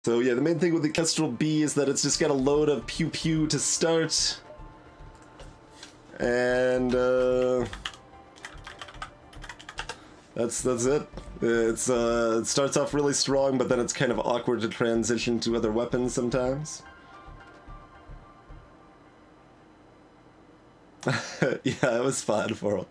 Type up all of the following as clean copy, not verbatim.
So yeah, the main thing with the Kestrel B is that it's just got a load of pew-pew to start. And that's it. It starts off really strong, but then it's kind of awkward to transition to other weapons sometimes. Yeah, it was fun for a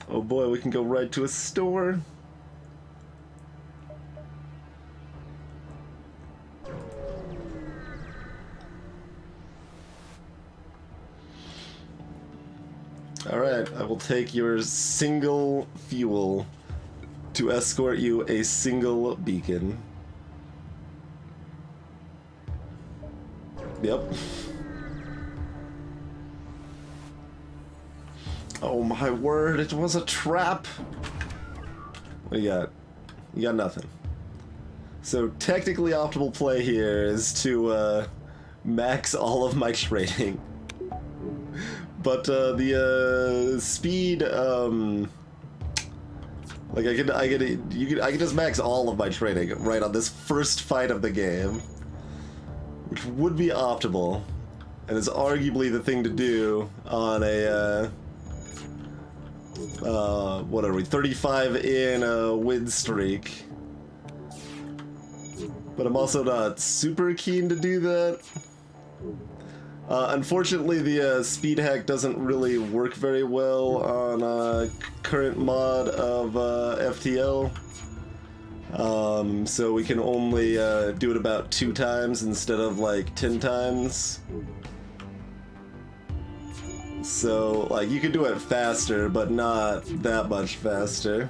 Oh boy, we can go right to a store. Alright, I will take your single fuel to escort you a single beacon. Yep. Oh my word, it was a trap! What do you got? You got nothing. So technically optimal play here is to max all of my trading. But the speed, like I can just max all of my trading right on this first fight of the game, which would be optimal, and is arguably the thing to do on a what are we, 35 in a win streak. But I'm also not super keen to do that. Unfortunately, the speed hack doesn't really work very well on current mod of FTL. So we can only do it about 2 times instead of like 10 times. So, like, you could do it faster, but not that much faster.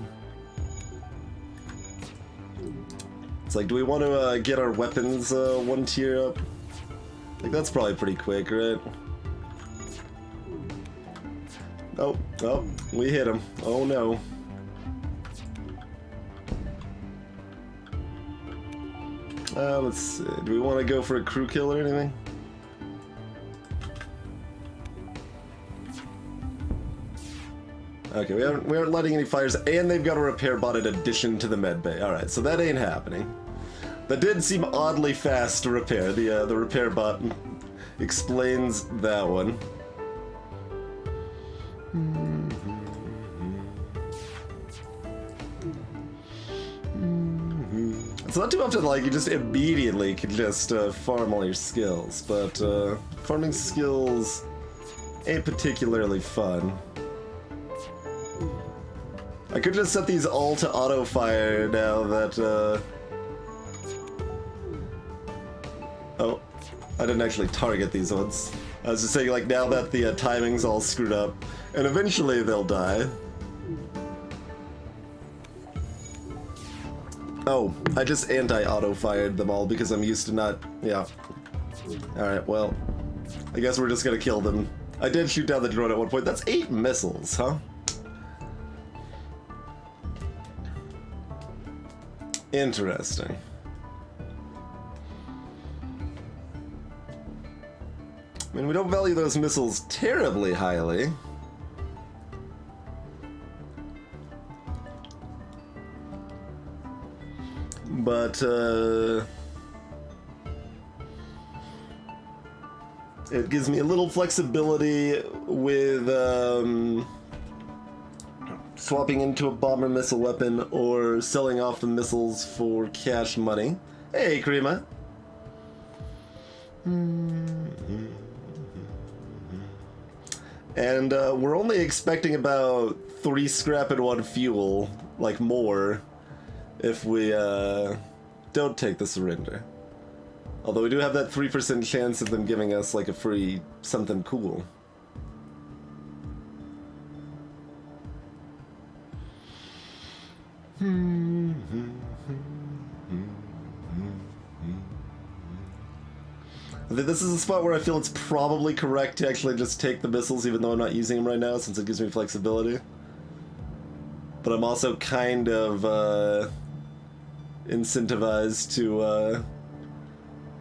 It's like, do we want to get our weapons 1 tier up? Like, that's probably pretty quick, right? Oh, we hit him. Oh no. Let's see. Do we want to go for a crew kill or anything? Okay, we aren't lighting any fires, and they've got a repair bot in addition to the med bay. Alright, so that ain't happening. That did seem oddly fast to repair. The repair bot explains that one. It's not too often like you just immediately can just farm all your skills, but farming skills ain't particularly fun. I could just set these all to auto fire now that oh, I didn't actually target these ones. I was just saying, like, now that the timing's all screwed up, and eventually they'll die. Oh, I just anti-auto fired them all because I'm used to not, yeah. Alright, well, I guess we're just gonna kill them. I did shoot down the drone at one point. That's 8 missiles, huh? Interesting. I mean, we don't value those missiles terribly highly. But, it gives me a little flexibility with, swapping into a bomber missile weapon or selling off the missiles for cash money. Hey, Krima. And we're only expecting about 3 scrap and 1 fuel, like more, if we don't take the surrender. Although we do have that 3% chance of them giving us like a free something cool. This is a spot where I feel it's probably correct to actually just take the missiles even though I'm not using them right now since it gives me flexibility. but I'm also kind of incentivized to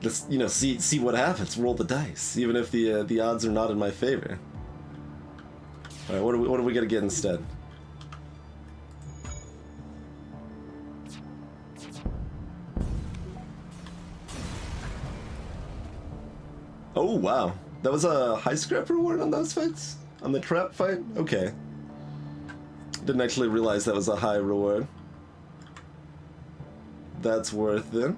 just, you know, see what happens, roll the dice, even if the odds are not in my favor. All right, what are we gonna get instead? Oh wow, that was a high scrap reward on those fights? On the trap fight? Okay. Didn't actually realize that was a high reward. That's worth it.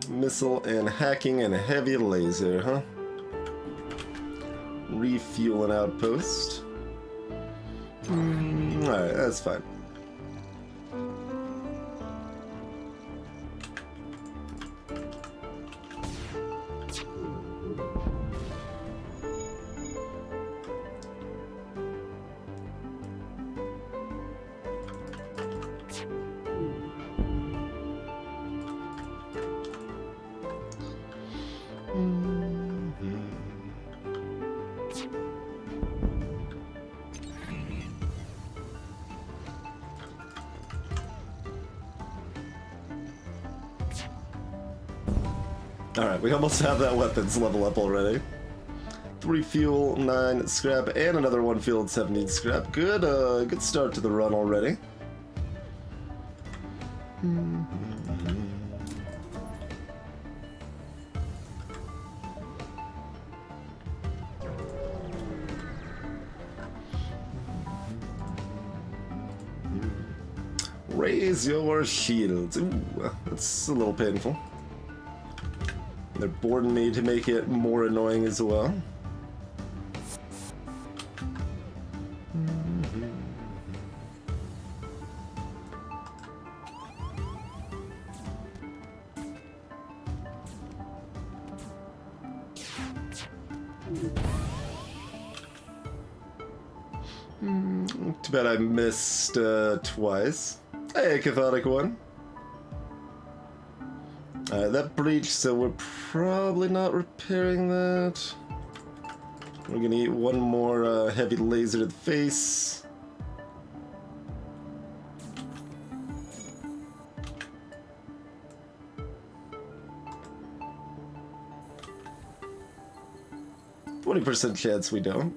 Missile and hacking and heavy laser, huh? Refuel an outpost. Alright, that's fine. Alright, we almost have that weapons level up already. 3 fuel, 9 scrap, and another 1 fuel and 17 scrap. Good, good start to the run already. Raise your shields. Ooh, that's a little painful. They're boarding me to make it more annoying as well. 'Too bad I missed twice. Hey, cathodic one. That breach, so we're probably not repairing that. We're gonna eat one more heavy laser to the face. %20 chance we don't.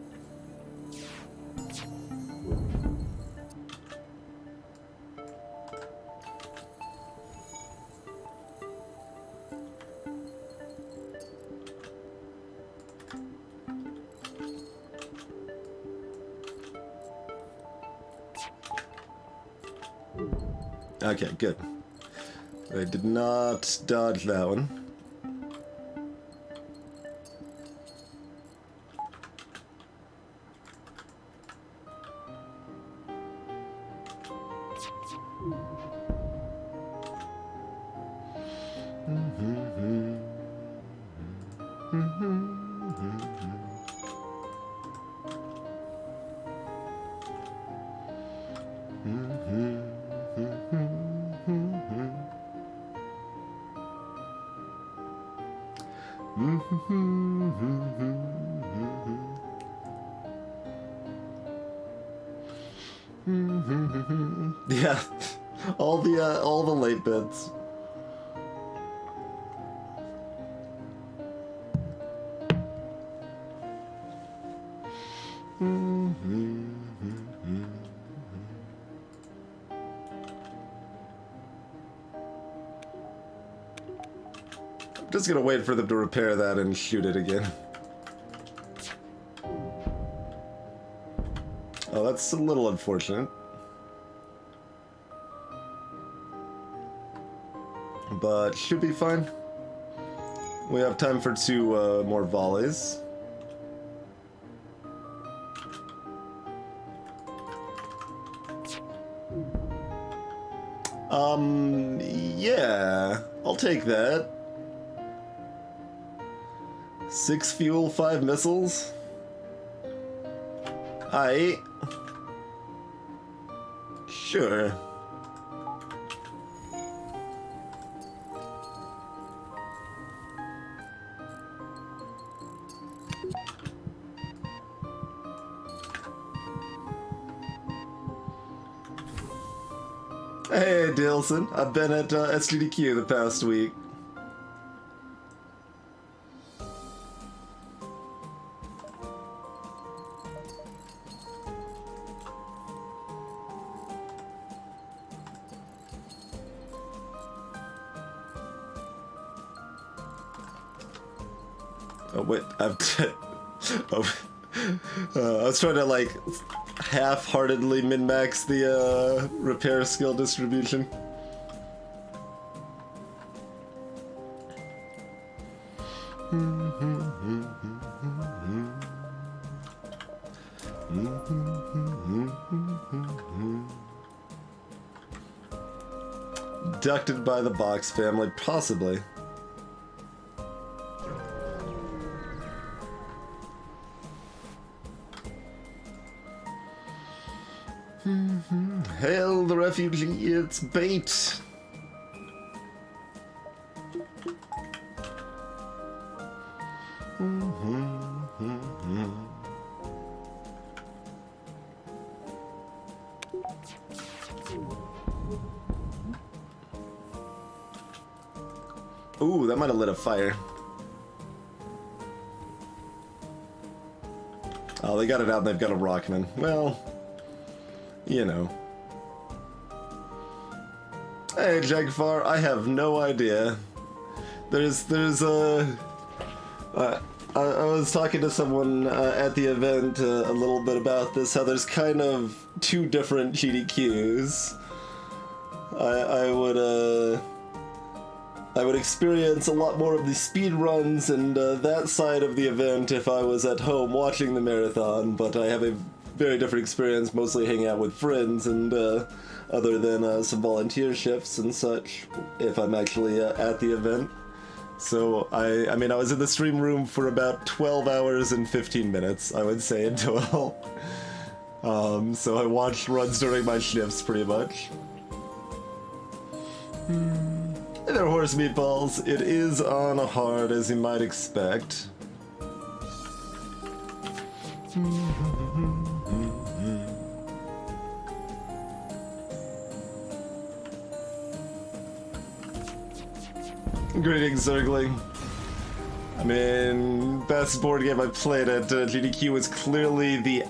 Okay, good. I did not dodge that one. Yeah, all the late bits. I'm just gonna wait for them to repair that and shoot it again. Oh, that's a little unfortunate. But should be fine. We have time for 2 more volleys. Yeah, I'll take that. 6 fuel, 5 missiles. Aight. Sure. Hey, Dilson. I've been at SGDQ the past week. Oh, wait. I was trying to, like, half-heartedly min-max the repair skill distribution. Abducted by the Box family, possibly. Hail the refugee, it's bait! Ooh, that might have lit a fire. Oh, they got it out and they've got a Rockman. Well, you know. Hey, Jagfar, I have no idea. I was talking to someone at the event a little bit about this, how there's kind of 2 different GDQs. I would experience a lot more of the speed runs and that side of the event if I was at home watching the marathon, but I have a very different experience, mostly hanging out with friends and other than some volunteer shifts and such, if I'm actually at the event. So I mean, I was in the stream room for about 12 hours and 15 minutes, I would say, in total. So I watched runs during my shifts, pretty much. Hey there, horse meatballs. It is on hard, as you might expect. Greetings, Zergling. I mean, best board game I played at GDQ was clearly the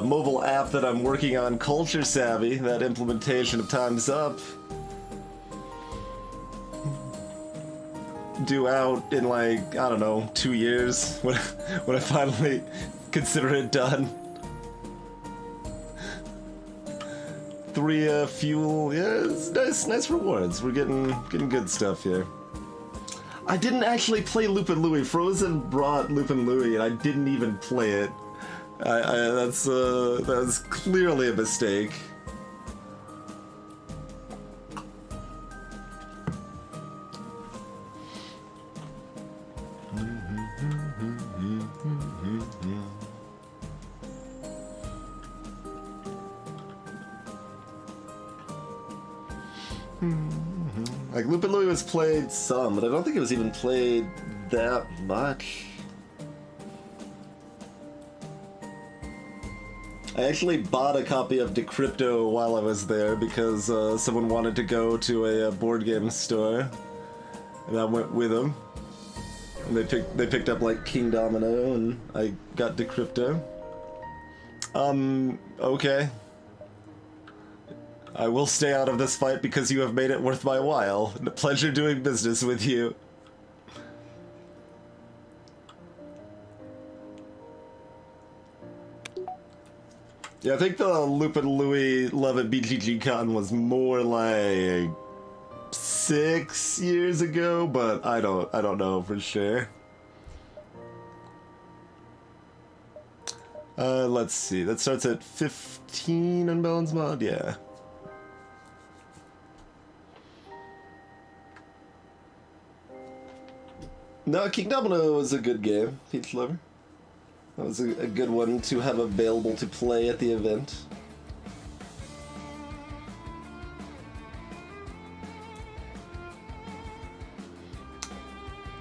mobile app that I'm working on, Culture Savvy, that implementation of Time's Up. Due out in, like, I don't know, 2 years, when I finally consider it done. 3 fuel, yeah, it's nice rewards. We're getting good stuff here. I didn't actually play Lupin Louie. Frozen brought Lupin Louie, and I didn't even play it. That's clearly a mistake. Like, Lupin Louie was played some, but I don't think it was even played that much. I actually bought a copy of Decrypto while I was there because someone wanted to go to a board game store, and I went with them. And they picked up, like, King Domino, and I got Decrypto. Okay. I will stay out of this fight because you have made it worth my while. A pleasure doing business with you. Yeah, I think the Lupin Louie Love at BGG Con was more like 6 years ago, but I don't know for sure. Let's see. That starts at 15 on Balance Mod, yeah. No, King Domino was a good game, Peach Lover. That was a good one to have available to play at the event.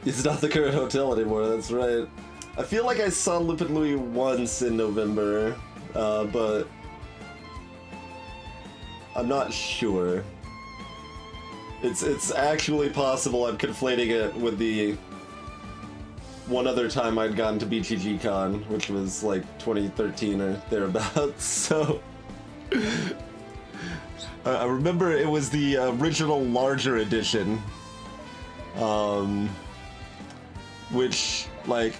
It's not the current hotel anymore, that's right. I feel like I saw Lupin Louis once in November, but I'm not sure. It's actually possible I'm conflating it with the one other time I'd gone to BGG Con, which was like 2013 or thereabouts, so... I remember it was the original larger edition, which, like,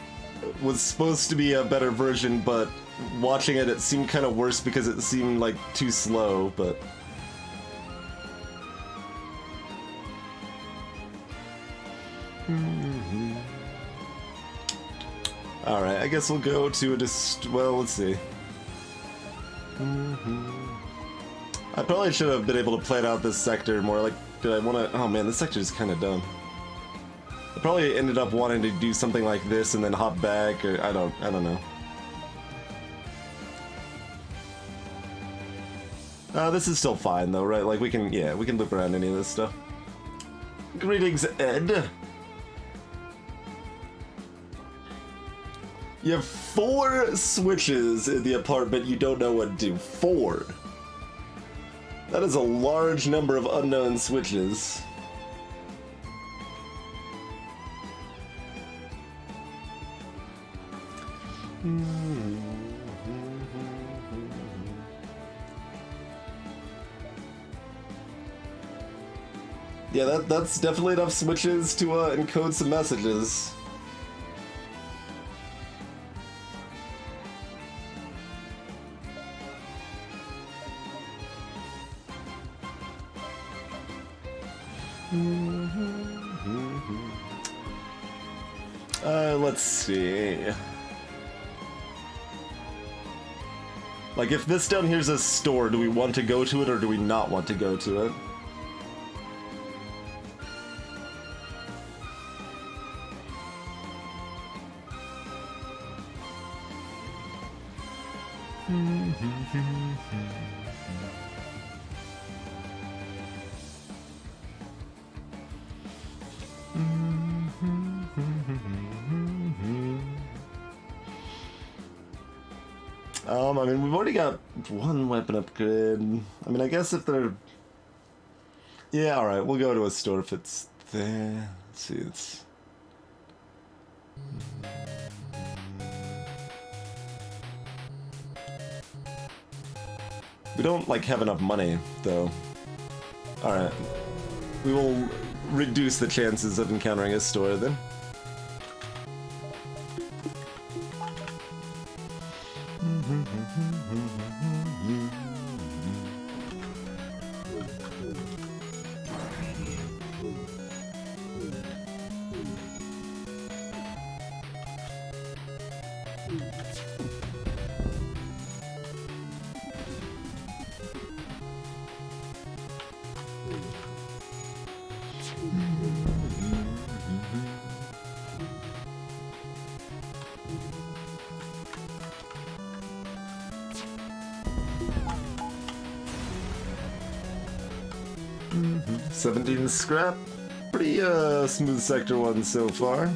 was supposed to be a better version, but watching it, it seemed kind of worse because it seemed, like, too slow, but... Alright, I guess we'll go to a well, let's see. I probably should have been able to plan out this sector more, like, did I want to... Oh man, this sector is kind of dumb. I probably ended up wanting to do something like this and then hop back, or I don't know. This is still fine though, right? Like we can loop around any of this stuff. Greetings, Ed. You have 4 switches in the apartment you don't know what to do. 4. That is a large number of unknown switches. Yeah, that's definitely enough switches to encode some messages. Let's see. Like, if this down here's a store, do we want to go to it or do we not want to go to it? I mean, we've already got 1 weapon upgrade. I mean, I guess if they're... Yeah, alright, we'll go to a store if it's there. Let's see, it's... We don't, like, have enough money, though. Alright. We will reduce the chances of encountering a store, then. Mm-hmm. 17 scrap. Pretty smooth sector 1 so far.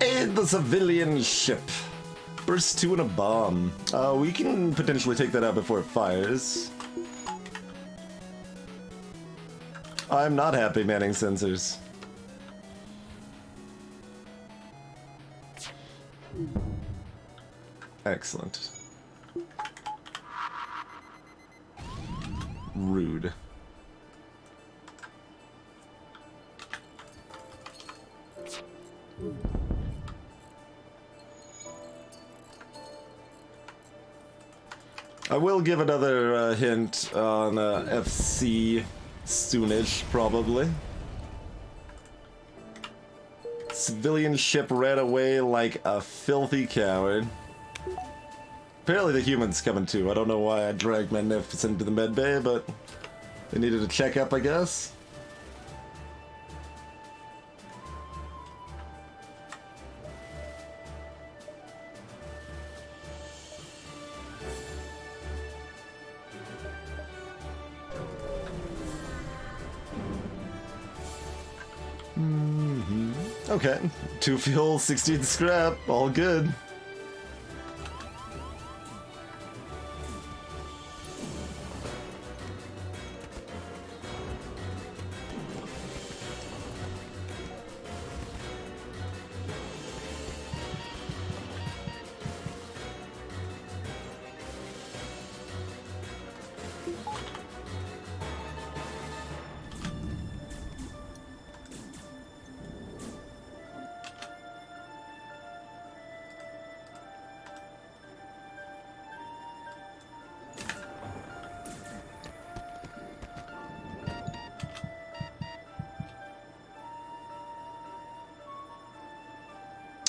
Aid the civilian ship. Burst 2 in a bomb. We can potentially take that out before it fires. I'm not happy manning sensors. Excellent. Rude. I will give another hint on FC soonish, probably. Civilian ship ran away like a filthy coward. Apparently the humans coming too. I don't know why I dragged Magnificent to the med bay, but they needed a checkup, I guess. Okay, 2 fuel, 16 scrap, all good.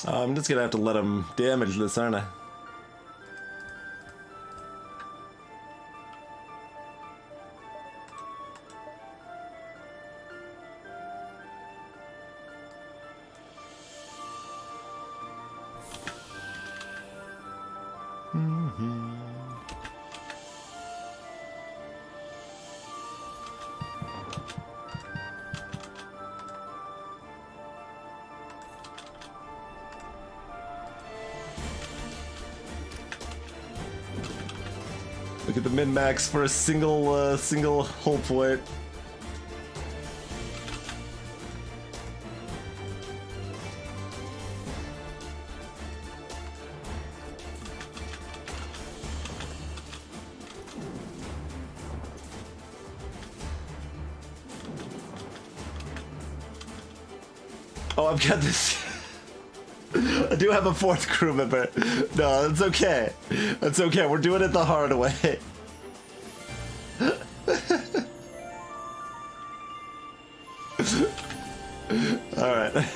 I'm just gonna have to let him damage this, aren't I? Look at the min-max for a single hull point. Oh, I've got this. I do have a 4th crew member. No, that's okay. That's okay. We're doing it the hard way. Alright.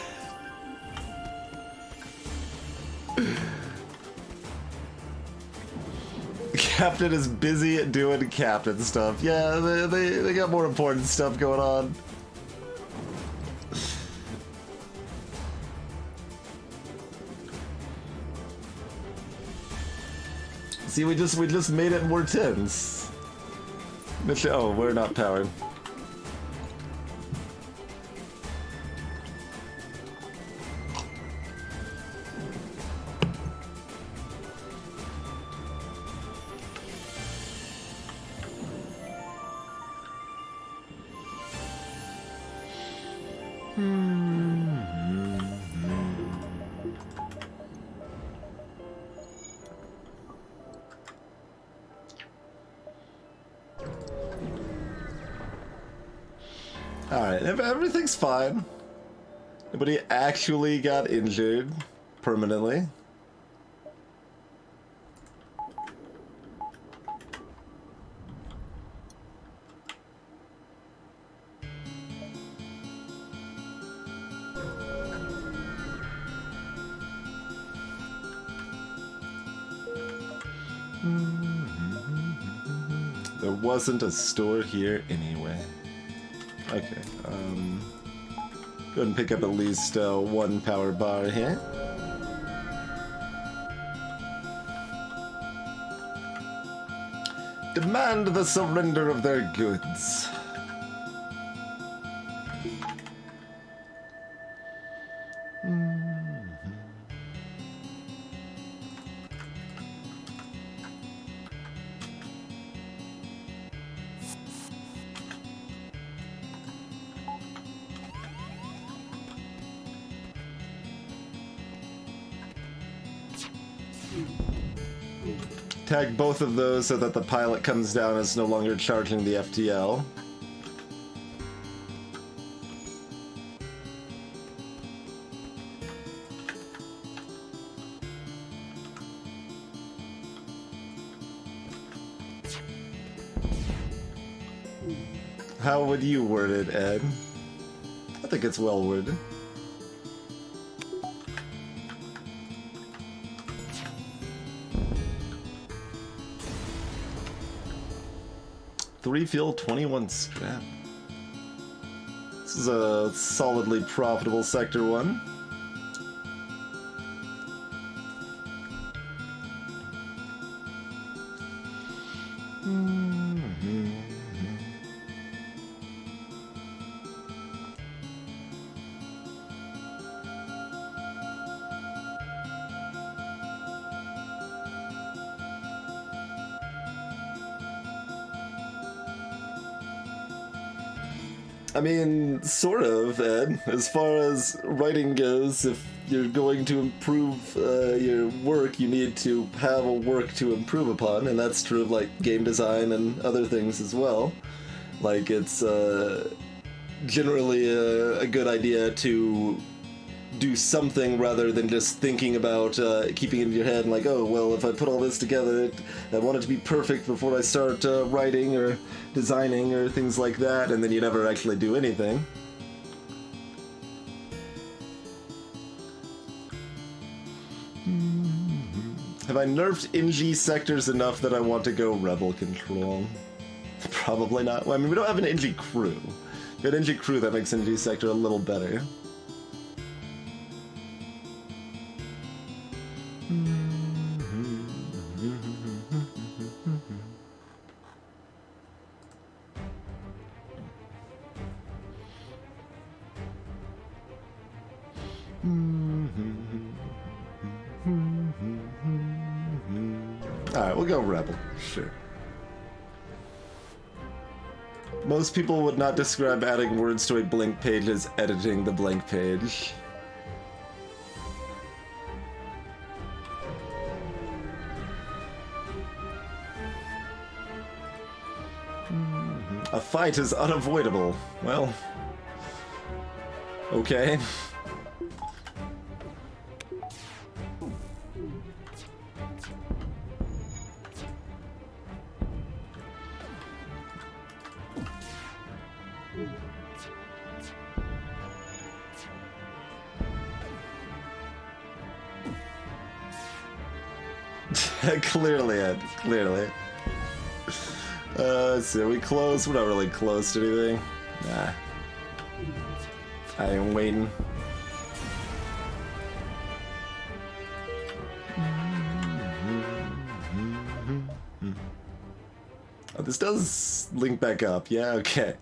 Captain is busy doing captain stuff. Yeah, they got more important stuff going on. See, we just made it more tense. Oh, we're not powered. Alright, everything's fine. Nobody actually got injured permanently. There wasn't a store here anyway. Okay, go ahead and pick up at least 1 power bar here. Demand the surrender of their goods. Tag both of those so that the pilot comes down and is no longer charging the FTL. How would you word it, Ed? I think it's well worded. 3 fuel, 21 scrap. This is a solidly profitable Sector 1. I mean, sort of, Ed. As far as writing goes, if you're going to improve your work, you need to have a work to improve upon, and that's true of, like, game design and other things as well. Like, it's generally a good idea to do something rather than just thinking about keeping it in your head and like, oh, well, if I put all this together, I want it to be perfect before I start writing or designing or things like that, and then you never actually do anything. Have I nerfed NG sectors enough that I want to go Rebel Control? Probably not. Well, I mean, we don't have an NG crew. If we had NG crew, that makes NG sector a little better. Alright, we'll go Rebel. Sure. Most people would not describe adding words to a blank page as editing the blank page. A fight is unavoidable. Well, okay. Clearly, Ed. Clearly. Let's see, are we close? We're not really close to anything. Nah. I am waiting. Oh, this does link back up. Yeah, okay.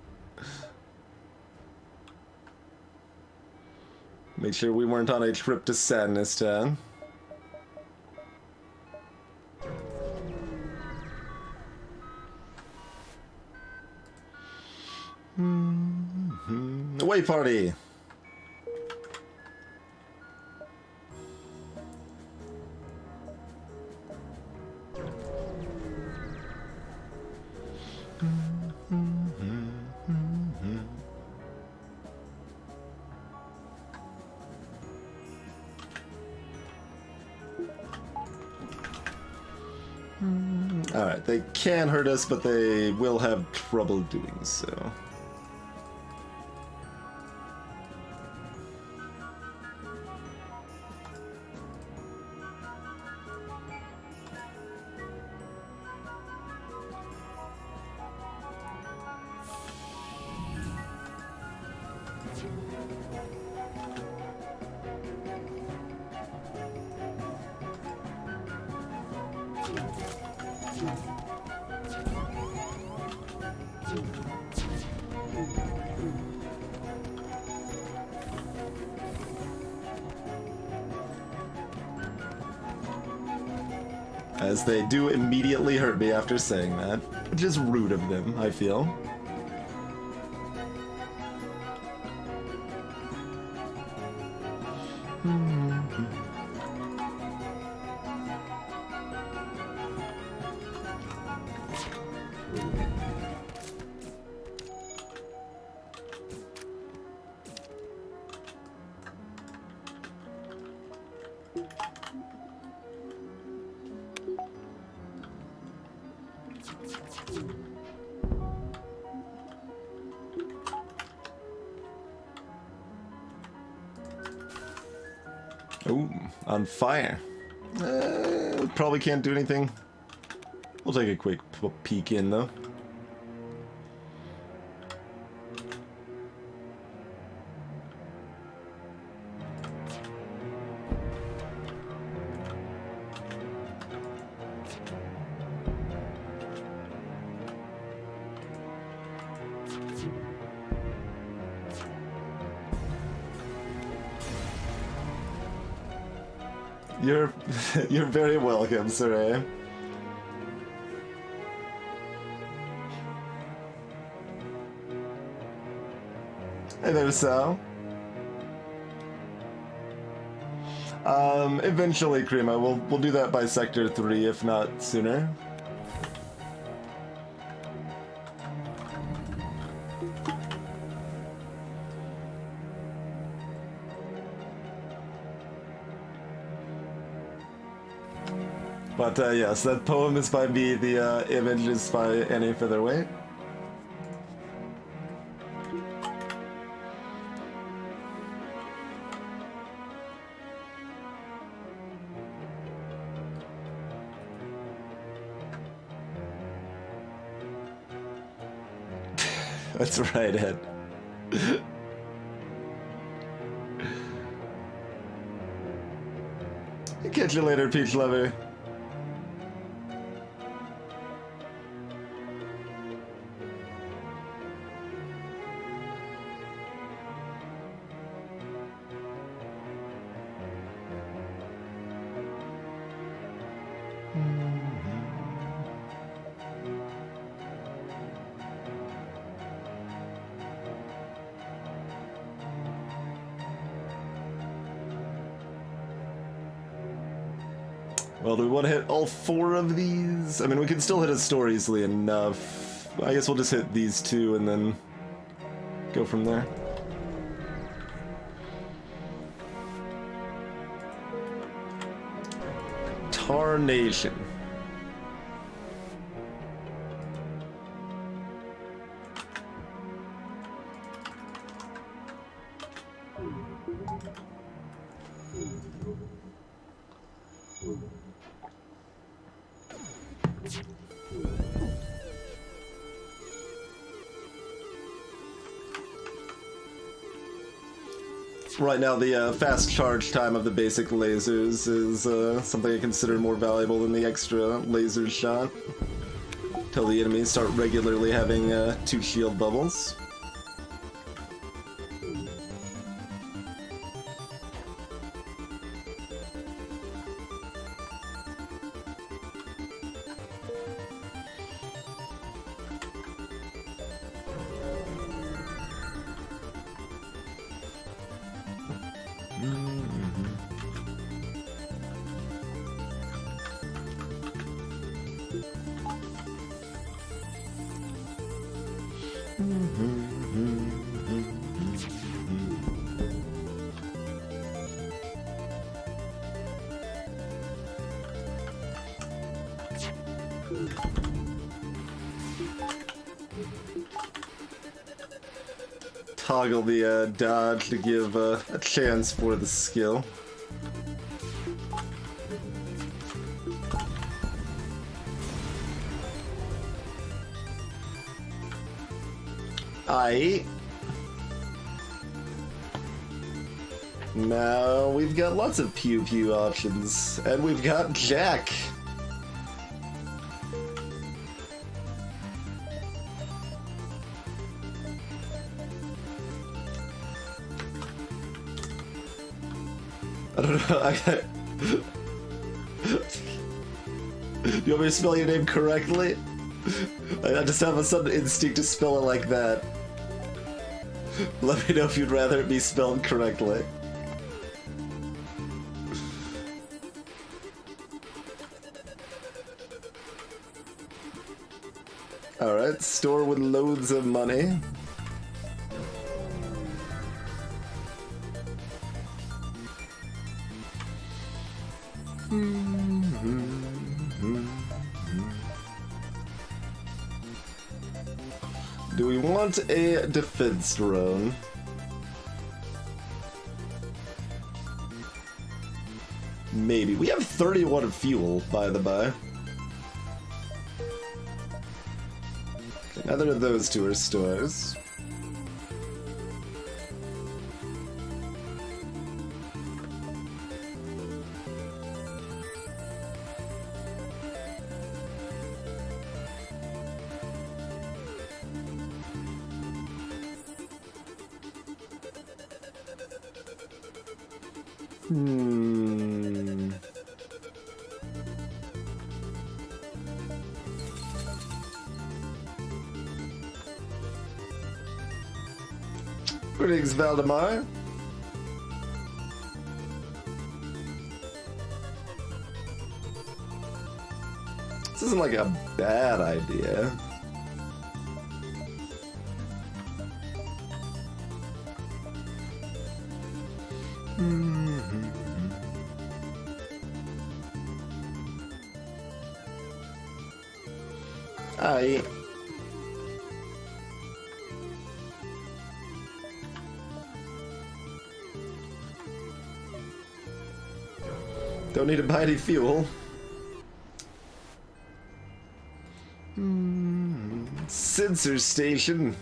Make sure we weren't on a trip to Sadness Town. Away party! Alright, they can hurt us, but they will have trouble doing so. As they do immediately hurt me after saying that. Which is rude of them, I feel. Ooh, on fire. Probably can't do anything. We'll take a quick peek in, though. You're you're very welcome, Saray. Hey there, Sal. Eventually, Krima. We'll do that by Sector 3, if not sooner. But yes, that poem is by me, the image is by Annie Featherweight. That's right, Ed. Catch you later, Peach Lover. Well, do we want to hit all 4 of these? I mean, we can still hit a store easily enough. I guess we'll just hit these 2 and then go from there. Tarnation. Right now, the fast charge time of the basic lasers is something I consider more valuable than the extra laser shot. Till the enemies start regularly having 2 shield bubbles. Toggle the dodge to give a chance for the skill. Aight. Now we've got lots of pew pew options, and we've got Jack. I don't know, You want me to spell your name correctly? I just have a sudden instinct to spell it like that. Let me know if you'd rather it be spelled correctly. Alright, store with loads of money. Do we want a defense drone? Maybe. We have 31 fuel, by the by. Okay, neither of those 2 are stores. Greetings, Valdemar. This isn't like a bad idea. Aye. Don't need to buy any fuel. Sensor station.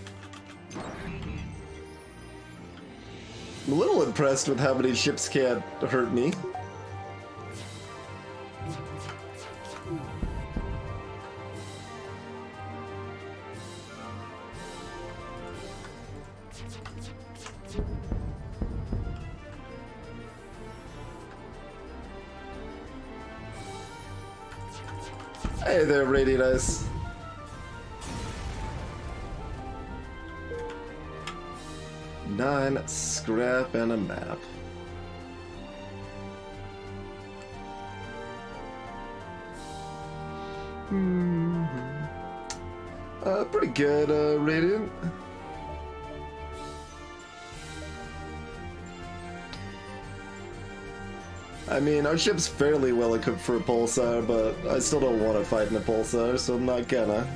I'm a little impressed with how many ships can't hurt me. Hey there, Radiant Ice. Nine scrap and a map. Pretty good, Radiant. I mean, our ship's fairly well equipped for a pulsar, but I still don't want to fight in a pulsar, so I'm not gonna.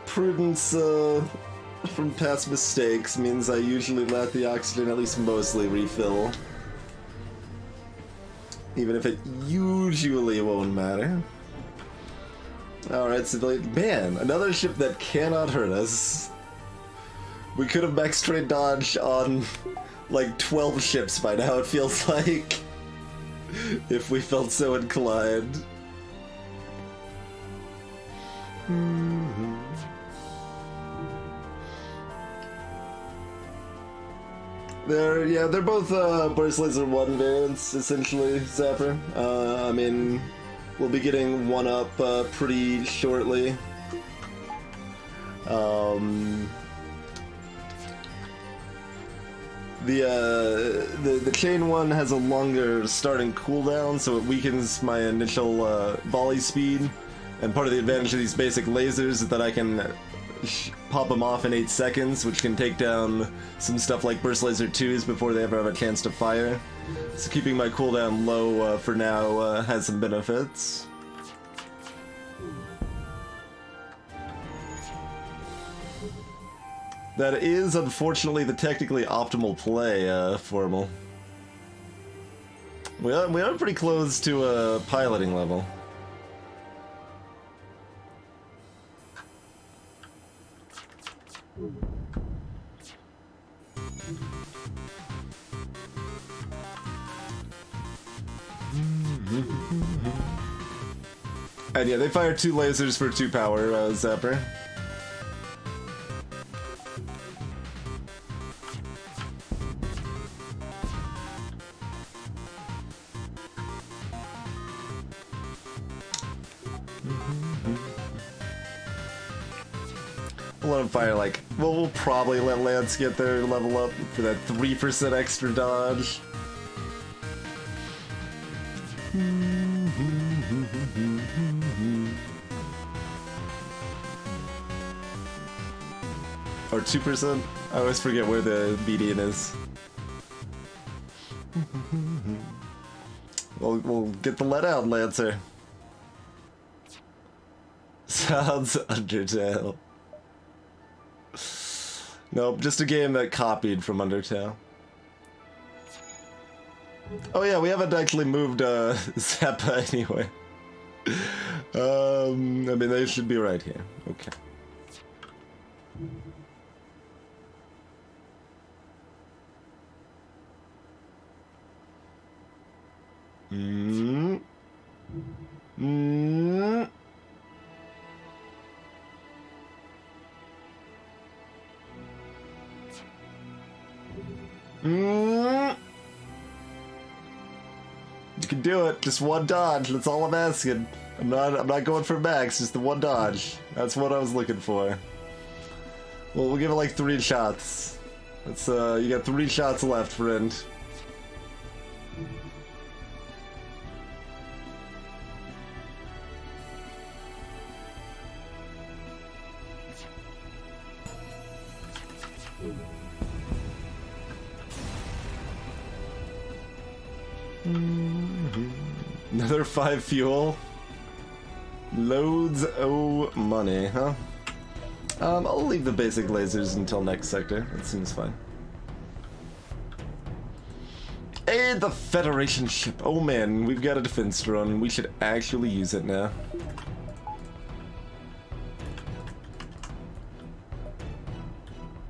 Prudence from past mistakes means I usually let the oxygen at least mostly refill. Even if it usually won't matter. Alright, so man, another ship that cannot hurt us. We could have max trade dodge on like 12 ships by now, it feels like. If we felt so inclined. They're both Burst Laser 1 variants, essentially, Zapper. I mean, we'll be getting one up pretty shortly. The chain one has a longer starting cooldown, so it weakens my initial volley speed. And part of the advantage of these basic lasers is that I can pop them off in 8 seconds, which can take down some stuff like Burst Laser 2s before they ever have a chance to fire. So keeping my cooldown low for now has some benefits. That is, unfortunately, the technically optimal play, Formal. We are pretty close to a piloting level. And yeah, they fire 2 lasers for 2 power, Zapper. We'll let him fire like, well, we'll probably let Lance get their level up for that 3% extra dodge. Or 2%? I always forget where the BDN is. We'll get the let out, Lancer. Sounds Undertale. Nope, just a game that copied from Undertale. Oh yeah, we haven't actually moved Zappa anyway. I mean, they should be right here. Okay. Mm. Mm. Mm. You can do it. Just one dodge. That's all I'm asking. I'm not going for max. Just the one dodge. That's what I was looking for. Well, we'll give it like 3 shots. Let's. You got 3 shots left, friend. Another 5 fuel. Loads of money, huh? I'll leave the basic lasers until next sector. That seems fine. And the Federation ship. Oh man, we've got a defense drone. We should actually use it now.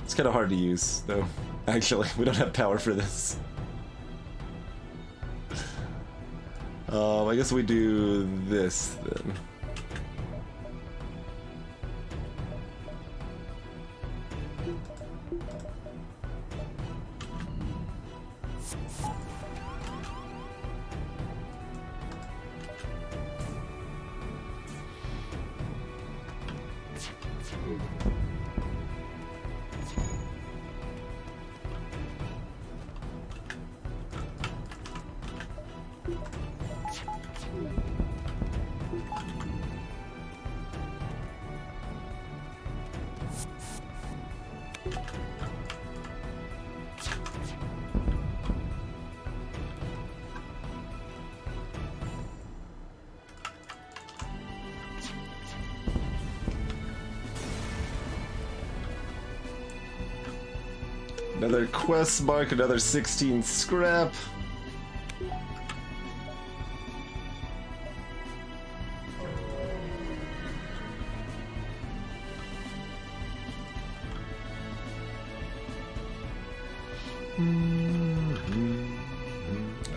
It's kind of hard to use, though. Actually, we don't have power for this. I guess we do this then. Another quest mark, another 16 scrap.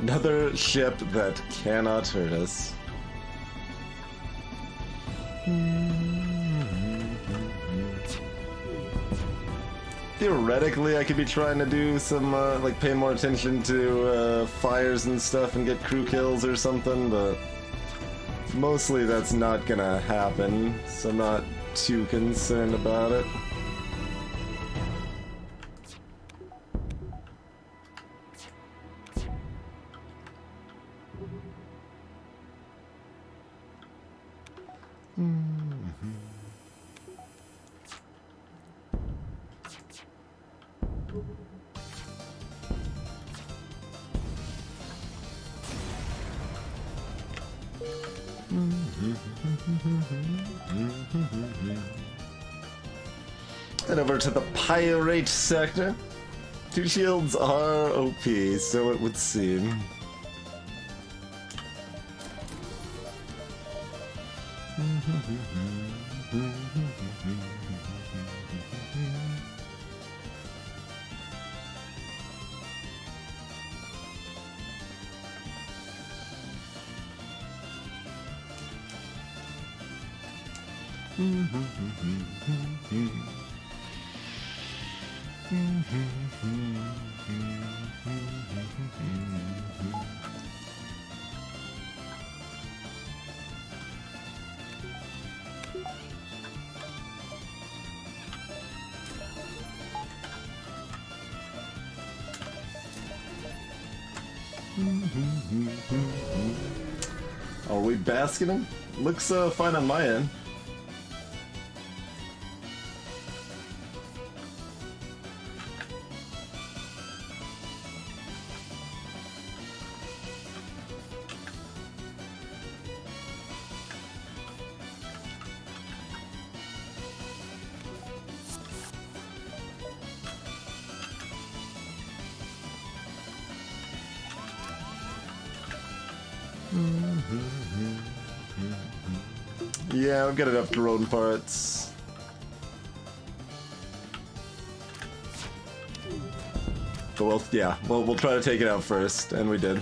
Another ship that cannot hurt us. Theoretically, I could be trying to do some, like, pay more attention to fires and stuff and get crew kills or something, but mostly that's not gonna happen, so I'm not too concerned about it. And over to the pirate sector. 2 shields are OP, so it would seem. Are we basking him? Looks fine on my end. Yeah, we've got enough drone parts. But we'll try to take it out first, and we did.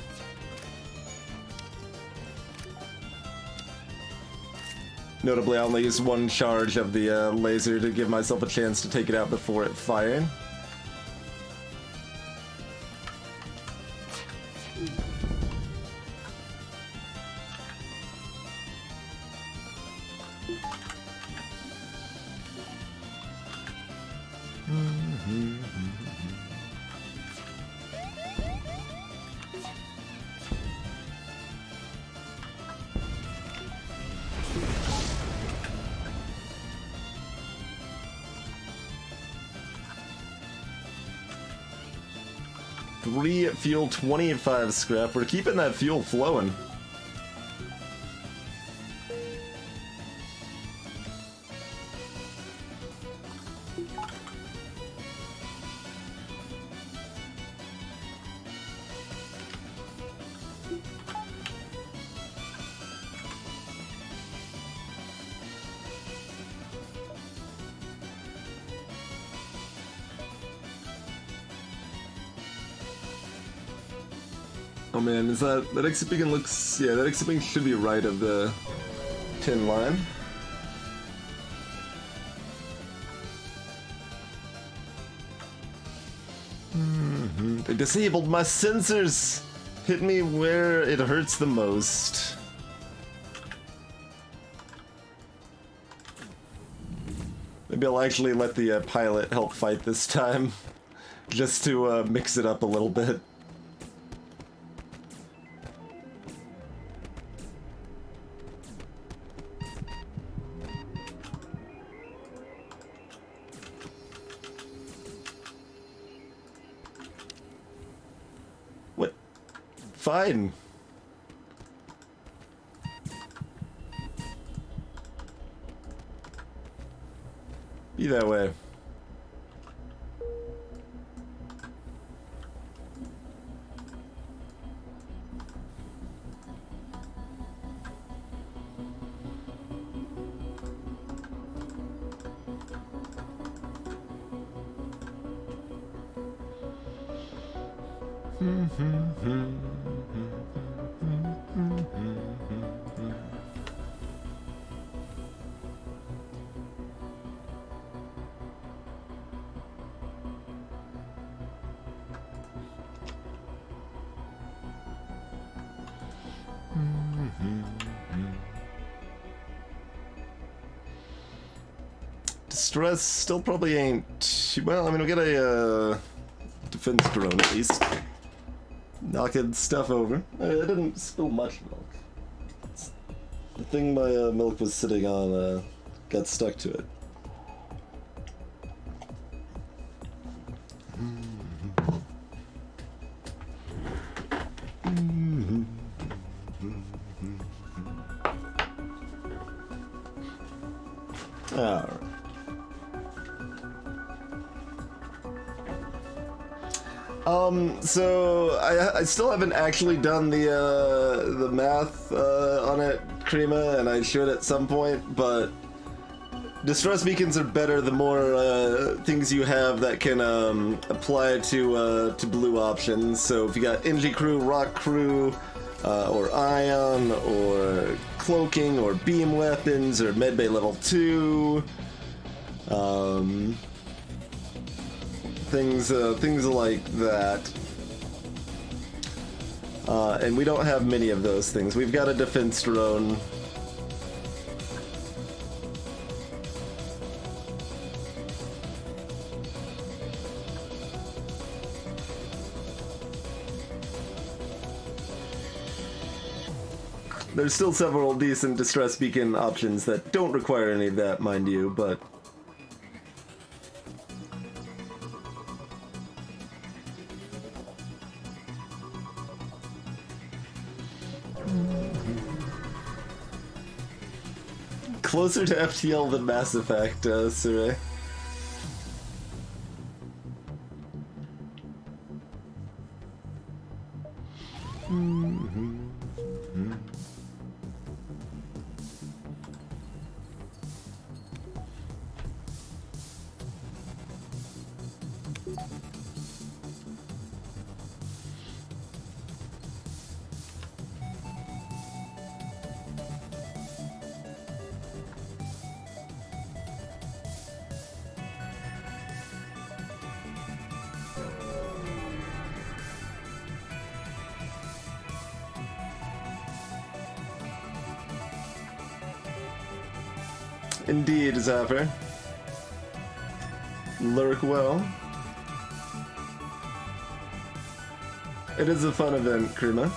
Notably, I only used one charge of the laser to give myself a chance to take it out before it fired. Three fuel, 25 scrap. We're keeping that fuel flowing. Oh man, is that exit beacon looks, yeah, that exit beacon should be right of the tin line. They disabled my sensors! Hit me where it hurts the most. Maybe I'll actually let the pilot help fight this time, just to mix it up a little bit. Fine. Be that way. Distress still probably ain't... Well, I mean, we'll get a defense drone at least. Knocking stuff over. I didn't spill much milk. The thing my milk was sitting on got stuck to it. Alright. So I still haven't actually done the math on it, Krima, and I should at some point, but distress beacons are better the more things you have that can apply to blue options. So if you got NG crew, rock crew, or ion, or cloaking, or beam weapons, or medbay level 2, things like that. And we don't have many of those things. We've got a defense drone. There's still several decent distress beacon options that don't require any of that, mind you, but... Closer to FTL than Mass Effect, Surrey. indeed, Zapper. Lurk well. It is a fun event, Krima.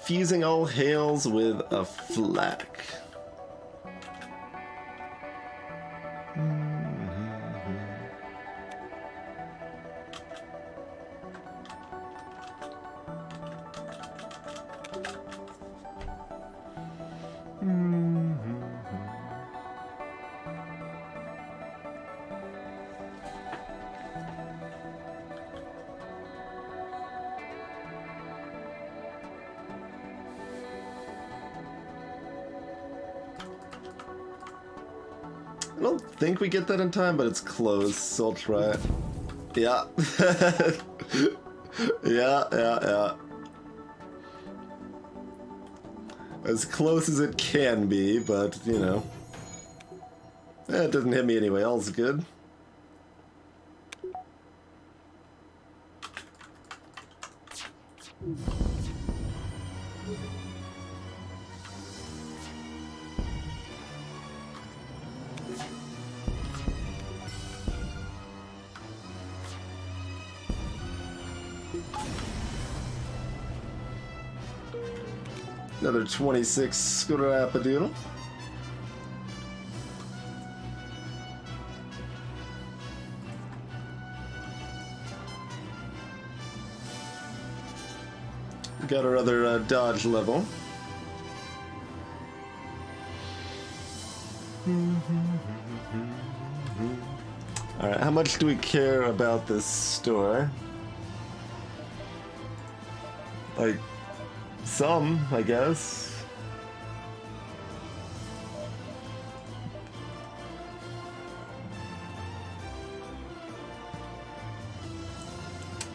Fusing all hails with a flak. I don't think we get that in time, but it's close, so I'll try it. Yeah. Yeah. As close as it can be, but, you know. It doesn't hit me anyway, all's good. Another 26 Scooter-Appadoodle. Got our other dodge level. Alright, how much do we care about this store? Like, some, I guess.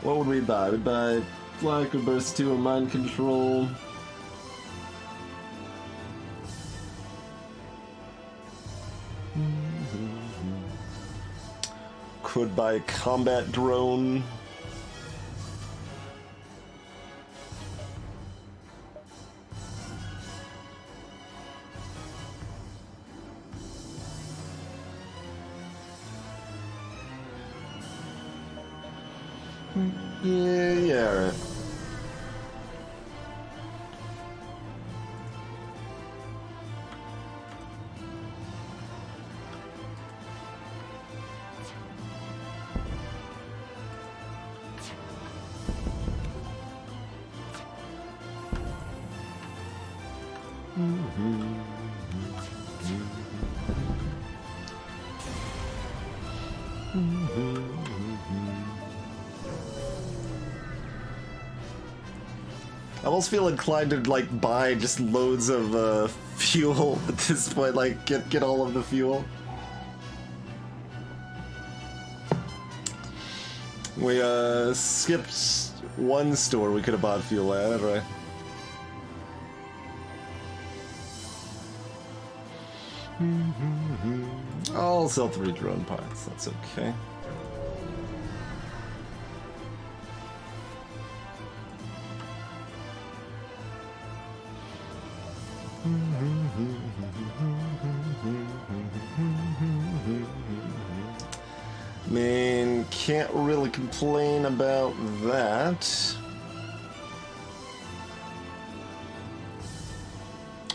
What would we buy? We'd buy Flak or Burst 2 or Mind Control. Could buy Combat Drone. Yeah, right. I almost feel inclined to like buy just loads of fuel at this point, like get all of the fuel. We skipped one store we could have bought fuel at, right? I'll sell 3 drone parts, that's okay. I mean, can't really complain about that.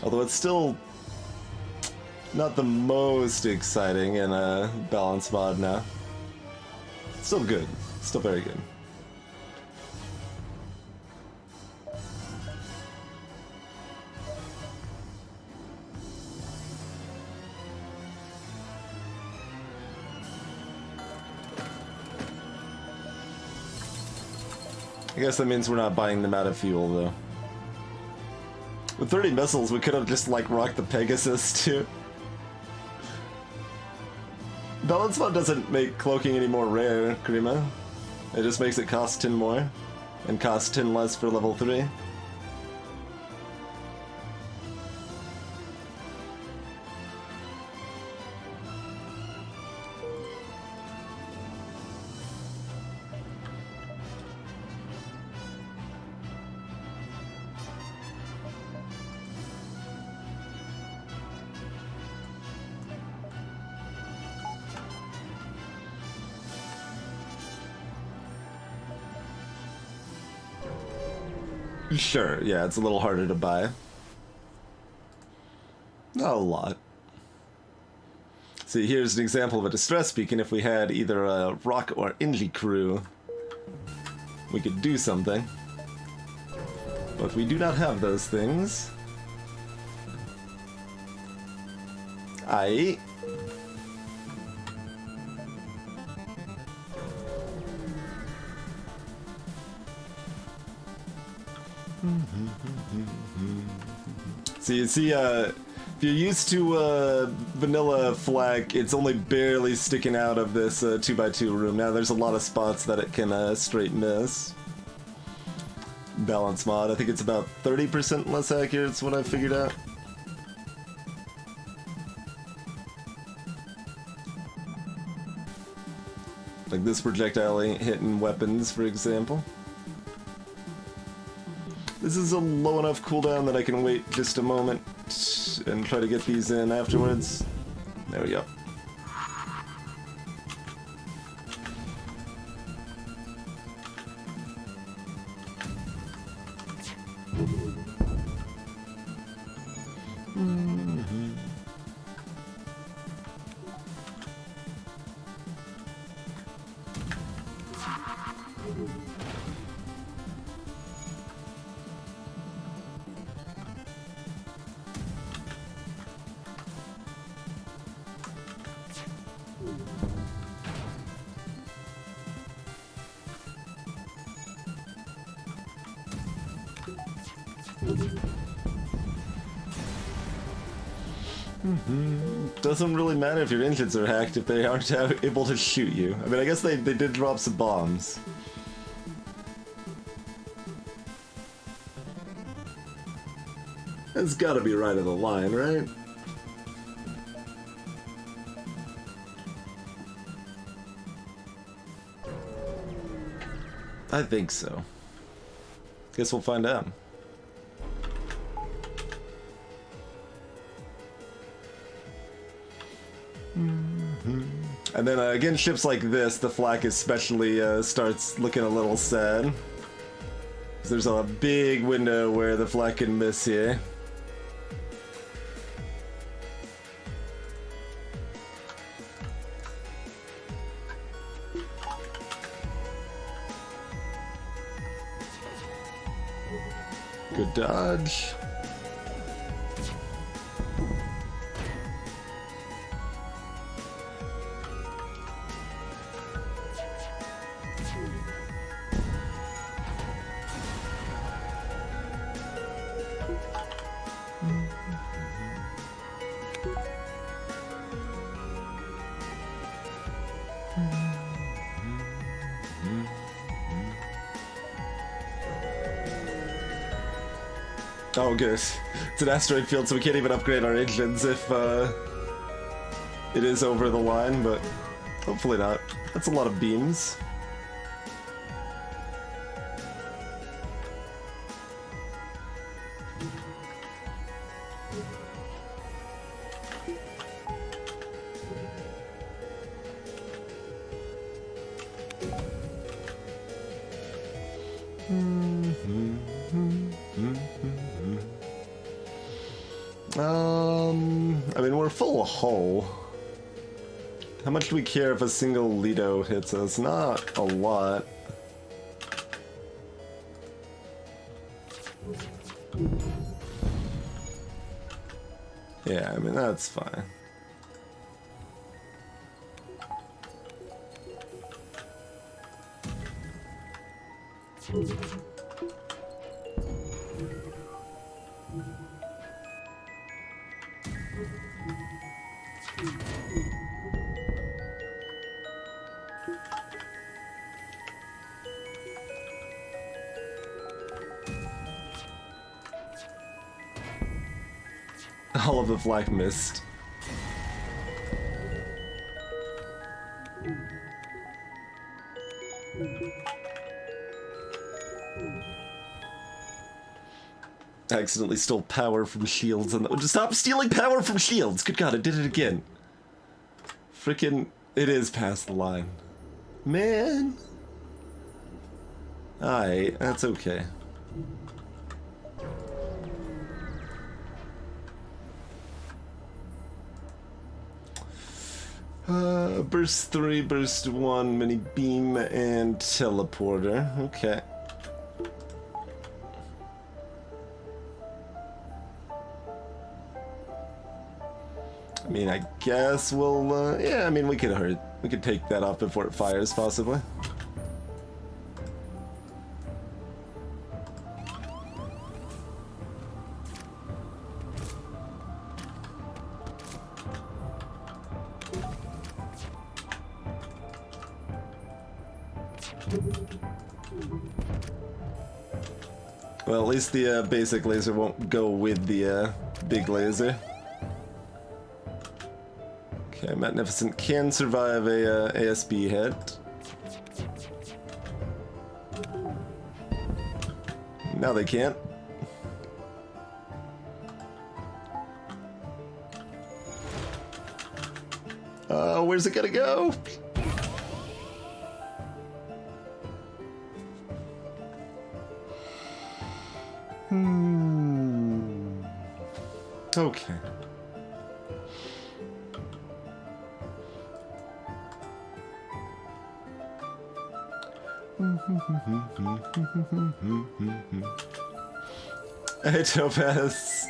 Although it's still not the most exciting in a balance mod now. Still good. Still very good. I guess that means we're not buying them out of fuel, though. With 30 missiles, we could have just, like, rocked the Pegasus, too. Balance mod doesn't make cloaking any more rare, Krima. It just makes it cost 10 more, and cost 10 less for level 3. Sure, yeah, it's a little harder to buy. Not a lot. See, here's an example of a distress beacon. If we had either a rock or Inji crew, we could do something. But we do not have those things. Aye. So you see, if you're used to vanilla flak, it's only barely sticking out of this 2x2 room. Now there's a lot of spots that it can straight miss. Balance mod, I think it's about 30% less accurate, is what I figured out. Like this projectile ain't hitting weapons, for example. This is a low enough cooldown that I can wait just a moment and try to get these in afterwards. There we go. Doesn't really matter if your engines are hacked if they aren't able to shoot you. I mean, I guess they did drop some bombs. That's gotta be right of the line, right? I think so. Guess we'll find out. And then against ships like this, the flak especially starts looking a little sad. There's a big window where the flak can miss here. Good dodge. Oh, good. It's an asteroid field, so we can't even upgrade our engines if it is over the line, but hopefully not. That's a lot of beams. I mean, we're full of hull. How much do we care if a single Lido hits us? Not a lot. Yeah, I mean, that's fine. All of the flak missed. I accidentally stole power from shields and just stop stealing power from shields! Good god, I did it again. Frickin' it is past the line. Man. Alright, that's okay. Burst 3, burst 1, mini beam, and teleporter. Okay. I mean, I guess we'll, yeah, I mean, we could hurt. We could take that off before it fires, possibly. Well, at least the basic laser won't go with the big laser. Okay, Magnificent can survive a ASB hit. Now they can't. Where's it gonna go? Okay. Hey, Topaz.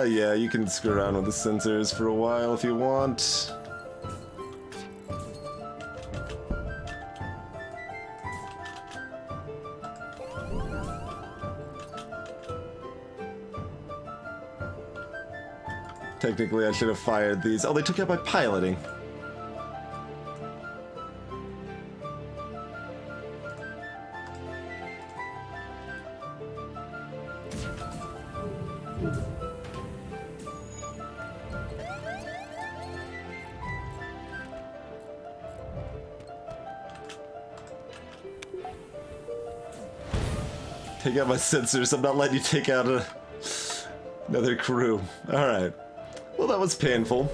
Yeah, you can screw around with the sensors for a while if you want. Technically, I should have fired these. Oh, they took out my piloting. Take out my sensors. I'm not letting you take out another crew. Alright. Well, that was painful.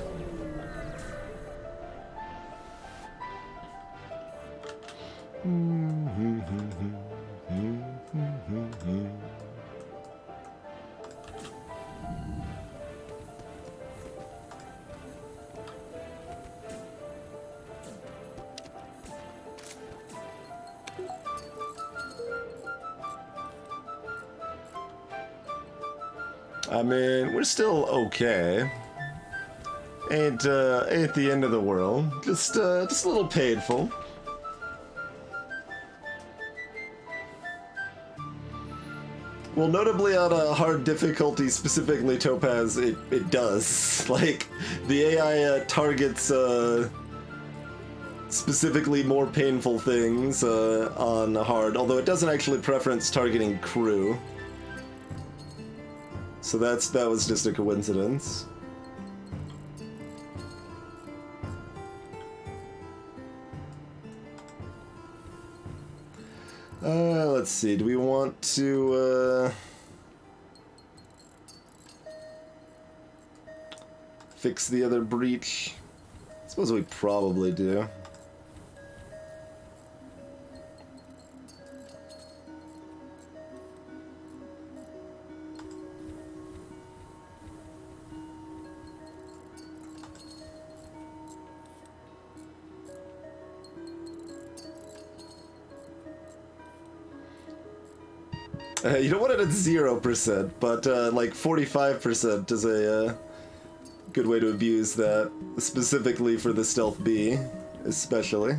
I mean, we're still okay. Ain't the end of the world. Just a little painful. Well, notably on a hard difficulty, specifically Topaz, it does. Like, the AI targets specifically more painful things on hard, although it doesn't actually preference targeting crew. So that was just a coincidence. Let's see, do we want to, fix the other breach? I suppose we probably do. You don't want it at 0%, but like 45% is a good way to abuse that, specifically for the Stealth B, especially.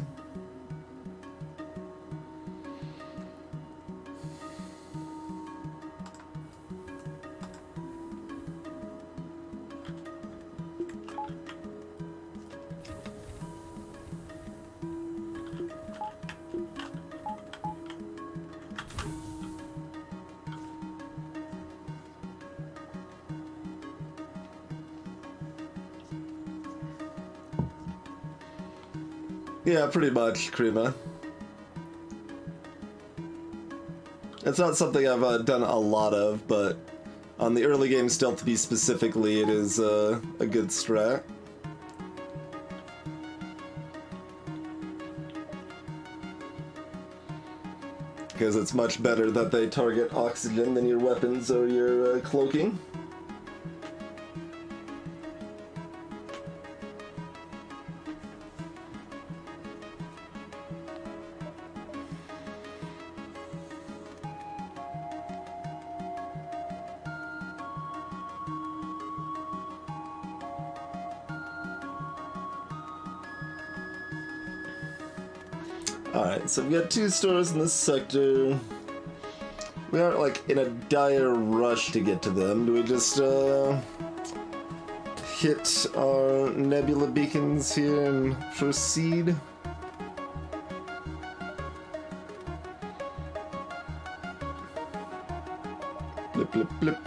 Yeah, pretty much, Krima. It's not something I've done a lot of, but on the early game Stealth B specifically, it is a good strat. because it's much better that they target oxygen than your weapons or your cloaking. Alright, so we got 2 stores in this sector. We aren't, like, in a dire rush to get to them. Do we just, hit our nebula beacons here and proceed? Blip, blip, blip.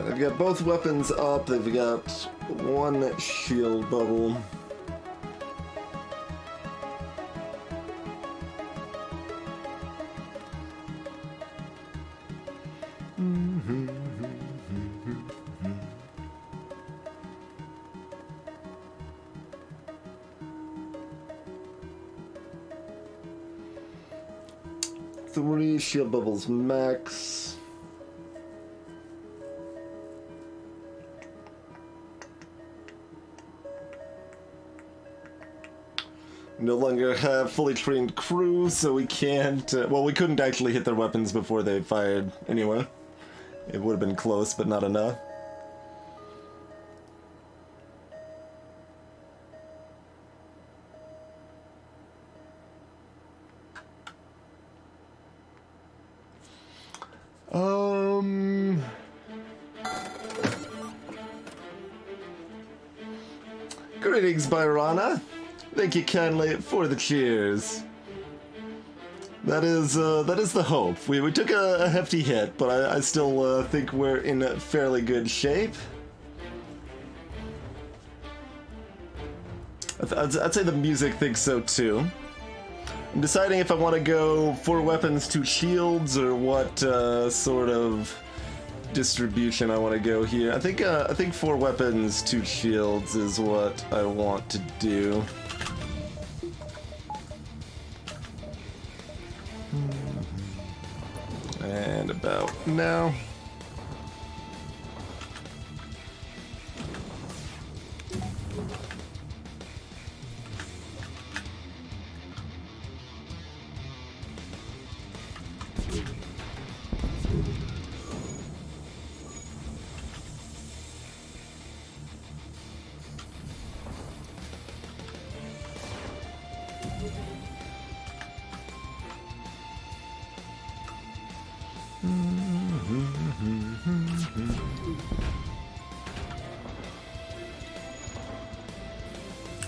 They've got both weapons up, they've got 1 shield bubble. Three shield bubbles max. No longer have fully trained crew, so we can't... well, we couldn't actually hit their weapons before they fired anyway. It would have been close, but not enough. Greetings, Byrana. Thank you kindly for the cheers. That is the hope. We took a hefty hit, but I still think we're in fairly good shape. I'd say the music thinks so too. I'm deciding if I want to go 4 weapons, 2 shields, or what sort of distribution I want to go here. I think 4 weapons, 2 shields is what I want to do. And about now.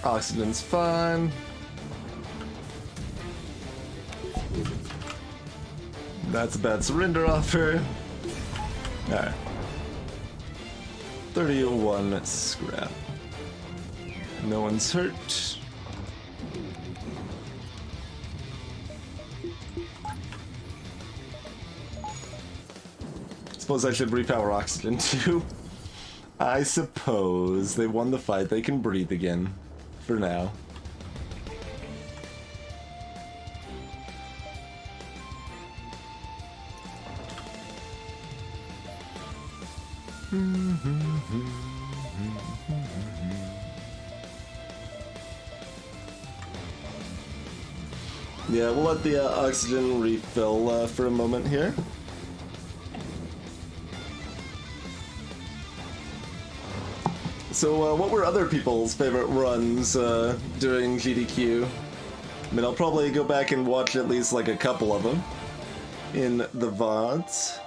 Oxygen's fine. That's a bad surrender offer. Alright. 31 scrap. No one's hurt. Suppose I should repower oxygen too. I suppose they won the fight. They can breathe again. For now. Yeah, we'll let the oxygen refill for a moment here. So, what were other people's favorite runs during GDQ? I mean, I'll probably go back and watch at least like a couple of them in the VODs.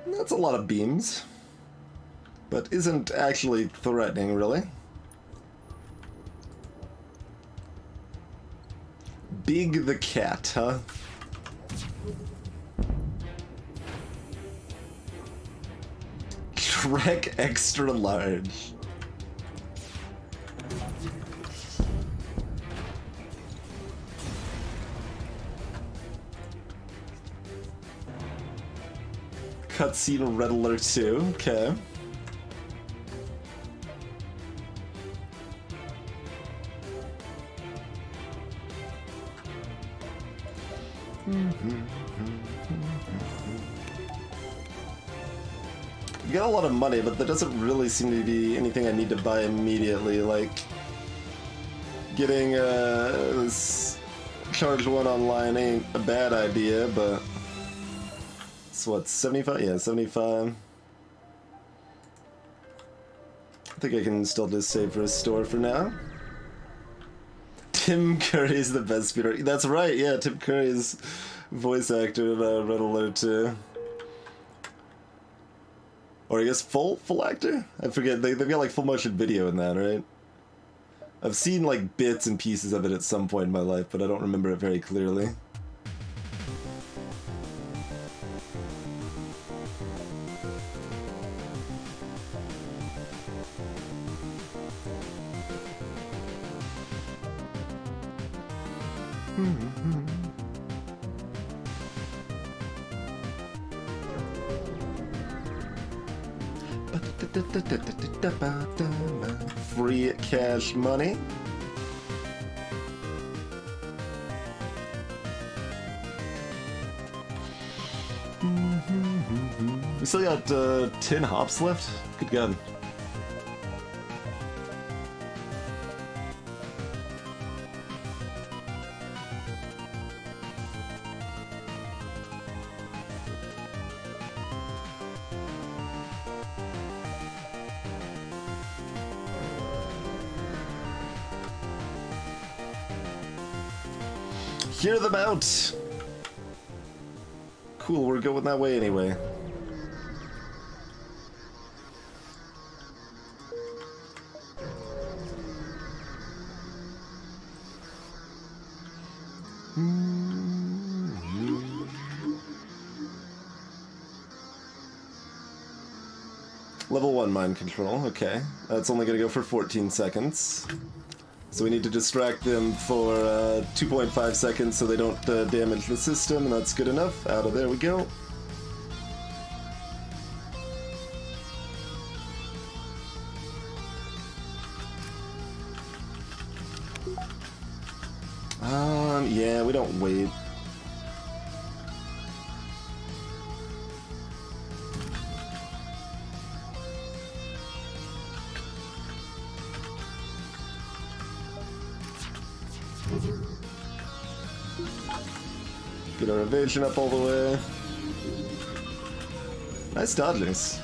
That's a lot of beams. but isn't actually threatening, really. Big the cat, huh? Trek extra large. Cutscene red alert 2, okay. You got a lot of money, but there doesn't really seem to be anything I need to buy immediately, like getting this charge 1 online ain't a bad idea, but it's what, 75? Yeah, 75. I think I can still just save for a store for now. Tim Curry's the best speeder. That's right, yeah, Tim Curry's voice actor in Red Alert 2. Or I guess full actor? I forget, they've got like full motion video in that, right? I've seen like bits and pieces of it at some point in my life, but I don't remember it very clearly. Free cash money. We still got 10 hops left? Good God. Hear them out! Cool, we're going that way anyway. Level 1 mind control, okay. That's only gonna go for 14 seconds. So we need to distract them for 2.5 seconds so they don't damage the system, and that's good enough. Out of there we go. Yeah, we don't wait. Get our evasion up all the way. Nice dodgings.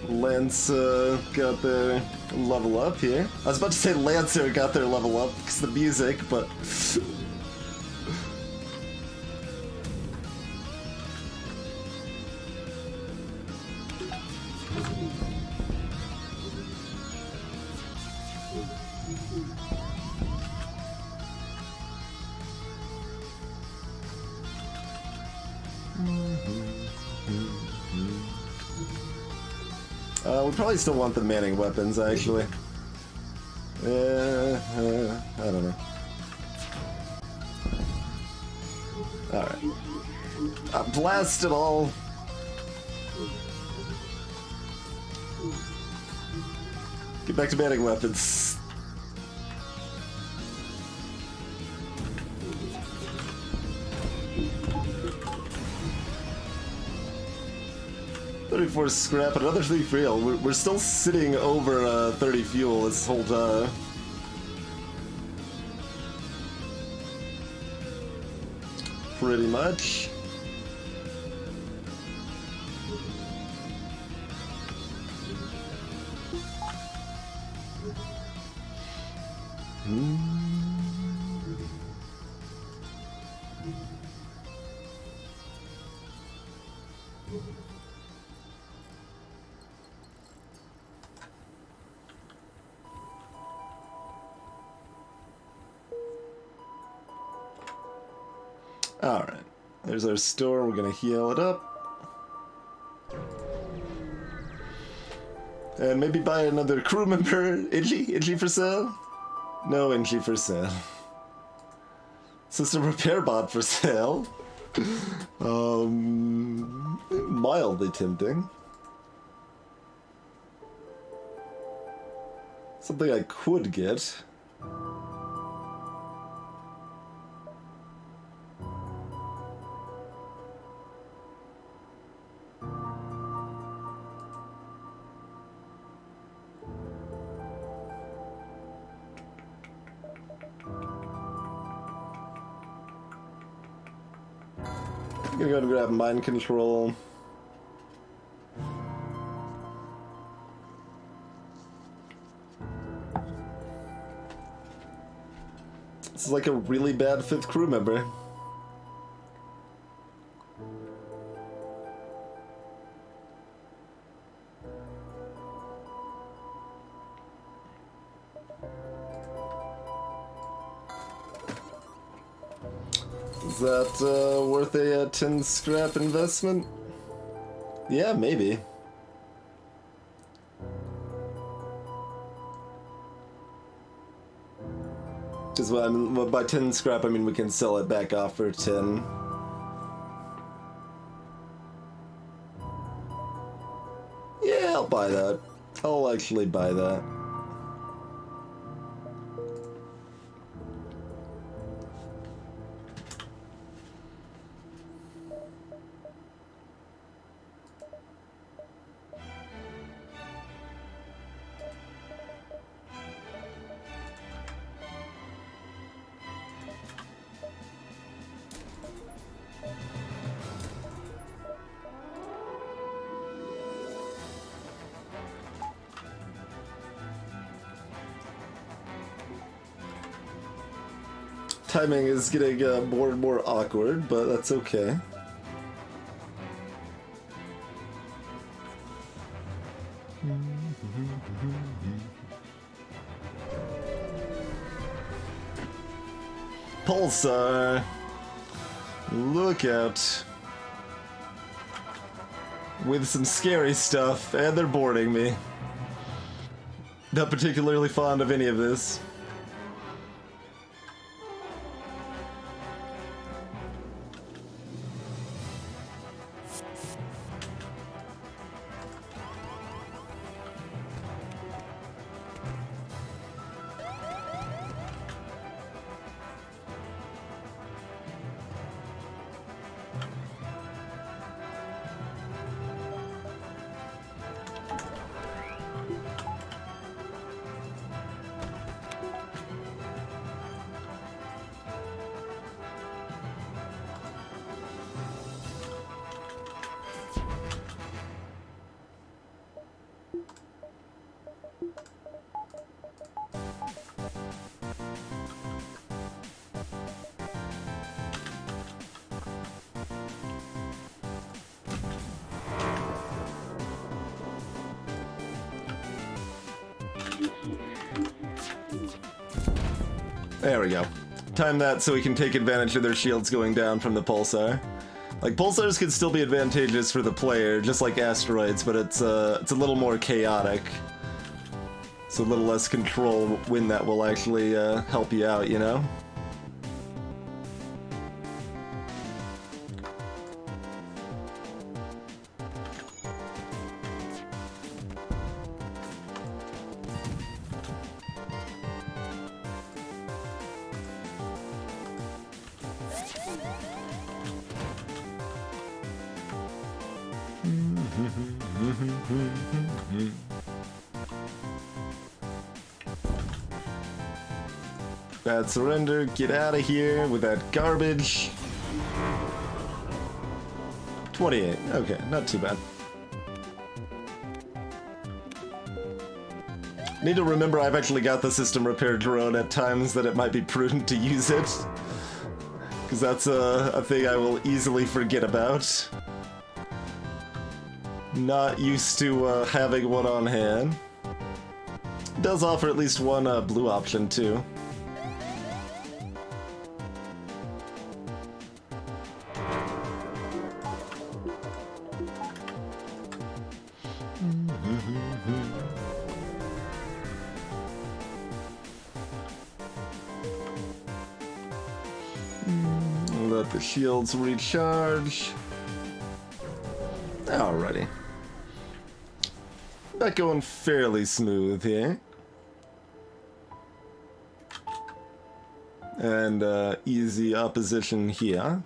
Lance got their level up here. I was about to say Lancer got their level up because of the music, but... we probably still want the manning weapons, actually. I don't know. Alright. Blast it all! Get back to manning weapons. For scrap, another 3 fuel. We're still sitting over 30 fuel this whole time. Pretty much. Alright. There's our store. We're gonna heal it up. And maybe buy another crew member. Itchy for sale? No Itchy for sale. System repair bot for sale? Mildly tempting. Something I could get. I'm gonna go and grab mind control. This is like a really bad 5th crew member. Is that worth a 10 scrap investment? Yeah, maybe. Because by 10 scrap, I mean we can sell it back off for 10. Yeah, I'll buy that. I'll actually buy that. Timing is getting more and more awkward, but that's okay. Pulsar! Look out. With some scary stuff, and they're boarding me. Not particularly fond of any of this. There we go. Time that so we can take advantage of their shields going down from the pulsar. Like, pulsars can still be advantageous for the player, just like asteroids, but it's a little more chaotic. So a little less control when that will actually help you out, you know? Bad surrender, get out of here with that garbage. 28, okay, not too bad. Need to remember I've actually got the system repair drone at times that it might be prudent to use it. Because that's a thing I will easily forget about. Not used to having one on hand. It does offer at least one blue option too. Let the shields recharge. Alrighty. That going fairly smooth here. And easy opposition here.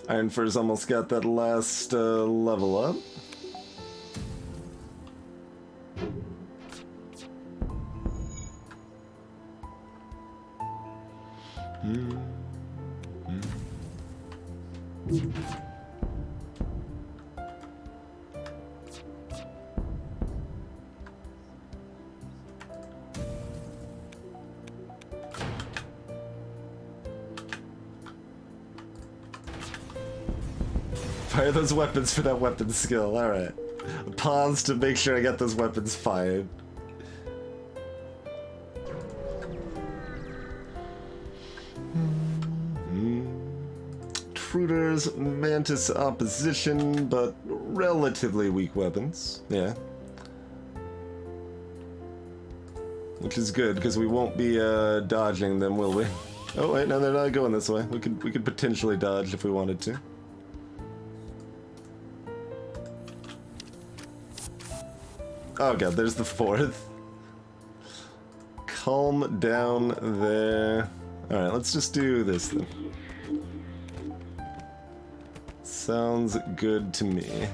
Ironfur's almost got that last level up. Fire those weapons for that weapon skill, alright. Pause to make sure I get those weapons fired. Intruders, Mantis opposition, but relatively weak weapons, yeah. Which is good, because we won't be dodging them, will we? Oh wait, no, they're not going this way. We could potentially dodge if we wanted to. Oh god, there's the fourth. Calm down there. Alright, let's just do this then. Sounds good to me.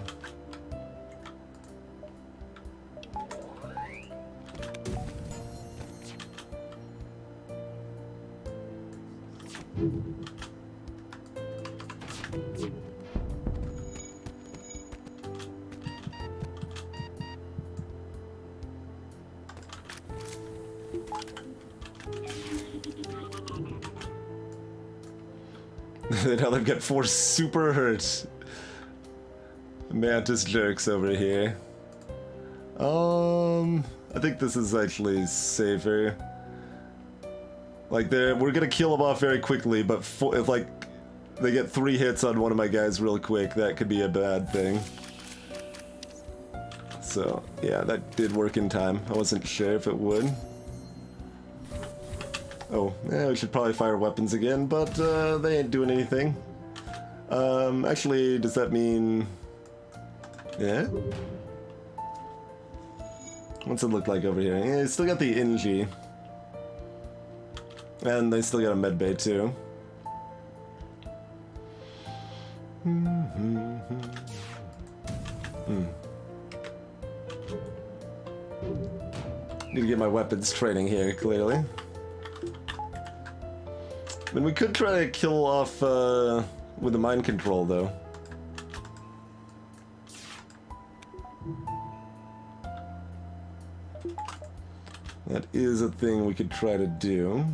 Now they've got 4 super hurt Mantis jerks over here. I think this is actually safer. Like, we're gonna kill them off very quickly, but if, like, they get 3 hits on one of my guys real quick, that could be a bad thing. So, yeah, that did work in time. I wasn't sure if it would. Oh, yeah, we should probably fire weapons again, but they ain't doing anything. Actually, does that mean... Yeah? What's it look like over here? Yeah, still got the NG. And they still got a medbay too. Need to get my weapons training here, clearly. I mean, we could try to kill off with the mind control, though. That is a thing we could try to do.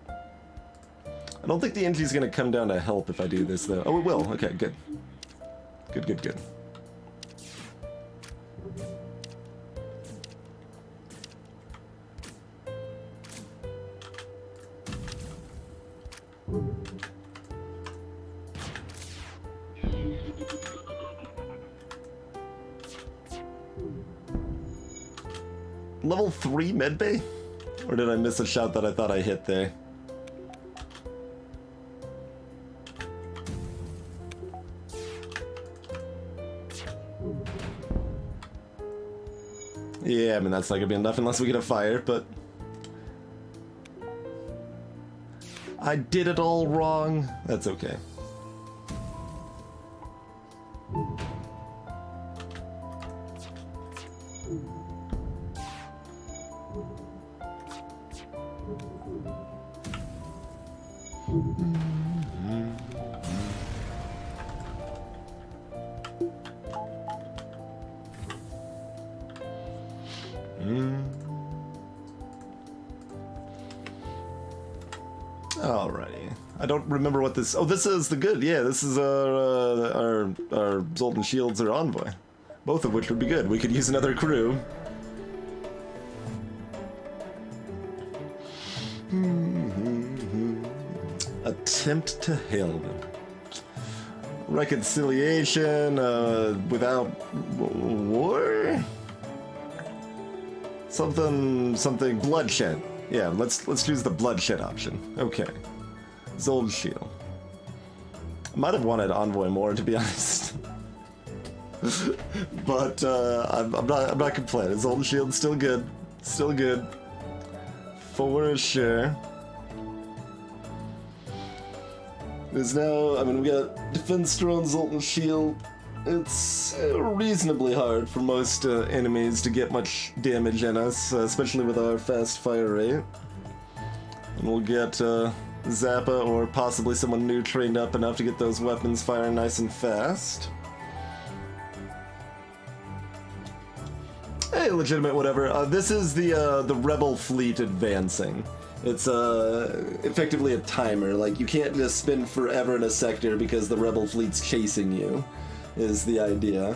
I don't think the NG is going to come down to help if I do this, though. Oh, it will. Okay, good. Good, good, good. Level 3 medbay? Or did I miss a shot that I thought I hit there? Yeah, I mean, that's not gonna be enough unless we get a fire, but... I did it all wrong. That's okay. Alrighty. I don't remember what this... Oh, this is the good. Yeah, this is our Zoltan Shields or Envoy. Both of which would be good. We could use another crew. Attempt to hail them. Reconciliation without war? Something bloodshed. Yeah, let's choose the bloodshed option. Okay. Zold Shield. Might have wanted Envoy more, to be honest. But I'm not complaining. Zold Shield's still good. Still good. For sure. There's now, I mean, we got Defense Drone, Zoltan Shield. It's reasonably hard for most enemies to get much damage in us, especially with our fast fire rate. And we'll get Zappa or possibly someone new trained up enough to get those weapons firing nice and fast. Hey, legitimate whatever. This is the Rebel fleet advancing. It's effectively a timer. Like, you can't just spin forever in a sector because the Rebel fleet's chasing you, is the idea.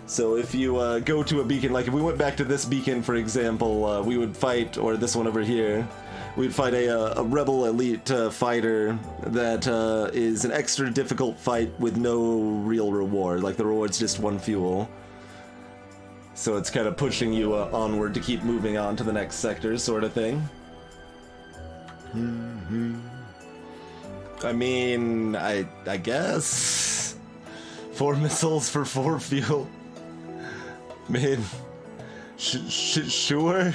So if you go to a beacon, like if we went back to this beacon, for example, we would fight, or this one over here, we'd fight a Rebel elite fighter that is an extra difficult fight with no real reward. Like, the reward's just one fuel. So it's kind of pushing you onward to keep moving on to the next sector, sort of thing. I mean, I guess 4 missiles for 4 fuel. I mean, sure.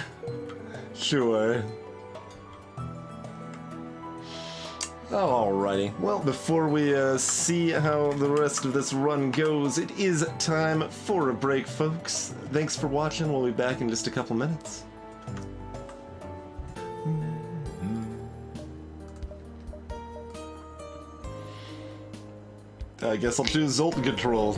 Alrighty. Well, before we see how the rest of this run goes, it is time for a break, folks. Thanks for watching. We'll be back in just a couple minutes. I guess I'll choose Zoltan Control.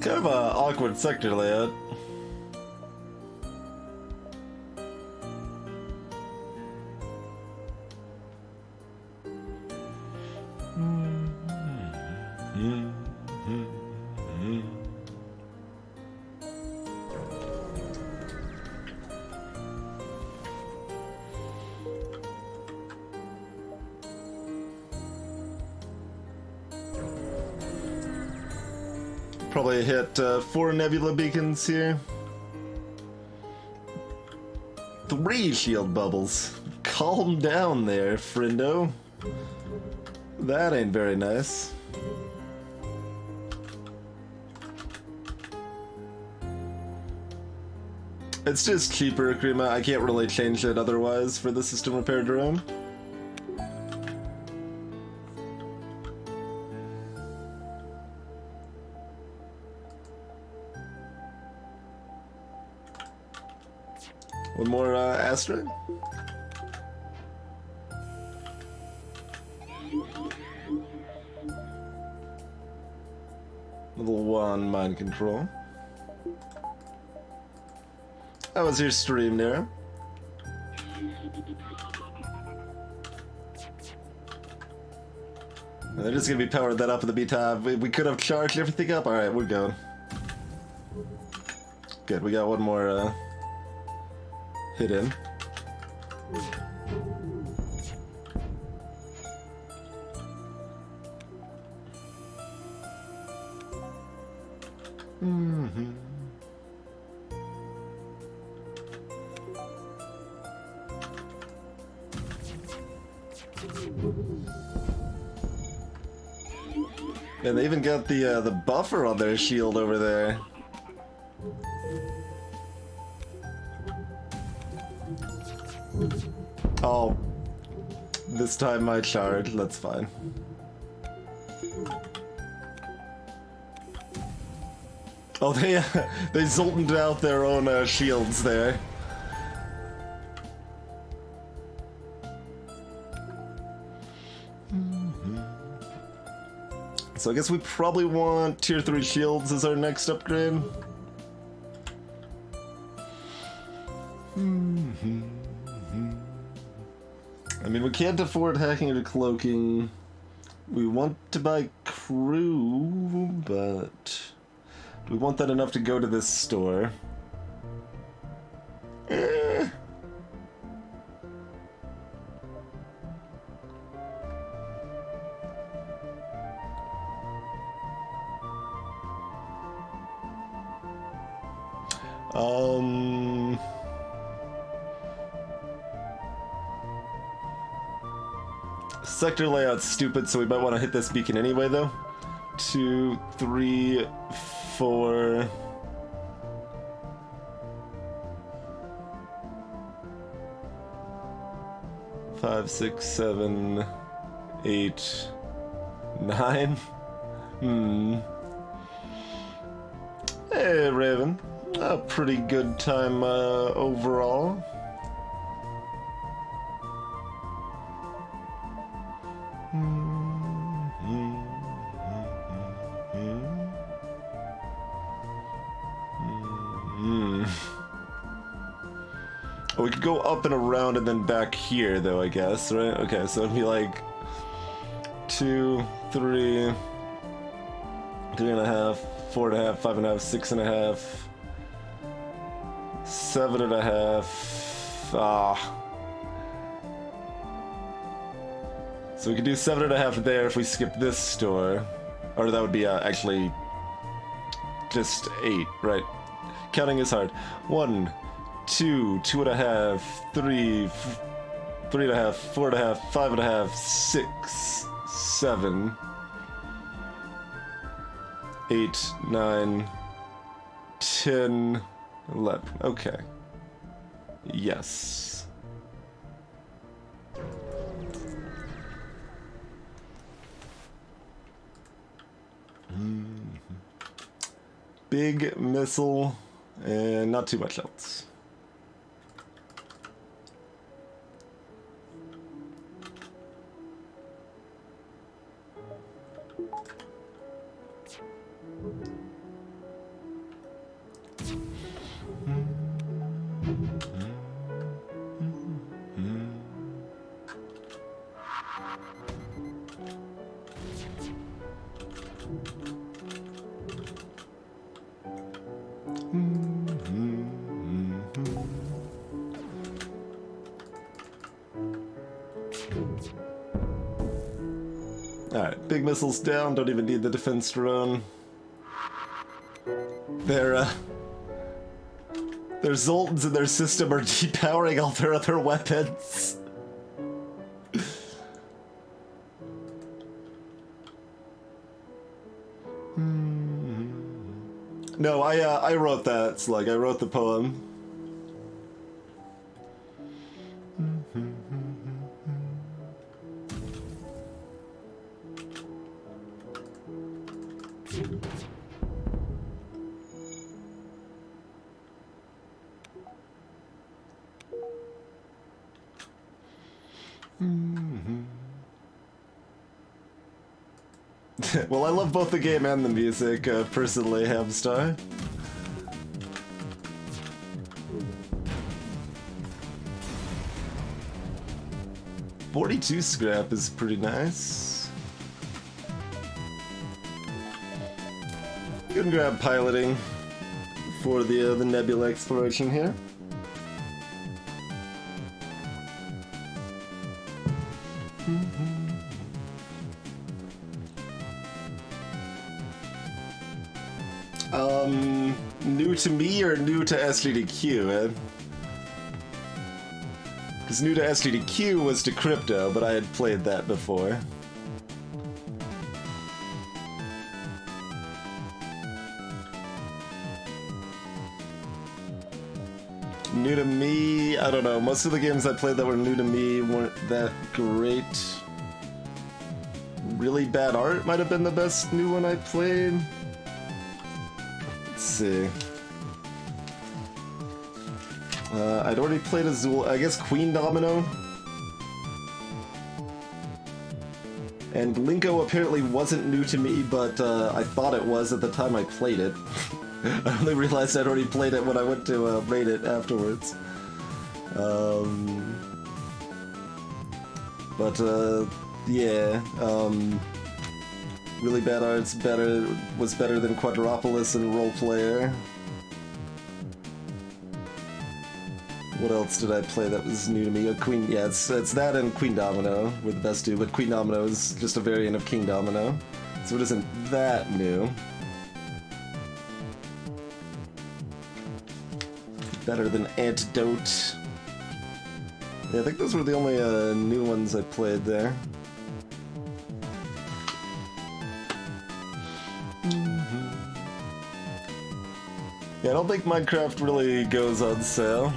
Kind of a awkward sector layout. Probably hit 4 nebula beacons here. 3 shield bubbles. Calm down there, friendo. That ain't very nice. It's just cheaper, Krima. I can't really change it otherwise for the system repair drone. One more asteroid. Level 1 mind control. How was your stream there? They're just gonna be powered that up at the B-top. We could have charged everything up. Alright, we're going. Good, we got one more hit in. And they even got the buffer on their shield over there. Oh. This time I charge, that's fine. Oh, they Zoltaned out their own shields there. So I guess we probably want tier 3 shields as our next upgrade. I mean, we can't afford hacking or cloaking. We want to buy crew, but do we want that enough to go to this store? Sector layout's stupid, so we might want to hit this beacon anyway, though. 2, 3, 4. Five, 6, 7, 8, 9. Hey, Raven. A pretty good time overall. Oh, we could go up and around and then back here, though, I guess, right? Okay, so it'd be like 2, 3, 3.5, 4.5, 5.5, 6.5, 7.5. So we could do 7.5 there if we skip this store. Or that would be actually just 8, right? Counting is hard. 1, 2, 2.5, 3, 3.5, 4.5, 5.5, 6, 7, 8, 9, 10, 11. Okay. Yes. Big missile, and not too much else. Alright, big missiles down, don't even need the defense drone. Their Zoltans in their system are depowering all their other weapons. No, I wrote that, Slug. I wrote the poem. Well, I love both the game and the music, personally, Hamstar. .42 scrap is pretty nice. You can grab piloting for the nebula exploration here. New to me or new to SDDQ, man? Because new to SDDQ was to crypto, but I had played that before. New to me, me, I don't know, most of the games I played that were new to me weren't that great. Really Bad Art might have been the best new one I played. Let's see. I'd already played Azul, I guess Queen Domino. And Linko apparently wasn't new to me, but I thought it was at the time I played it. I only realized I'd already played it when I went to rate it afterwards. Yeah. Really Bad Art's was better than Quadropolis and Role Player. What else did I play that was new to me? Queen, yeah, it's that and Queen Domino were the best two, but Queen Domino is just a variant of King Domino, so it isn't that new. Better than Antidote. Yeah, I think those were the only new ones I played there. Yeah, I don't think Minecraft really goes on sale.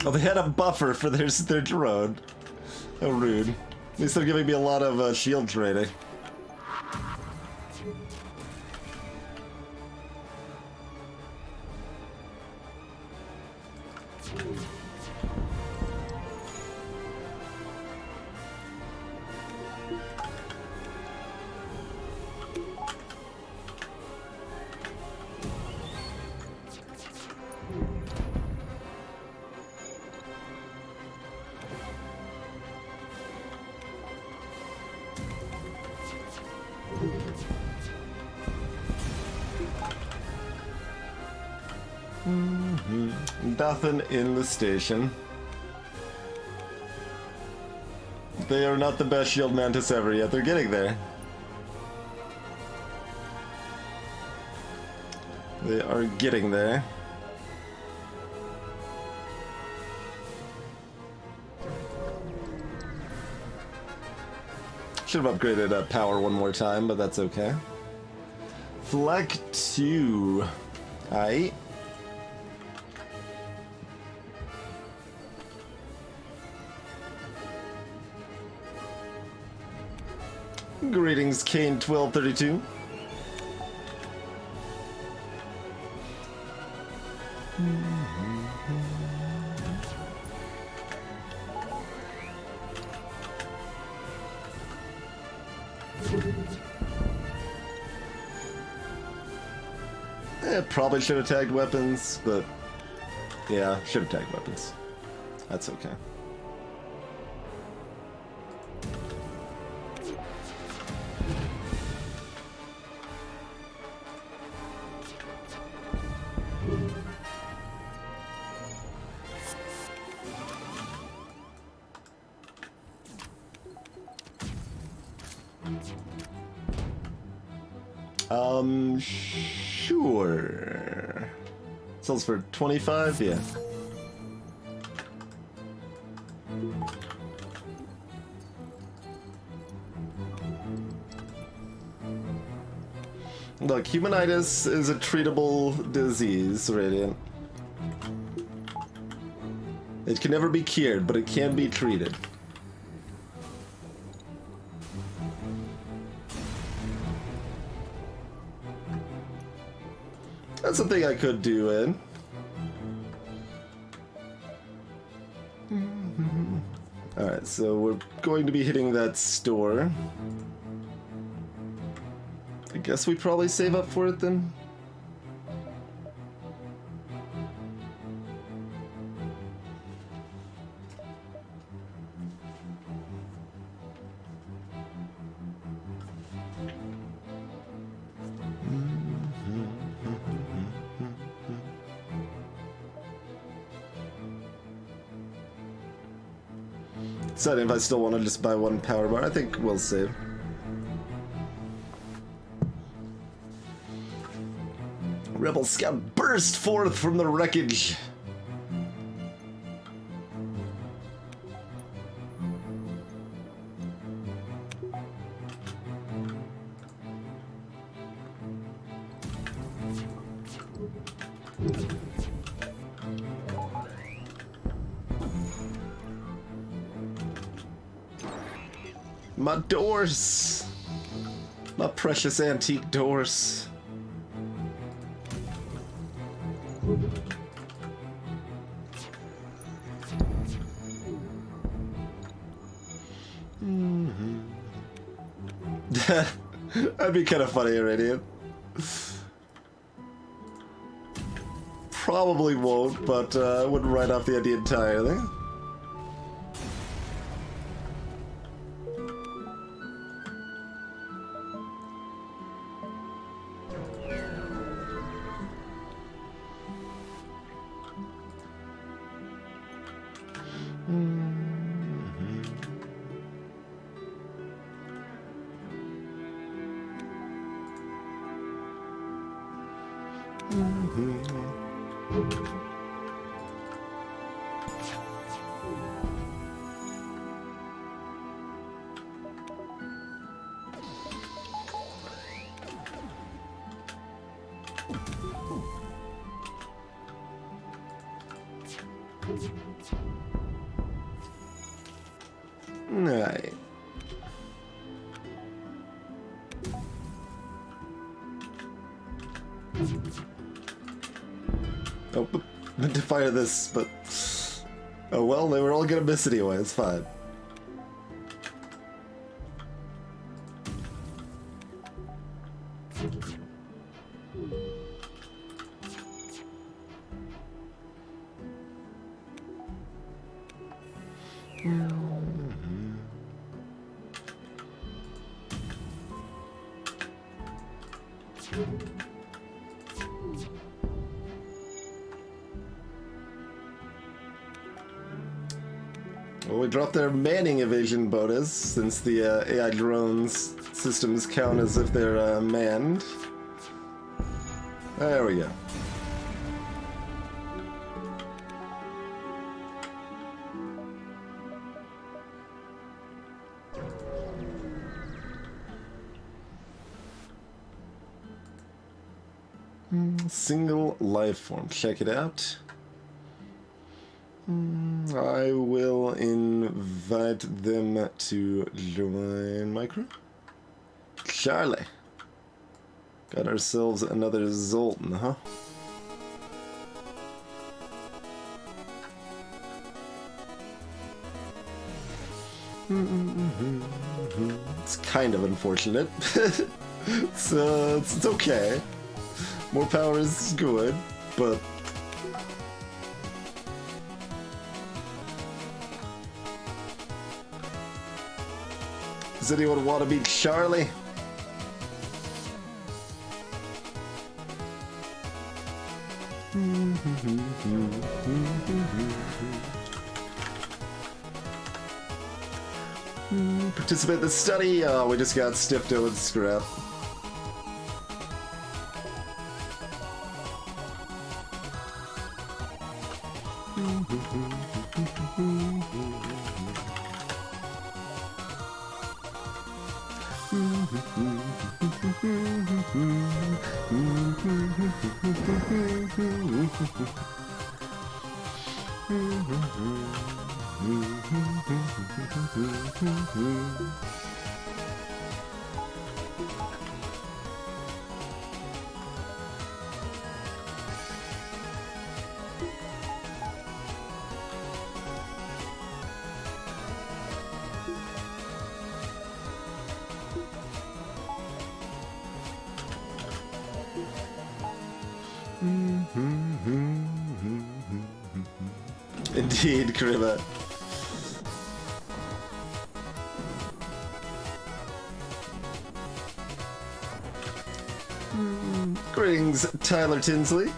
Oh, they had a buffer for their drone. How rude. At least they're giving me a lot of shield training. Nothing in the station. They are not the best shield mantis ever yet. They're getting there. They are getting there. Should have upgraded power one more time, but that's okay. Fleck 2. Aight. Greetings, Kane1232. Probably should have tagged weapons, but yeah, should have tagged weapons. That's okay. Sure. Sells for 25, yeah. Look, humanitis is a treatable disease, Radiant. It can never be cured, but it can be treated. That's something I could do in. Alright, so we're going to be hitting that store. I guess we probably save up for it then? Deciding if I still want to just buy one power bar. I think we'll save. Rebel Scout burst forth from the wreckage. My doors! My precious antique doors. That'd be kind of funny, Iranian. Probably won't, but I wouldn't write off the idea entirely. Right. Oh, meant to fire this, but oh well, they were all gonna miss anyway, it's fine. Well, we dropped their manning evasion bonus since the AI drones systems count as if they're manned. There we go. Single life form. Check it out. I will invite them to join my crew. Charlie. Got ourselves another Zoltan, huh? It's kind of unfortunate. It's okay. More power is good, but does anyone want to beat Charlie? Participate in the study? Oh, we just got stiffed with scrap. Indeed, Kariba. Greetings, Tyler Tinsley.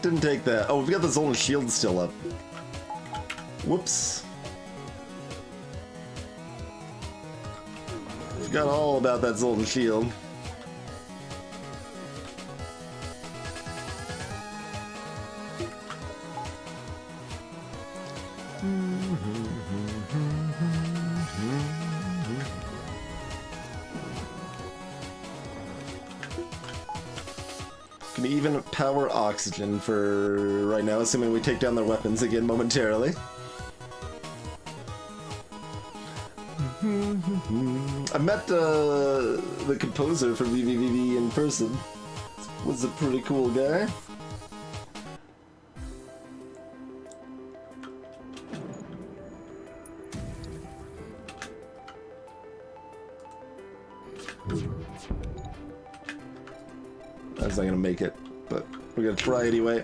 Didn't take that. Oh, we've got the Zoltan shield still up. Whoops. Forgot all about that Zoltan shield. Can even power oxygen for right now, assuming we take down their weapons again momentarily. I met the composer for VVVV in person. Was a pretty cool guy. That's not gonna make it, but we're gonna try anyway.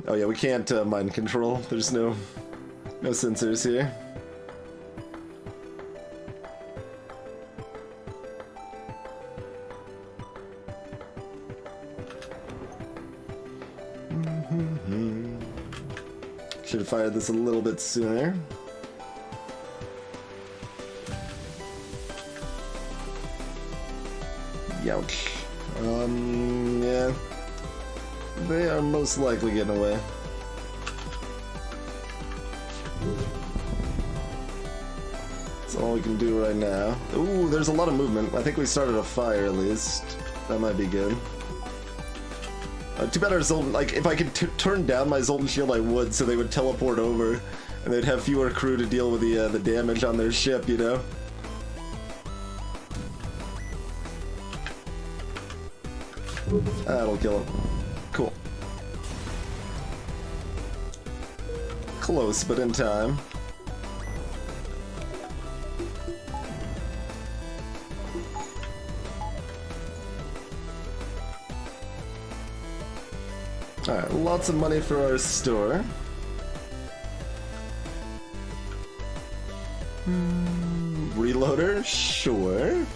Oh yeah, we can't mind control. There's no sensors here. Should have fired this a little bit sooner. Youch. Yeah. They are most likely getting away. That's all we can do right now. Ooh, there's a lot of movement. I think we started a fire at least. That might be good. Too bad our Zoltan, like, if I could turn down my Zoltan shield, I would, so they would teleport over, and they'd have fewer crew to deal with the damage on their ship, you know? That'll kill him. Cool. Close, but in time. Alright, lots of money for our store. Reloader? Sure.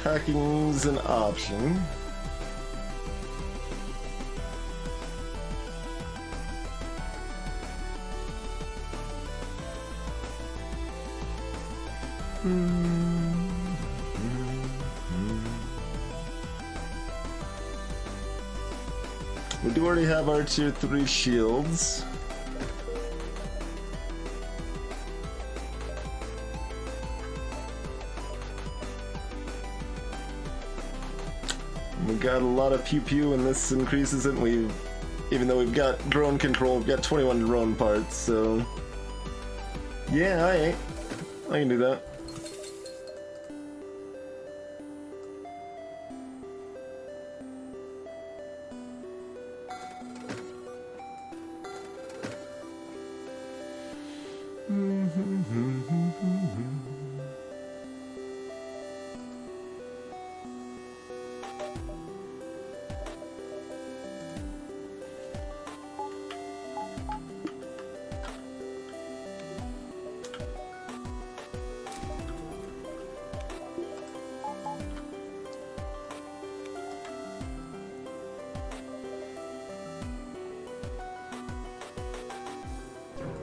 Hacking's an option. We do already have our tier 3 shields. We got a lot of pew pew, and this increases it. Even though we've got drone control, we've got 21 drone parts, so yeah, I can do that.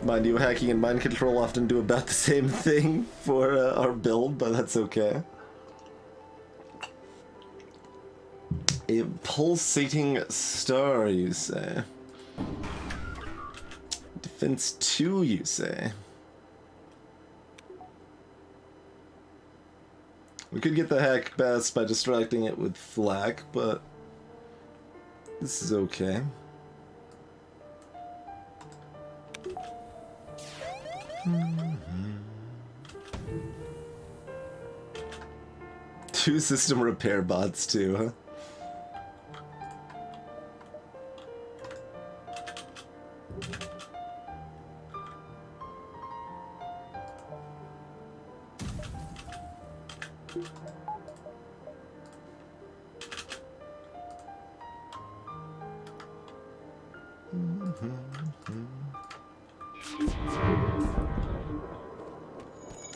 Mind you, hacking and mind control often do about the same thing for our build, but that's okay. A pulsating star, you say? Defense 2, you say? We could get the hack best by distracting it with flak, but this is okay. Two system repair bots too, huh?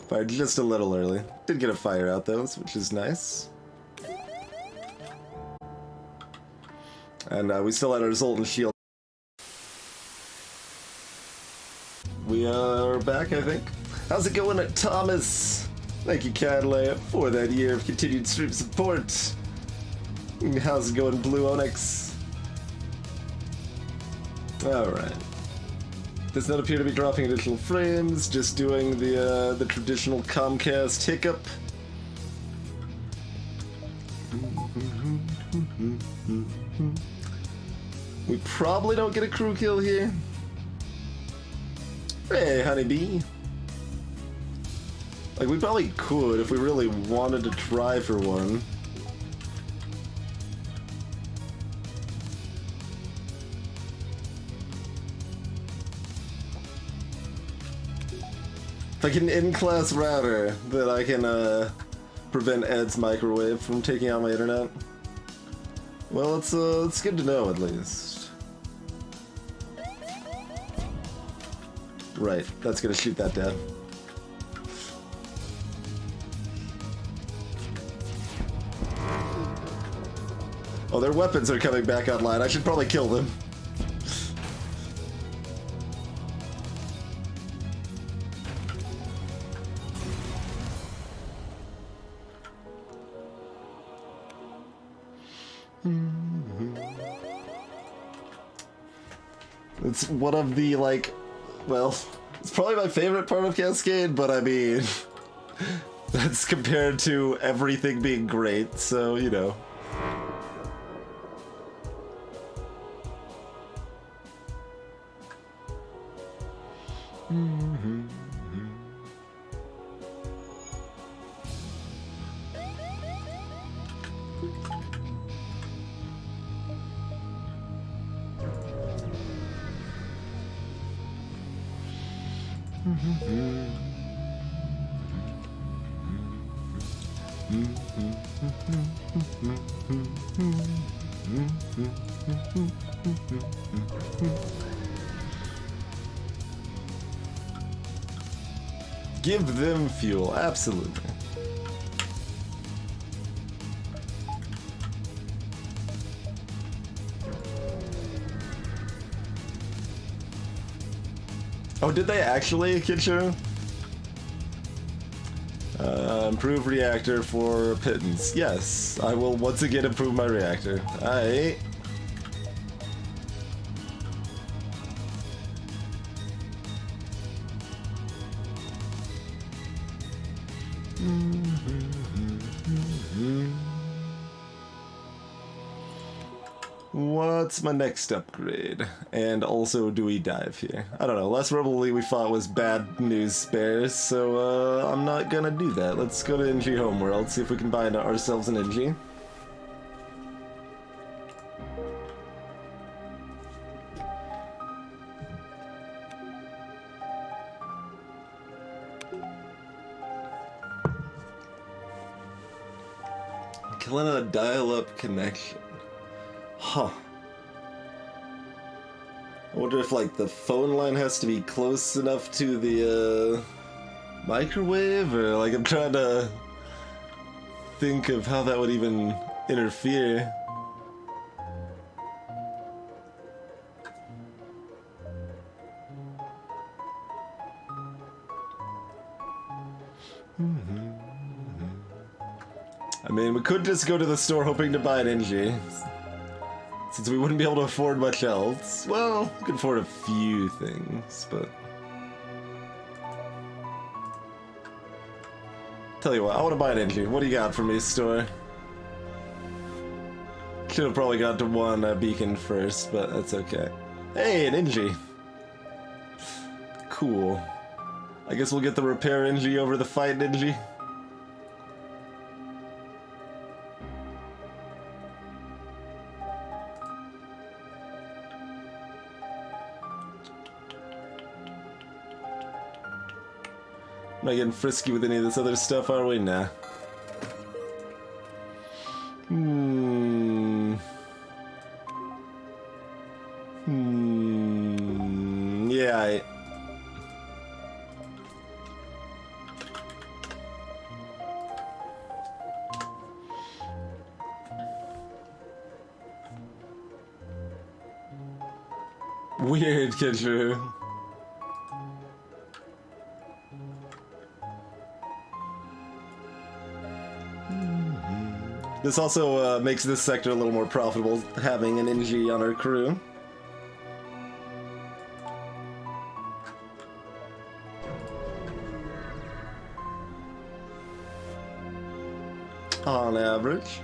Fired just a little early. Did get a fire out though, which is nice. And we still had our resultant shield. We are back, I think. How's it going at Thomas? Thank you, Cadley, for that year of continued stream support. How's it going, Blue Onyx? Alright. Does not appear to be dropping additional frames, just doing the traditional Comcast hiccup. We probably don't get a crew kill here. Hey, honeybee. Like, we probably could if we really wanted to try for one. Like an in-class router that I can prevent Ed's microwave from taking out my internet. Well, it's good to know at least. Right, that's gonna shoot that down. Oh, their weapons are coming back online. I should probably kill them. It's one of the, like, well, it's probably my favorite part of Cascade, but I mean, that's compared to everything being great, so, you know. Give them fuel, absolutely. Oh, did they actually, Kitcher? Improve reactor for pittance. Yes, I will once again improve my reactor. Aight. What's my next upgrade? And also, do we dive here? I don't know. Last Rebel Elite we fought was bad news spares, so I'm not gonna do that. Let's go to NG Homeworld, see if we can bind ourselves an NG. Killing a dial-up connection. Huh. I wonder if, like, the phone line has to be close enough to the, microwave, or, like, I'm trying to think of how that would even interfere. I mean, we could just go to the store hoping to buy an NG. Since we wouldn't be able to afford much else. Well, we could afford a few things, but... Tell you what, I want to buy an engine. What do you got for me, store? Should have probably got to one beacon first, but that's okay. Hey, an Engie! Cool. I guess we'll get the repair Engie over the fight Engie. Not getting frisky with any of this other stuff, are we? Nah. Yeah, Weird, Kestrel. This also makes this sector a little more profitable, having an NG on our crew. On average.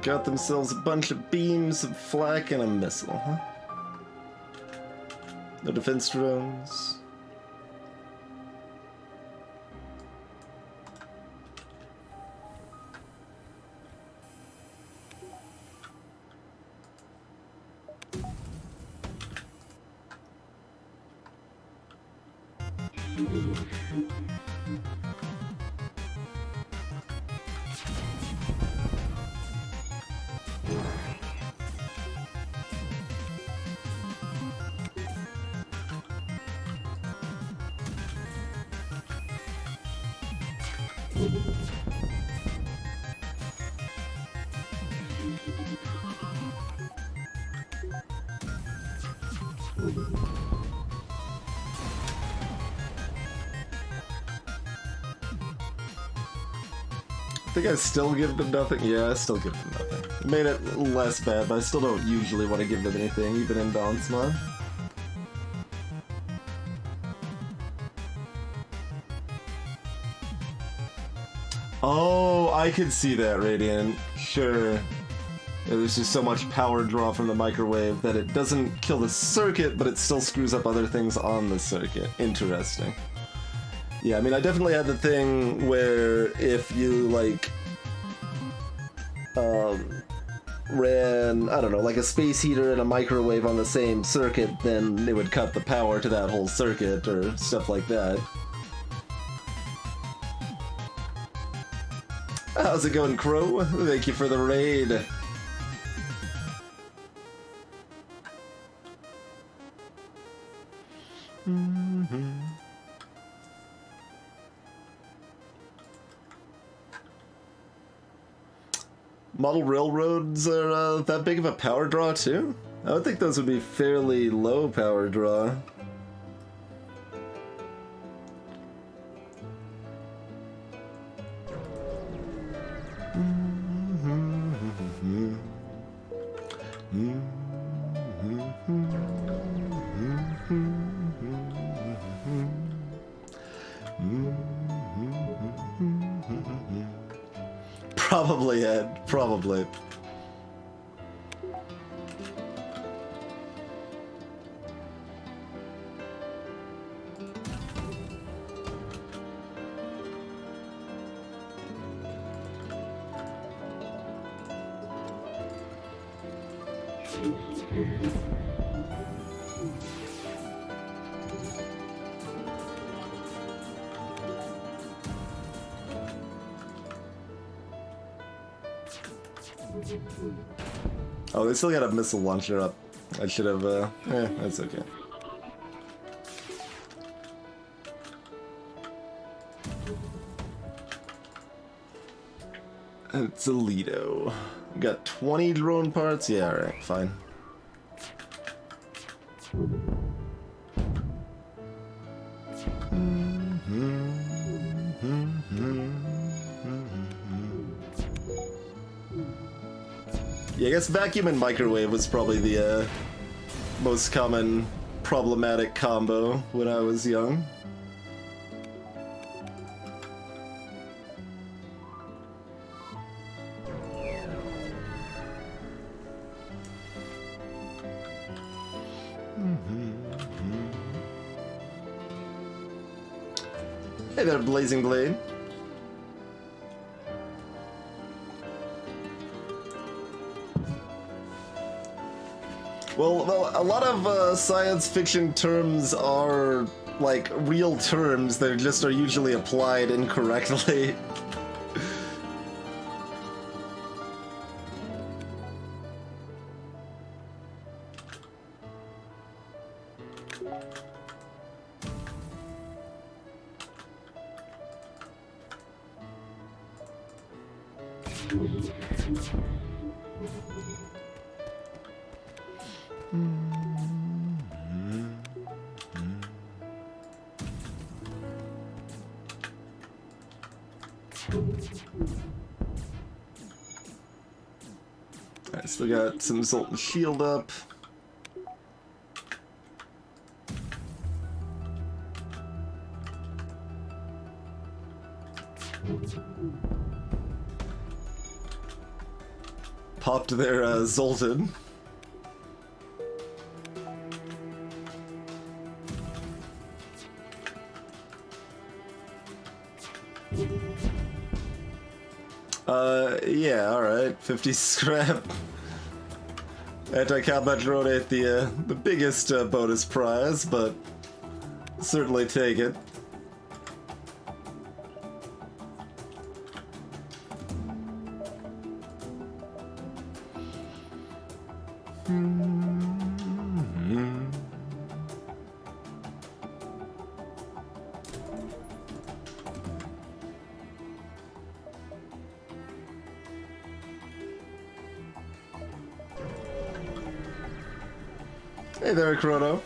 Got themselves a bunch of beams, of flak, and a missile, huh? No defense drones. I think I still give them nothing. Yeah, I still give them nothing. Made it less bad, but I still don't usually want to give them anything, even in balance mode. Oh, I could see that, Radiant. Sure. There's just so much power draw from the microwave that it doesn't kill the circuit, but it still screws up other things on the circuit. Interesting. Yeah, I mean, I definitely had the thing where if you, like, ran, I don't know, like a space heater and a microwave on the same circuit, then it would cut the power to that whole circuit or stuff like that. How's it going, Crow? Thank you for the raid. Model railroads are that big of a power draw too? I would think those would be fairly low power draw. Probably, Ed. Probably. Oh, they still got a missile launcher up. I should have, that's okay. It's a Lido. We got 20 drone parts? Yeah, alright, fine. Yeah, I guess vacuum and microwave was probably the most common problematic combo when I was young. Hey there, Blazing Blade. Well, a lot of science fiction terms are like real terms. They just are usually applied incorrectly. I still got some Zoltan shield up. Popped their Zoltan. Yeah, alright. 50 scrap. Anti-combat drone ain't the biggest bonus prize, but certainly take it. Hey there, Chrono.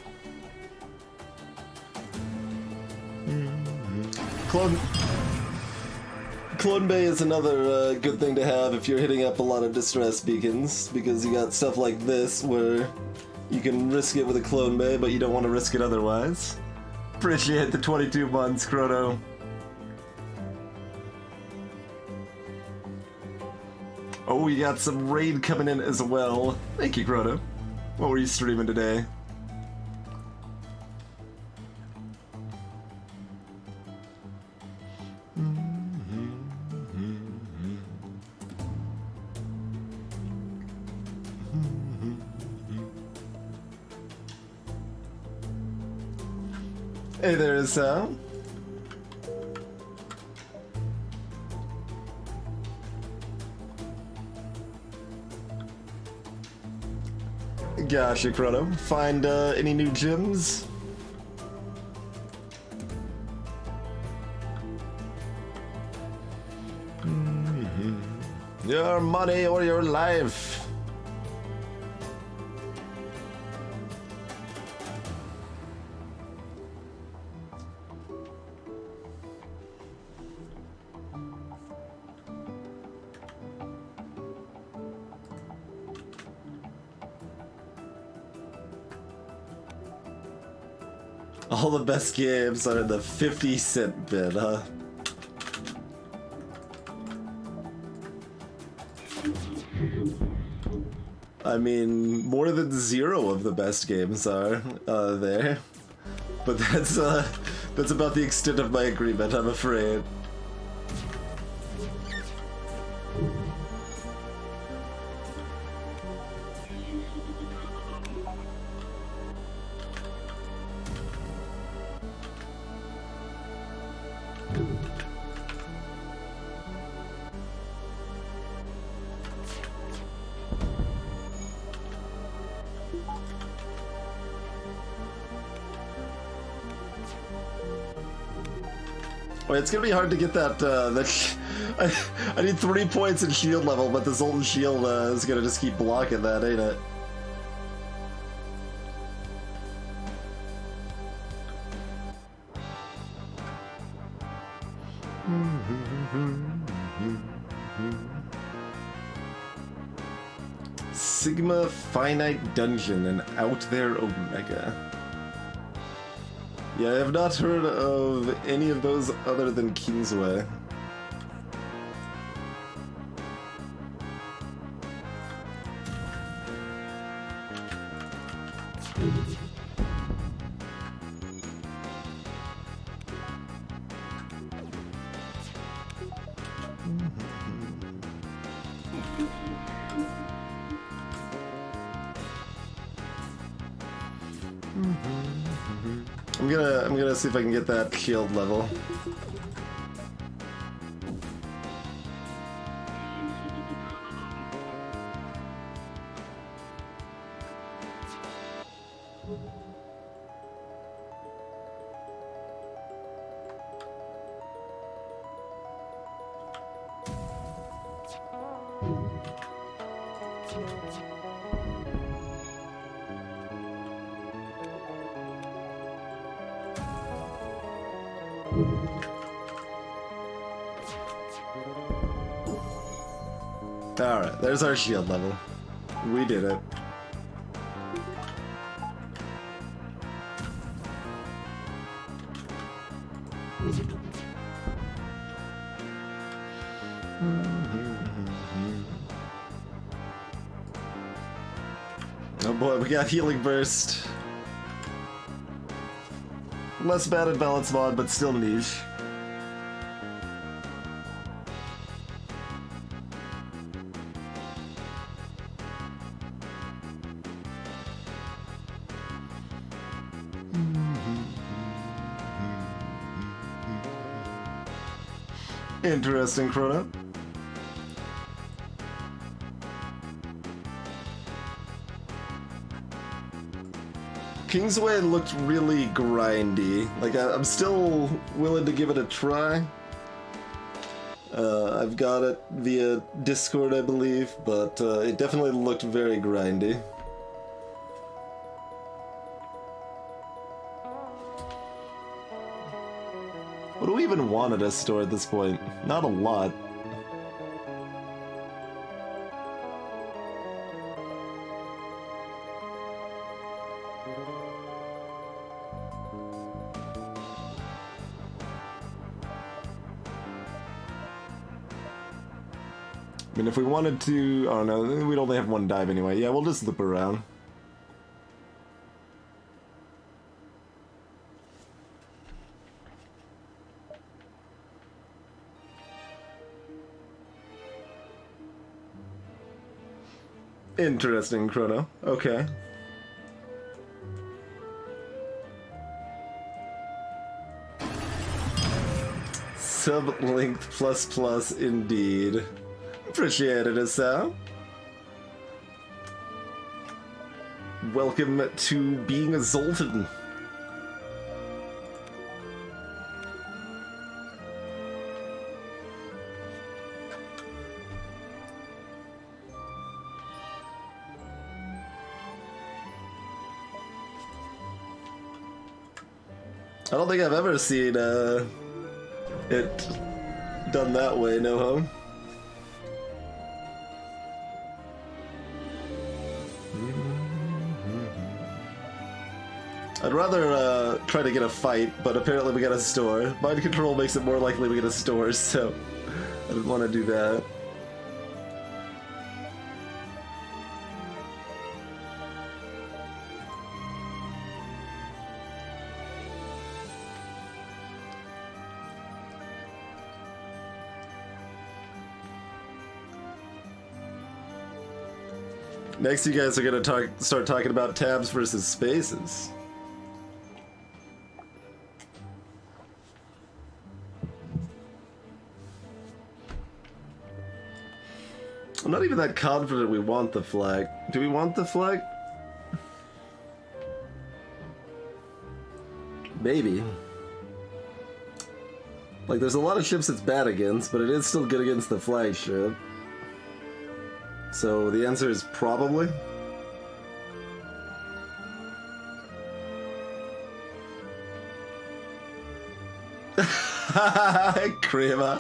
Clone Bay is another good thing to have if you're hitting up a lot of distress beacons, because you got stuff like this where you can risk it with a Clone Bay, but you don't want to risk it otherwise. Appreciate the 22 months, Chrono. Oh, we got some raid coming in as well. Thank you, Chrono. What were you streaming today? Hey there, Sal. Gotcha, Chrono. Find any new gems? Your money or your life. All the best games are in the 50-cent bin, huh? I mean, more than 0 of the best games are there. But that's about the extent of my agreement, I'm afraid. Wait, it's gonna be hard to get that, I need 3 points in shield level, but the Zoltan shield is gonna just keep blocking that, ain't it? Sigma Finite Dungeon and Out There Omega. Yeah, I have not heard of any of those other than Kingsway. I'm gonna see if I can get that shield level. Alright, there's our shield level. We did it. Oh boy, we got Healing Burst. Less bad at balance mod, but still niche. Interesting, Chrono. Kingsway looked really grindy. Like, I'm still willing to give it a try. I've got it via Discord, I believe, but it definitely looked very grindy. What do we even want at a store at this point? Not a lot. I mean, if we wanted to... Oh no, we'd only have one dive anyway. Yeah, we'll just loop around. Interesting, Chrono. Okay. Sub-linked plus plus indeed. Appreciate it, Asao. Welcome to being a Zoltan. I don't think I've ever seen it done that way, no home. I'd rather try to get a fight, but apparently we got a store. Mind control makes it more likely we get a store, so I didn't want to do that. Next, you guys are gonna start talking about tabs versus spaces. I'm not even that confident we want the flag. Do we want the flag? Maybe. Like, there's a lot of ships it's bad against, but it is still good against the flagship. So the answer is probably. Crema.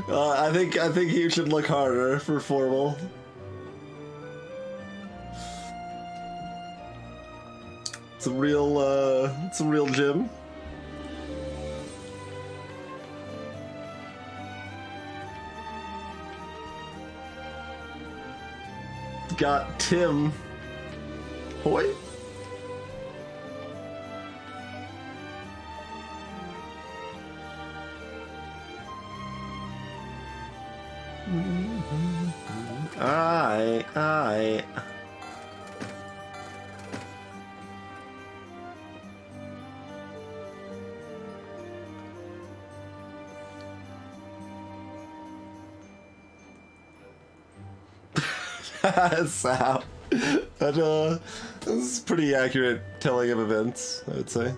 I think you should look harder for formal. It's a real gym. Got Tim. Hoy? Aye. Sal. That, this is pretty accurate telling of events, I would say.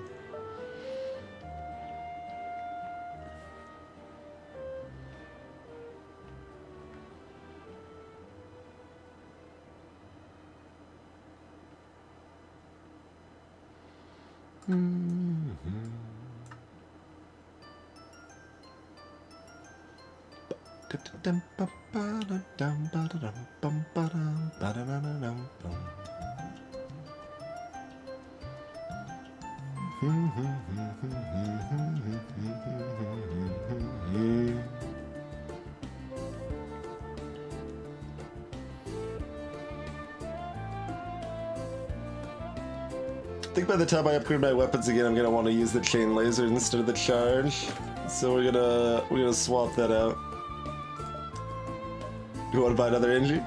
I think by the time I upgrade my weapons again, I'm gonna want to use the chain laser instead of the charge. So we're gonna swap that out. You want to buy another engine?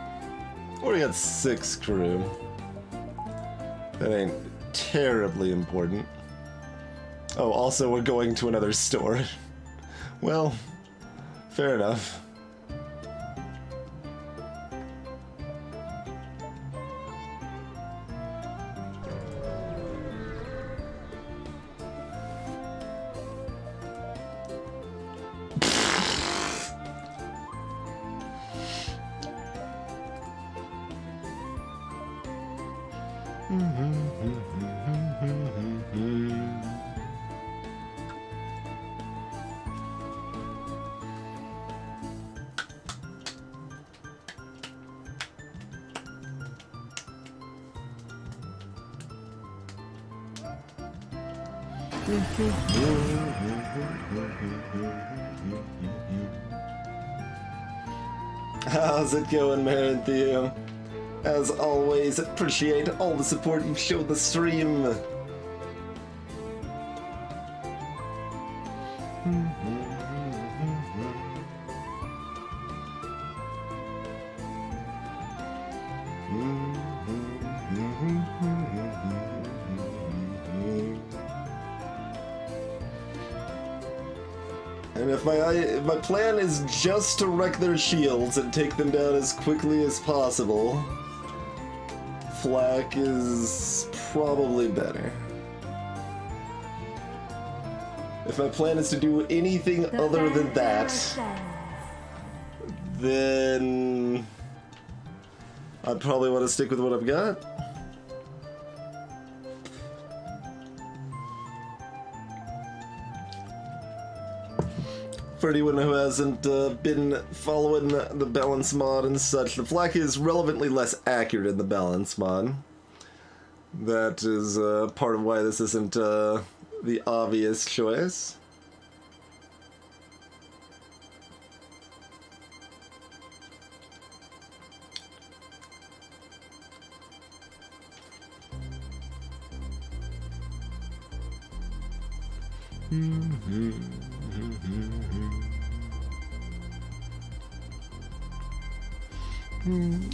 We got 6 crew. That ain't terribly important. Oh, also we're going to another store. Well, fair enough. How's it going, Marin Theo? As always, appreciate all the support you've showed the stream. And if my plan is just to wreck their shields and take them down as quickly as possible, flak is probably better. If my plan is to do anything other than that, then I'd probably want to stick with what I've got. For anyone who hasn't been following the balance mod and such, the flak is relevantly less accurate in the balance mod. That is part of why this isn't the obvious choice.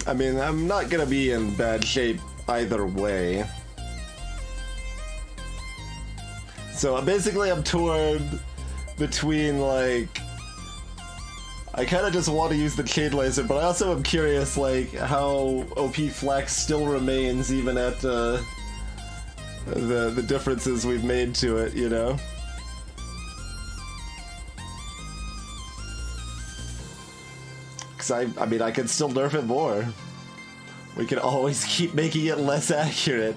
I mean, I'm not gonna be in bad shape either way. So basically I'm torn between, like, I kind of just want to use the chain laser, but I also am curious, like, how OP flak still remains even at the differences we've made to it, you know? I mean, I can still nerf it more. We can always keep making it less accurate.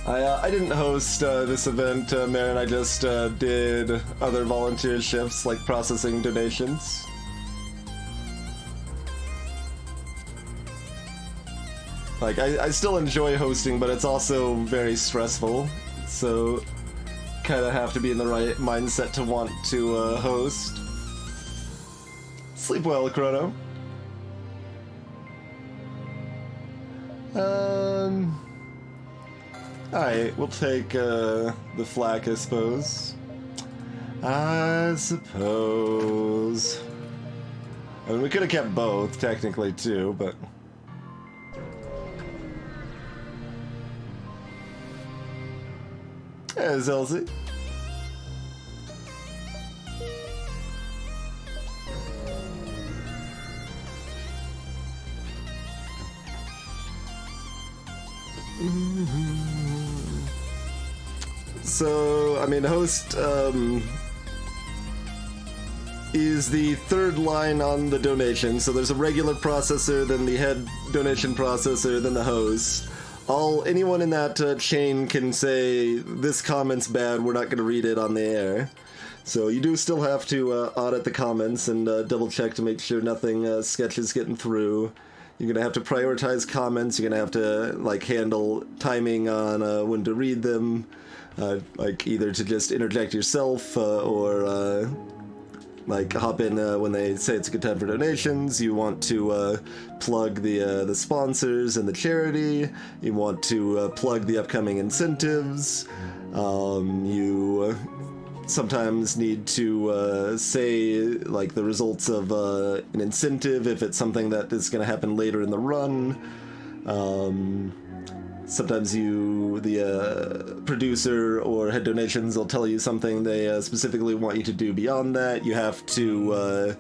I didn't host this event, Marin. I just did other volunteer shifts, like processing donations. Like, I still enjoy hosting, but it's also very stressful, so kind of have to be in the right mindset to want to host. Sleep well, Chrono. Alright, we'll take the flak, I suppose. I suppose. I mean, we could have kept both, technically, too, but... Hey, Zelzy. So, I mean, host is the third line on the donation. So there's a regular processor, then the head donation processor, then the host. Anyone in that chain can say, this comment's bad, we're not going to read it on the air. So you do still have to audit the comments and double check to make sure nothing sketch is getting through. You're going to have to prioritize comments, you're going to have to like handle timing on when to read them, like either to just interject yourself or like hop in when they say it's a good time for donations. You want to plug the sponsors and the charity. You want to plug the upcoming incentives. You sometimes need to say like the results of an incentive if it's something that is going to happen later in the run. Sometimes the producer or head donations will tell you something they specifically want you to do beyond that. You have to,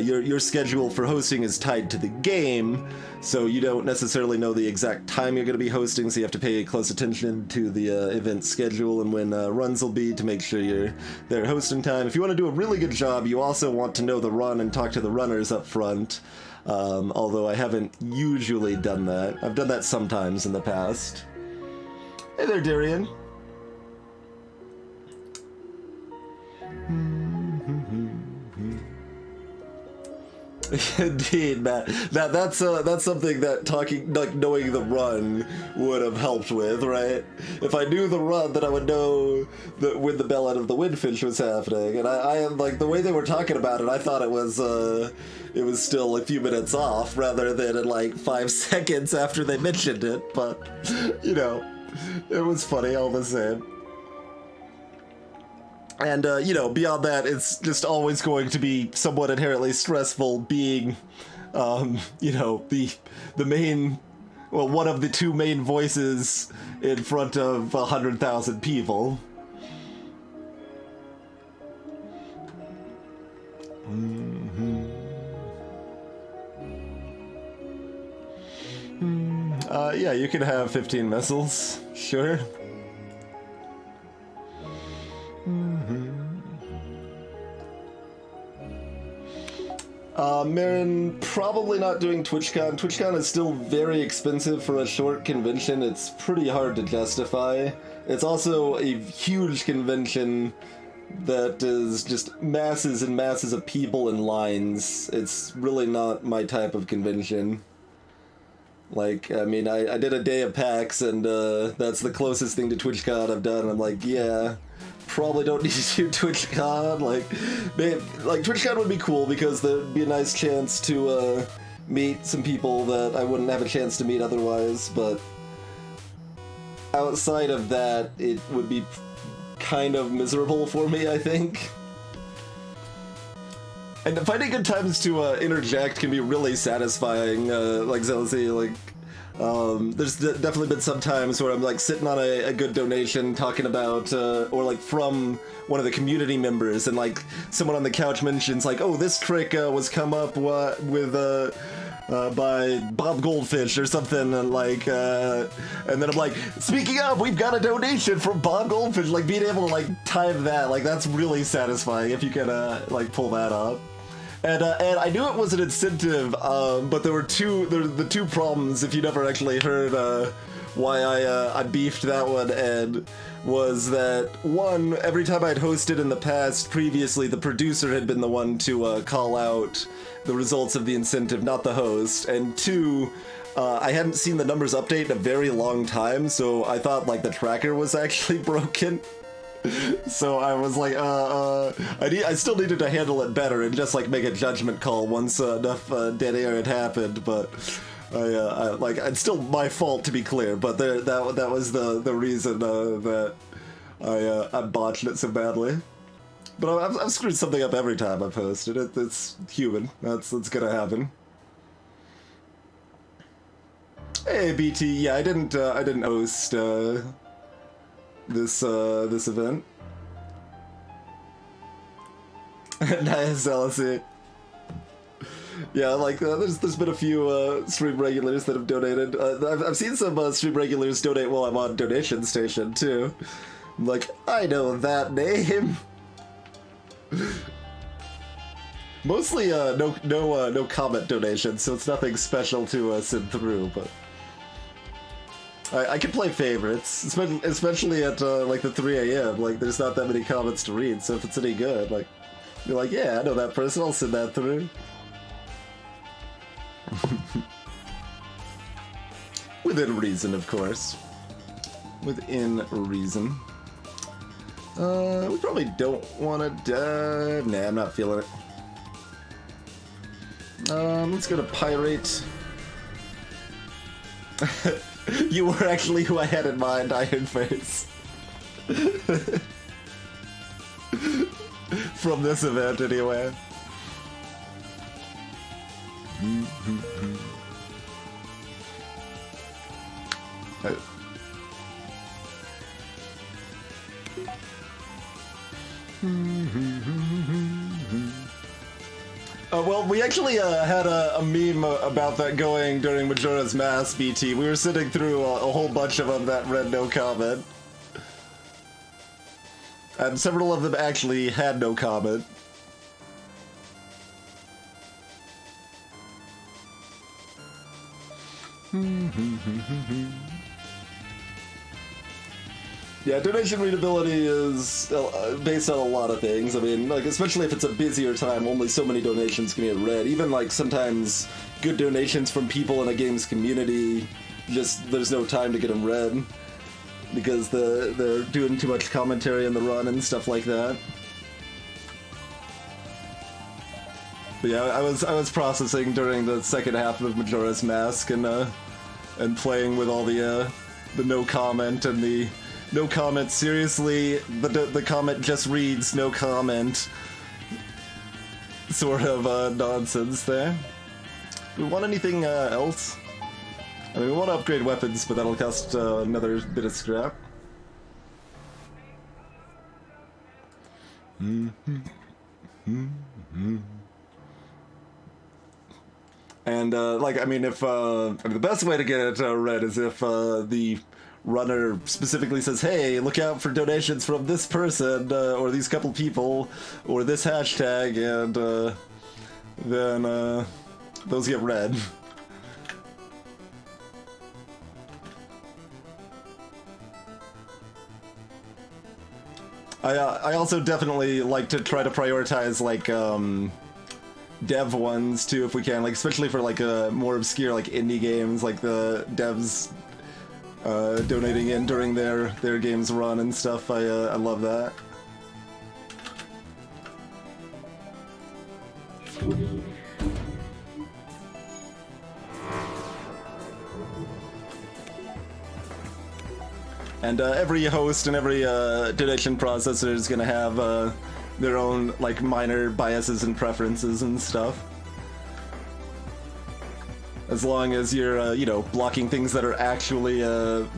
your schedule for hosting is tied to the game, so you don't necessarily know the exact time you're going to be hosting, so you have to pay close attention to the event schedule and when runs will be to make sure you're there hosting time. If you want to do a really good job, you also want to know the run and talk to the runners up front. Although I haven't usually done that. I've done that sometimes in the past. Hey there, Darian. Indeed, Matt. That's something that knowing the run would have helped with, right? If I knew the run, then I would know that when the bell out of the windfish was happening. And I am like the way they were talking about it, I thought it was still a few minutes off rather than in like 5 seconds after they mentioned it. But you know, it was funny all the same. And, you know, beyond that, it's just always going to be somewhat inherently stressful being, you know, the main, well, one of the two main voices in front of 100,000 people. Yeah, you can have 15 missiles, sure. Marin, probably not doing TwitchCon. TwitchCon is still very expensive for a short convention. It's pretty hard to justify. It's also a huge convention that is just masses and masses of people and lines. It's really not my type of convention. Like, I mean, I did a day of PAX, and that's the closest thing to TwitchCon I've done. I'm like, yeah, probably don't need to do TwitchCon. Like TwitchCon would be cool because there'd be a nice chance to meet some people that I wouldn't have a chance to meet otherwise, but outside of that, it would be kind of miserable for me, I think. And finding good times to interject can be really satisfying, like Zelzy, like, there's definitely been some times where I'm like sitting on a good donation talking about, or like from one of the community members, and like someone on the couch mentions like, oh, this trick was come up with, by Bob Goldfish or something, and like, and then I'm like, speaking of, we've got a donation from Bob Goldfish, like being able to like time that, like that's really satisfying if you can like pull that up. And I knew it was an incentive, but there were the two problems if you never actually heard why I beefed that one, and was that, one, every time I'd hosted in the past, previously, the producer had been the one to call out the results of the incentive, not the host, and two, I hadn't seen the numbers update in a very long time, so I thought, like, the tracker was actually broken. So I was like, I still needed to handle it better and just, like, make a judgment call once enough dead air had happened, but like, it's still my fault, to be clear, but that was the reason that I botched it so badly. But I've screwed something up every time I've hosted it. It's human. That's gonna happen. Hey, BT. Yeah, I didn't host this event. Nice, LSE. Yeah, like, there's been a few stream regulars that have donated. I've seen some stream regulars donate while I'm on Donation Station, too. I'm like, I know that name! Mostly, no comment donations, so it's nothing special to send through, but... I can play favorites, especially at, like, the 3 a.m. Like, there's not that many comments to read, so if it's any good, like, you're like, yeah, I know that person, I'll send that through. Within reason, of course. Within reason. We probably don't want to... nah, I'm not feeling it. Let's go to Pirate. You were actually who I had in mind, Iron Face. From this event, anyway. Well, we actually had a meme about that going during Majora's Mask, BT. We were sitting through a whole bunch of them that read no comment. And several of them actually had no comment. Yeah, donation readability is based on a lot of things. I mean, like, especially if it's a busier time, only so many donations can get read. Even, like, sometimes good donations from people in a game's community, just, there's no time to get them read. Because they're doing too much commentary in the run and stuff like that. But yeah, I was processing during the second half of Majora's Mask and playing with all the no comment and the no comment, seriously, the comment just reads no comment sort of nonsense there. Do we want anything else? I mean, we want to upgrade weapons, but that'll cost another bit of scrap. And, like, I mean, if, I mean, the best way to get it read is if the runner specifically says, hey, look out for donations from this person, or these couple people, or this hashtag, and then those get read. I also definitely like to try to prioritize, like, dev ones too, if we can, like, especially for, like, more obscure, like, indie games, like the devs donating in during their game's run and stuff. I love that. And every host and every donation processor is gonna have their own, like, minor biases and preferences and stuff. As long as you're, you know, blocking things that are actually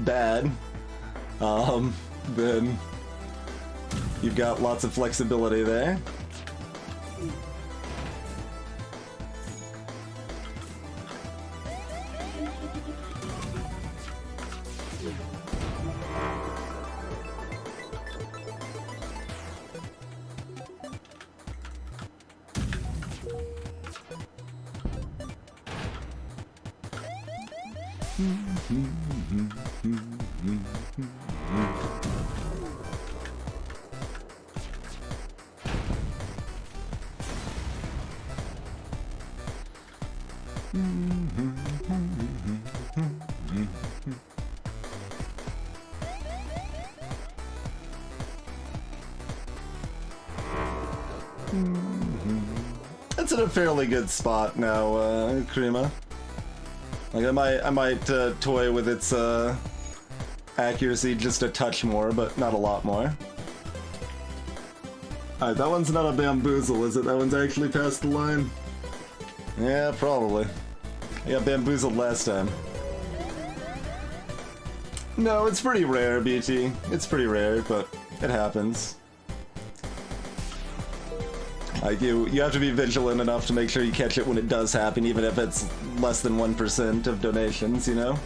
bad, then you've got lots of flexibility there. It's in a fairly good spot now, Krima. Like I might toy with its accuracy just a touch more, but not a lot more. Alright, that one's not a bamboozle, is it? That one's actually past the line? Yeah, probably. I got bamboozled last time. No, it's pretty rare, BT. It's pretty rare, but it happens. Like, you have to be vigilant enough to make sure you catch it when it does happen, even if it's less than 1% of donations, you know?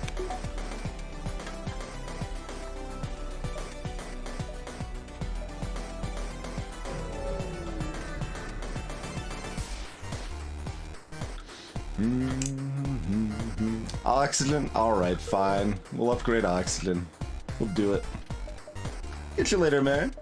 Oxygen? Alright, fine. We'll upgrade oxygen. We'll do it. Get you later, man.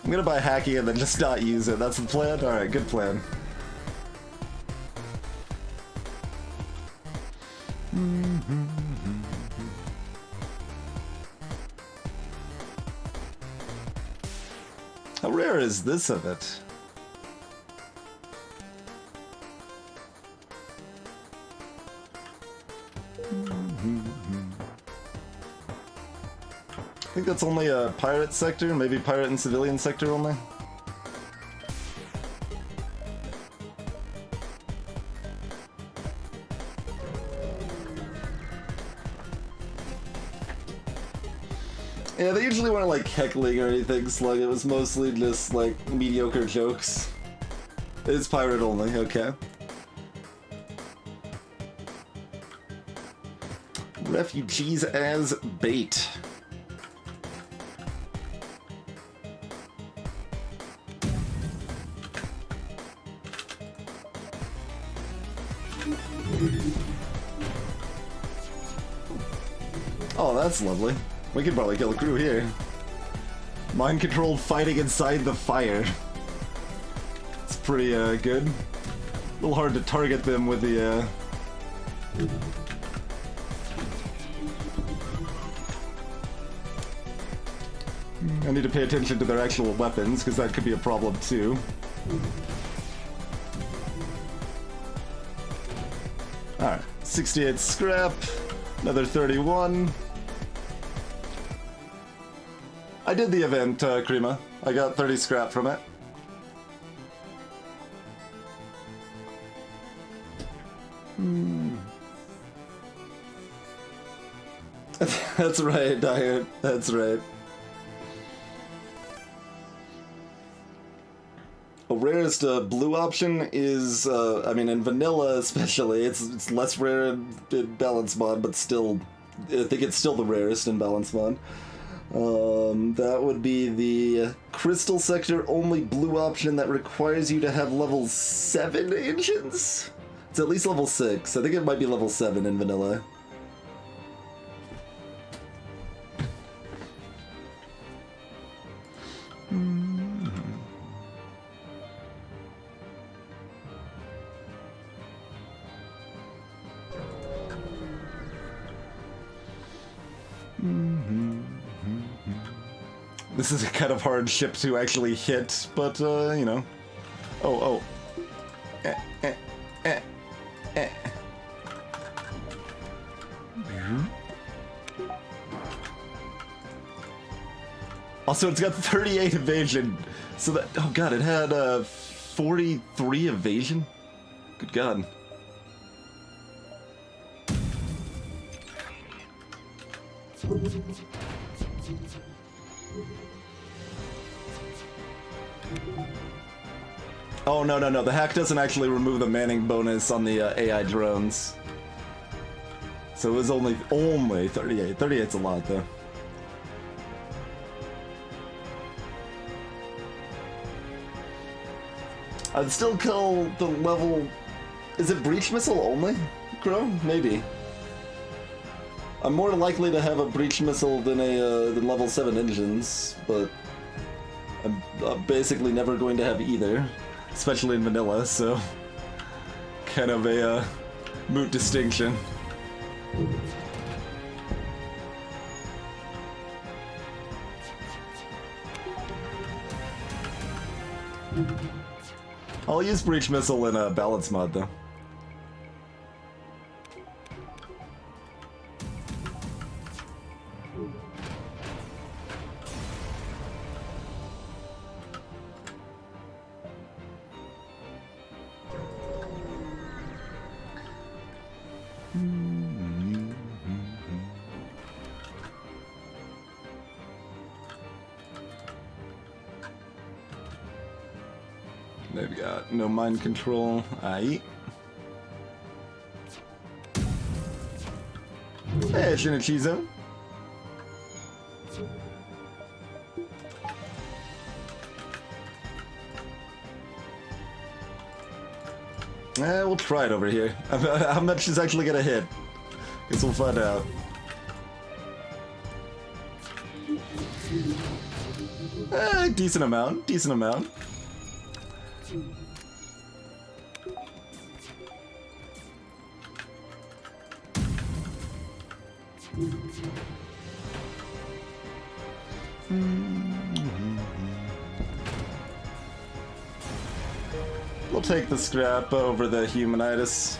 I'm gonna buy Hacky and then just not use it. That's the plan? Alright, good plan. How rare is this of it? I think that's only a pirate sector, maybe pirate and civilian sector only. Yeah, they usually weren't like heckling or anything, Slug. It was mostly just like mediocre jokes. It's pirate only, okay. Refugees as bait. Oh, that's lovely. We could probably kill a crew here. Mind-controlled fighting inside the fire. It's pretty, good. A little hard to target them with the, I need to pay attention to their actual weapons, because that could be a problem, too. Alright, 68 scrap, another 31. I did the event, Krima. I got 30 scrap from it. That's right, Diet. That's right. The rarest blue option is, I mean, in vanilla especially, it's less rare in balance mod, but still, I think it's still the rarest in balance mod. That would be the crystal sector only blue option that requires you to have level 7 ancients? It's at least level 6. I think it might be level 7 in vanilla. This is a kind of hard ship to actually hit, but, you know. Oh. Also, it's got 38 evasion, so that, oh god, it had, 43 evasion? Good god. Oh, no. The hack doesn't actually remove the manning bonus on the AI drones. So it was only 38. 38's a lot, though. I'd still call the level... Is it breach missile only, Crow? Maybe. I'm more likely to have a breach missile than than level 7 engines, but I'm basically never going to have either, especially in vanilla, so kind of a moot distinction. I'll use breach missile in a balance mod though. They've got no mind control. Aye. Hey, Shinichizo. We'll try it over here. How much is actually gonna hit? Guess we'll find out. Decent amount. Decent amount. We'll take the scrap over the humanitis.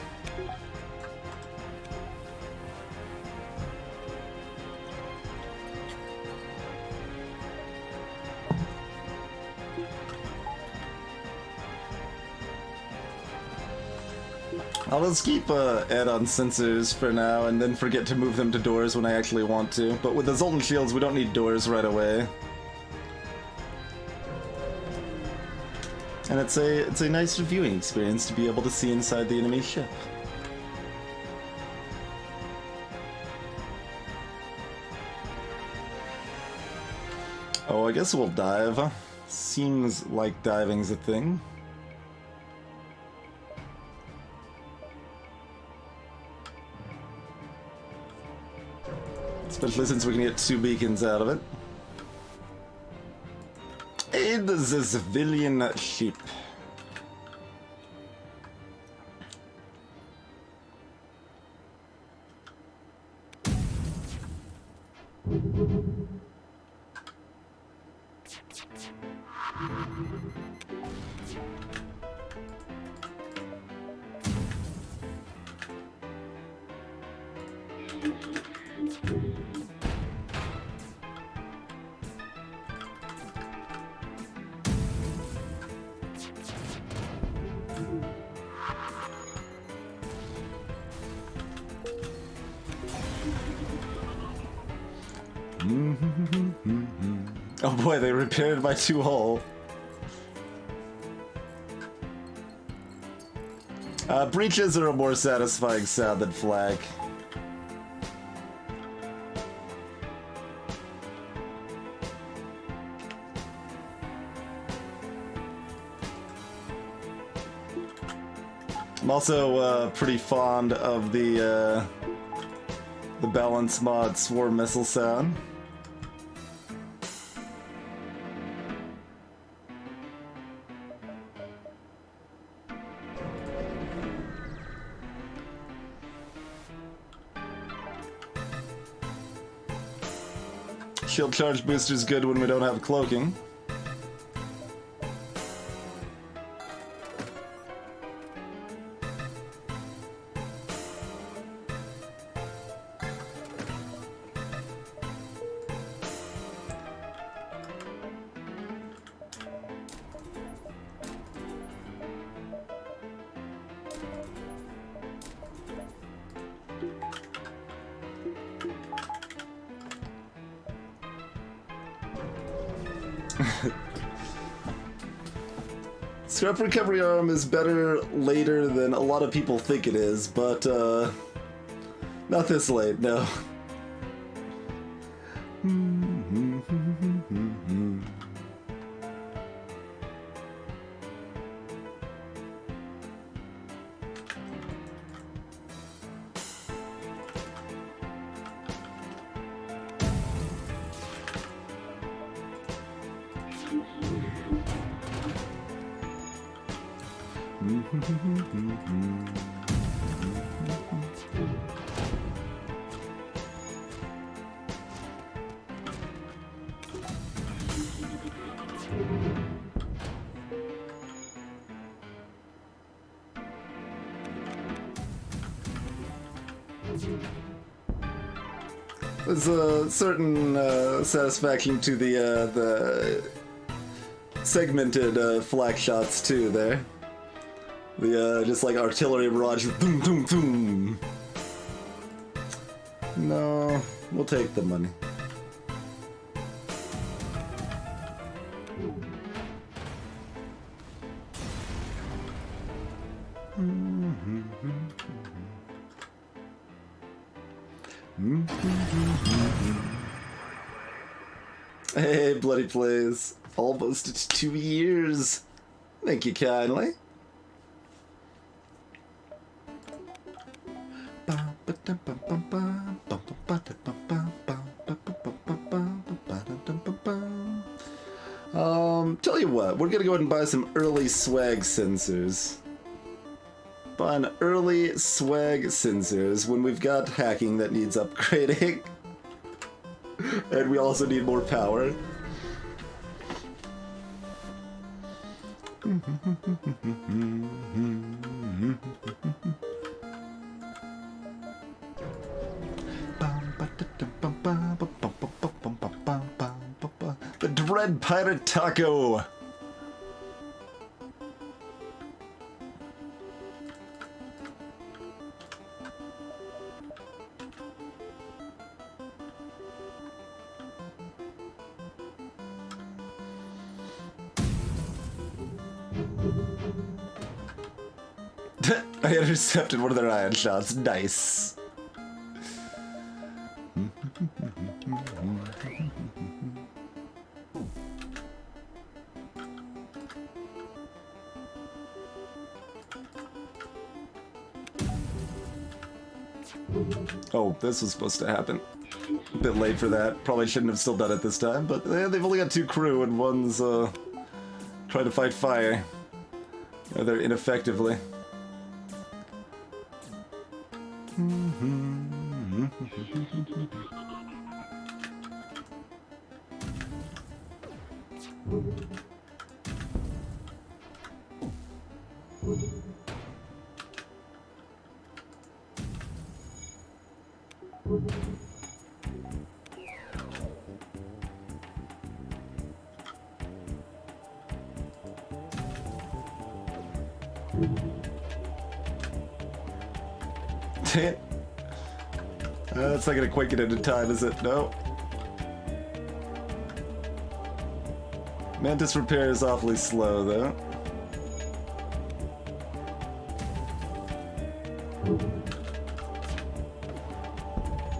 I'll just keep add-on sensors for now and then forget to move them to doors when I actually want to. But with the Zoltan shields, we don't need doors right away. And it's a nice viewing experience to be able to see inside the enemy ship. Oh, I guess we'll dive. Seems like diving's a thing. Especially since we can get 2 beacons out of it. Aid the civilian ship. Oh boy, they repaired my 2 hull. Breaches are a more satisfying sound than flag. I'm also pretty fond of the balance mod swarm missile sound. Shield charge booster is good when we don't have cloaking. Scrap recovery arm is better later than a lot of people think it is, but not this late, no. There's a certain satisfaction to the segmented flak shots too there. The just like artillery barrage, boom, boom, boom. No, we'll take the money. Hey, Bloody Plays. Almost at 2 years. Thank you kindly. Tell you what, we're gonna go ahead and buy some early swag sensors. Buy an early swag sensors when we've got hacking that needs upgrading. And we also need more power. The Dread Pirate Taco! I intercepted one of their iron shots. Nice. Oh, this was supposed to happen. A bit late for that. Probably shouldn't have still done it this time, but they've only got 2 crew and one's trying to fight fire. They're ineffectively. That's not gonna quite get into time, is it? No. Mantis repair is awfully slow, though.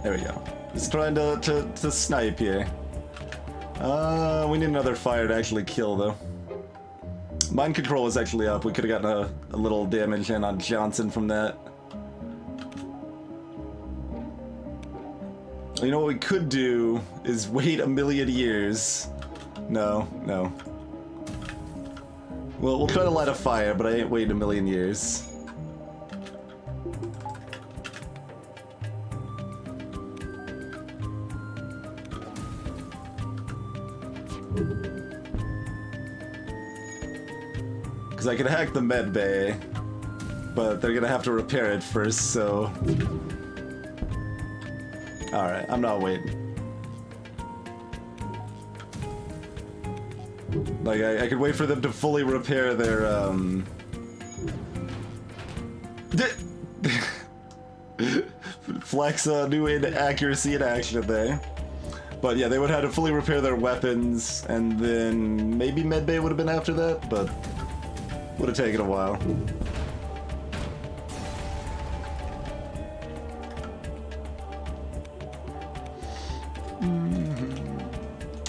There we go. Just trying to snipe here. We need another fire to actually kill, though. Mind control is actually up. We could have gotten a little damage in on Johnson from that. You know what we could do is wait a million years. No. We'll try to light a fire, but I ain't waiting a million years. Because I can hack the med bay, but they're gonna have to repair it first, so... Alright, I'm not waiting. Like, I could wait for them to fully repair their, Flex new inaccuracy in action there. But yeah, they would have to fully repair their weapons, and then maybe medbay would have been after that, but would have taken a while.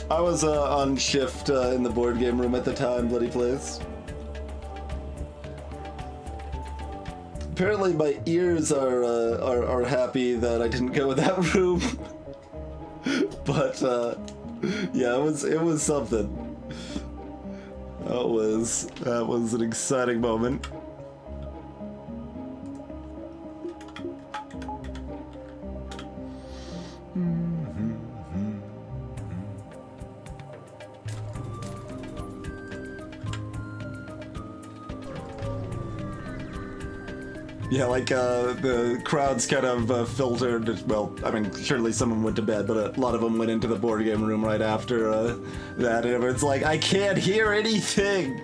I was on shift in the board game room at the time Bloody Plays. Apparently my ears are happy that I didn't go in that room. But yeah, it was something. That was an exciting moment. Yeah, like the crowd's kind of filtered. Well, I mean, surely someone went to bed, but a lot of them went into the board game room right after that. And it's like, I can't hear anything.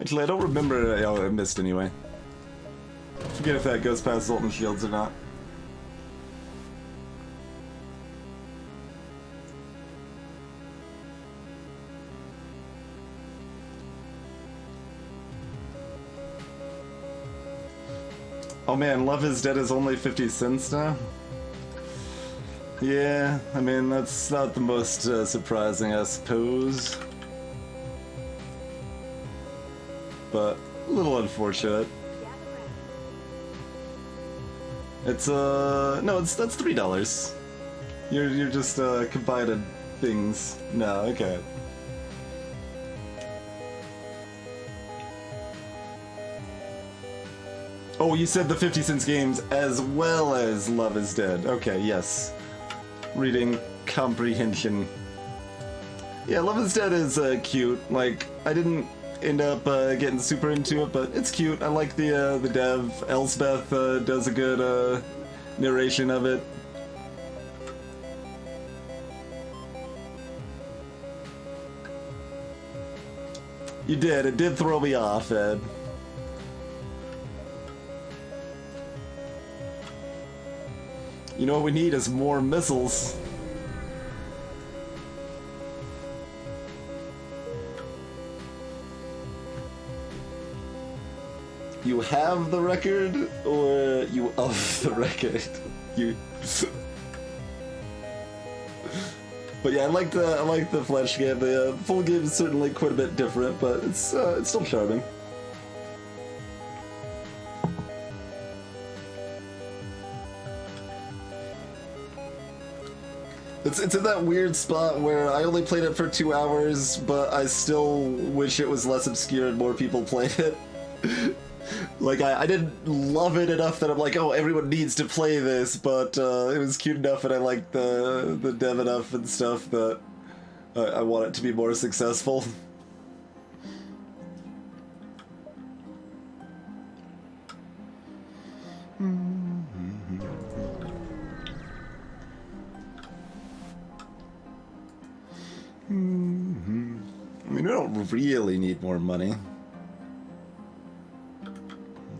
Actually, I don't remember. Oh, I missed anyway. Forget if that goes past Zoltan Shields or not. Oh man, Love is Dead is only 50 cents now? Yeah, I mean, that's not the most surprising, I suppose. But a little unfortunate. It's no, that's $3. You're just combining things. No, okay. Oh, you said the 50 cents games as well as Love is Dead. Okay, yes. Reading comprehension. Yeah, Love is Dead is cute. Like, I didn't end up getting super into it, but it's cute. I like the dev. Elsbeth does a good narration of it. You did. It did throw me off, Ed. You know what we need is more missiles. You have the record, or you of the record? You. But yeah, I like the Flash game. The full game is certainly quite a bit different, but it's still charming. It's in that weird spot where I only played it for 2 hours, but I still wish it was less obscure and more people played it. Like, I didn't love it enough that I'm like, oh, everyone needs to play this, but it was cute enough and I liked the dev enough and stuff that I want it to be more successful. I mean, we don't really need more money.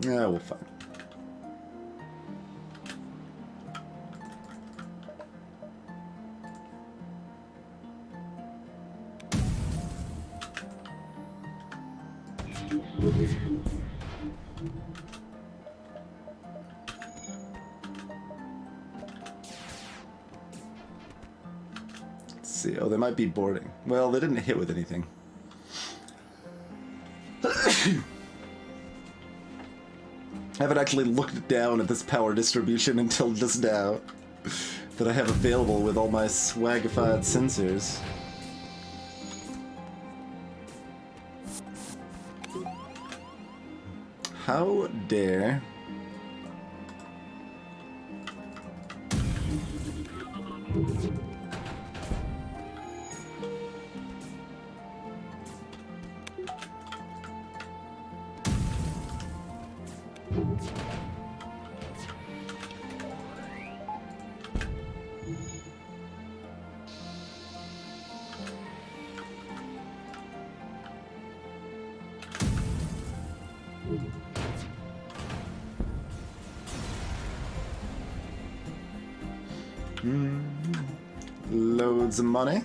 Yeah, we'll find. Let's see. Oh, they might be boarding. Well, they didn't hit with anything. I haven't actually looked down at this power distribution until just now that I have available with all my swagified sensors. How dare... Loads of money.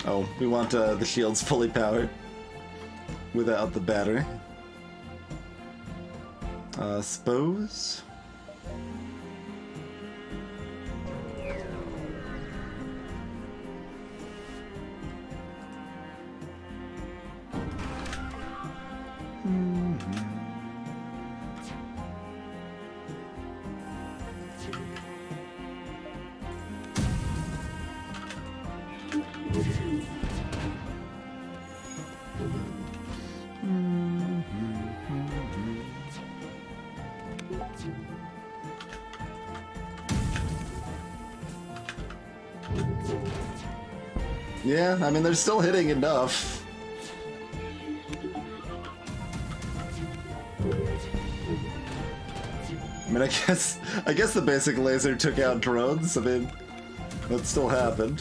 Oh, we want the shields fully powered without the battery. Suppose. Yeah, I mean, they're still hitting enough. I mean, I guess the basic laser took out drones. I mean, that still happened.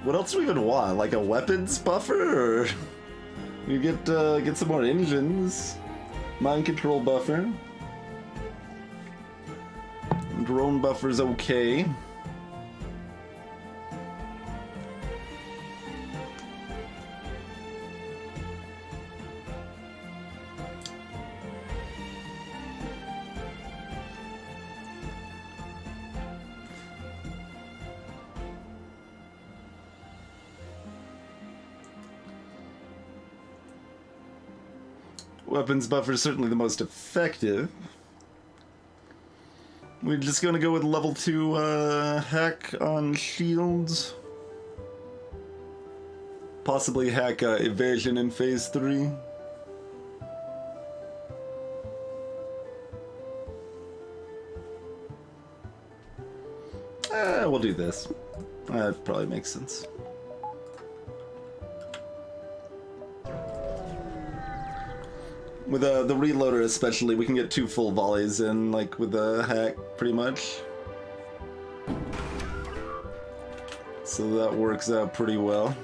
What else do we even want? Like a weapons buffer, or you get some more engines, mind control buffer, drone buffer's okay. Weapons buffer is certainly the most effective. We're just gonna go with level 2 hack on shields. Possibly hack evasion in phase 3. We'll do this. That probably makes sense. With the reloader especially, we can get 2 full volleys in, like, with the hack, pretty much. So that works out pretty well.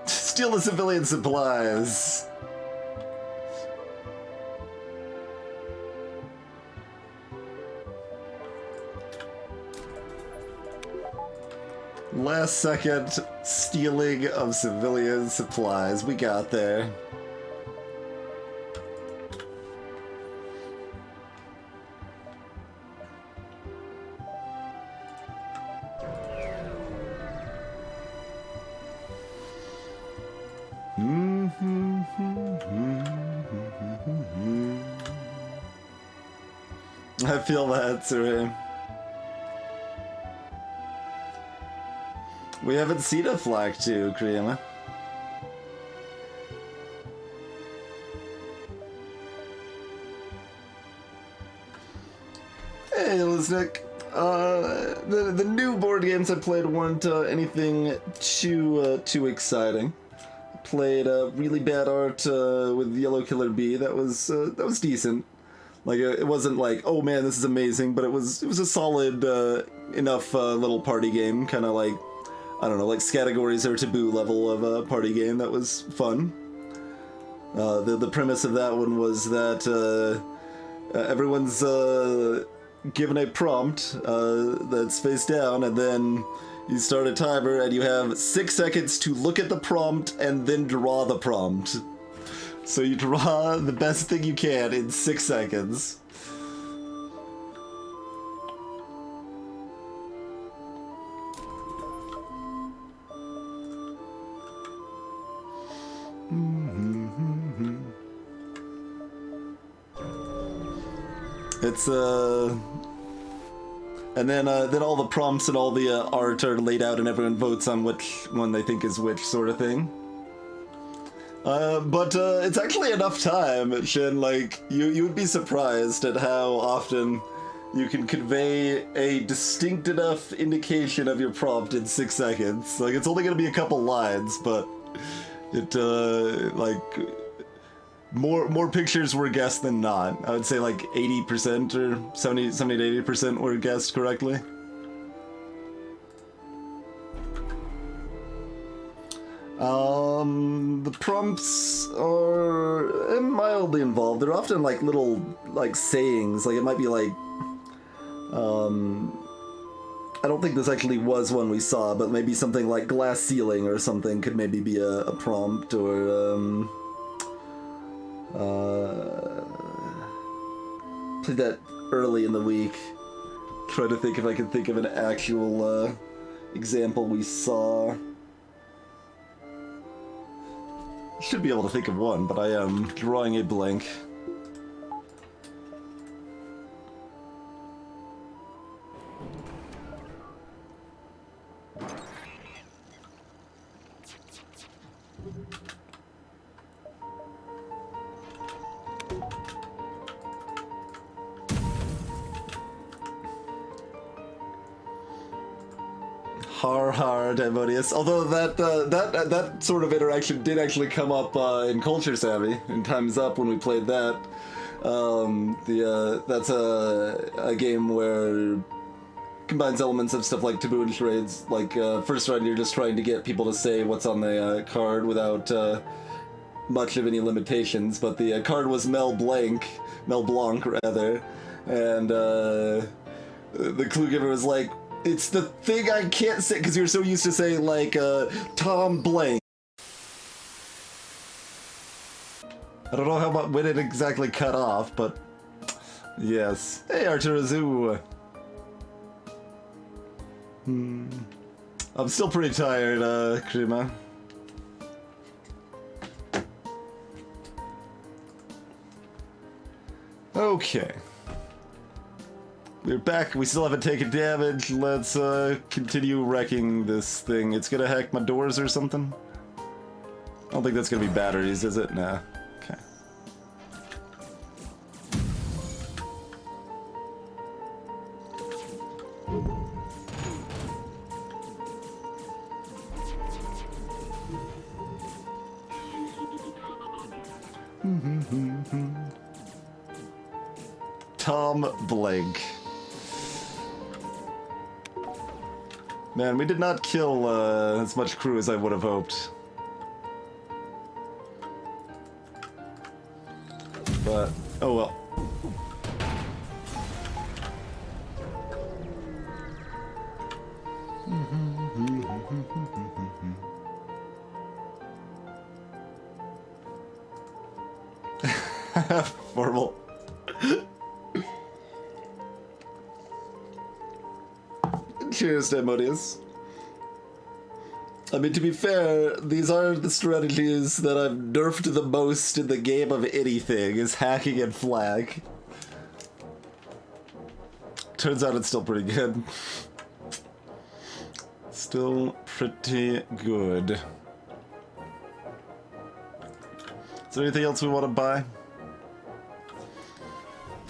Steal the civilian supplies. Last second stealing of civilian supplies. We got there. I feel that, Sir. We haven't seen a flag too, Kriema. Hey, Liznick. The new board games I played weren't anything too exciting. Played really bad art with Yellow Killer Bee. That was decent. Like it wasn't like, oh man, this is amazing, but it was a solid enough little party game, kind of like, I don't know, like Categories or Taboo level of a party game. That was fun. The premise of that one was that everyone's given a prompt that's face down, and then you start a timer, and you have 6 seconds to look at the prompt and then draw the prompt. So you draw the best thing you can in 6 seconds. It's and then all the prompts and all the art are laid out, and everyone votes on which one they think is which, sort of thing. But it's actually enough time, Shin. Like, you would be surprised at how often you can convey a distinct enough indication of your prompt in 6 seconds. Like, it's only gonna be a couple lines, but it like more pictures were guessed than not. I would say like 80% or 70 to 80% were guessed correctly. The prompts are mildly involved. They're often like little like sayings. Like it might be like, I don't think this actually was one we saw, but maybe something like glass ceiling or something could maybe be a prompt, or played that early in the week. Try to think if I can think of an actual example we saw. Should be able to think of one, but I am drawing a blank. Har, Demodius. Although that sort of interaction did actually come up in Culture Savvy in Time's Up when we played that. That's a game where combines elements of stuff like taboo and charades. Like first round, you're just trying to get people to say what's on the card without much of any limitations. But the card was Mel Blanc rather, and the clue giver was like, it's the thing I can't say, because you're so used to saying, like, Tom Blank. I don't know when it exactly cut off, but yes. Hey, Arturazu. I'm still pretty tired, Krima. Okay. We're back. We still haven't taken damage. Let's continue wrecking this thing. It's gonna hack my doors or something? I don't think that's gonna be batteries, is it? Nah. Okay. Tom Blank. Man, we did not kill as much crew as I would have hoped. But, oh well. Formal. Cheers, Demodius. I mean, to be fair, these are the strategies that I've nerfed the most in the game of anything, is hacking and flag. Turns out it's still pretty good. Still pretty good. Is there anything else we want to buy?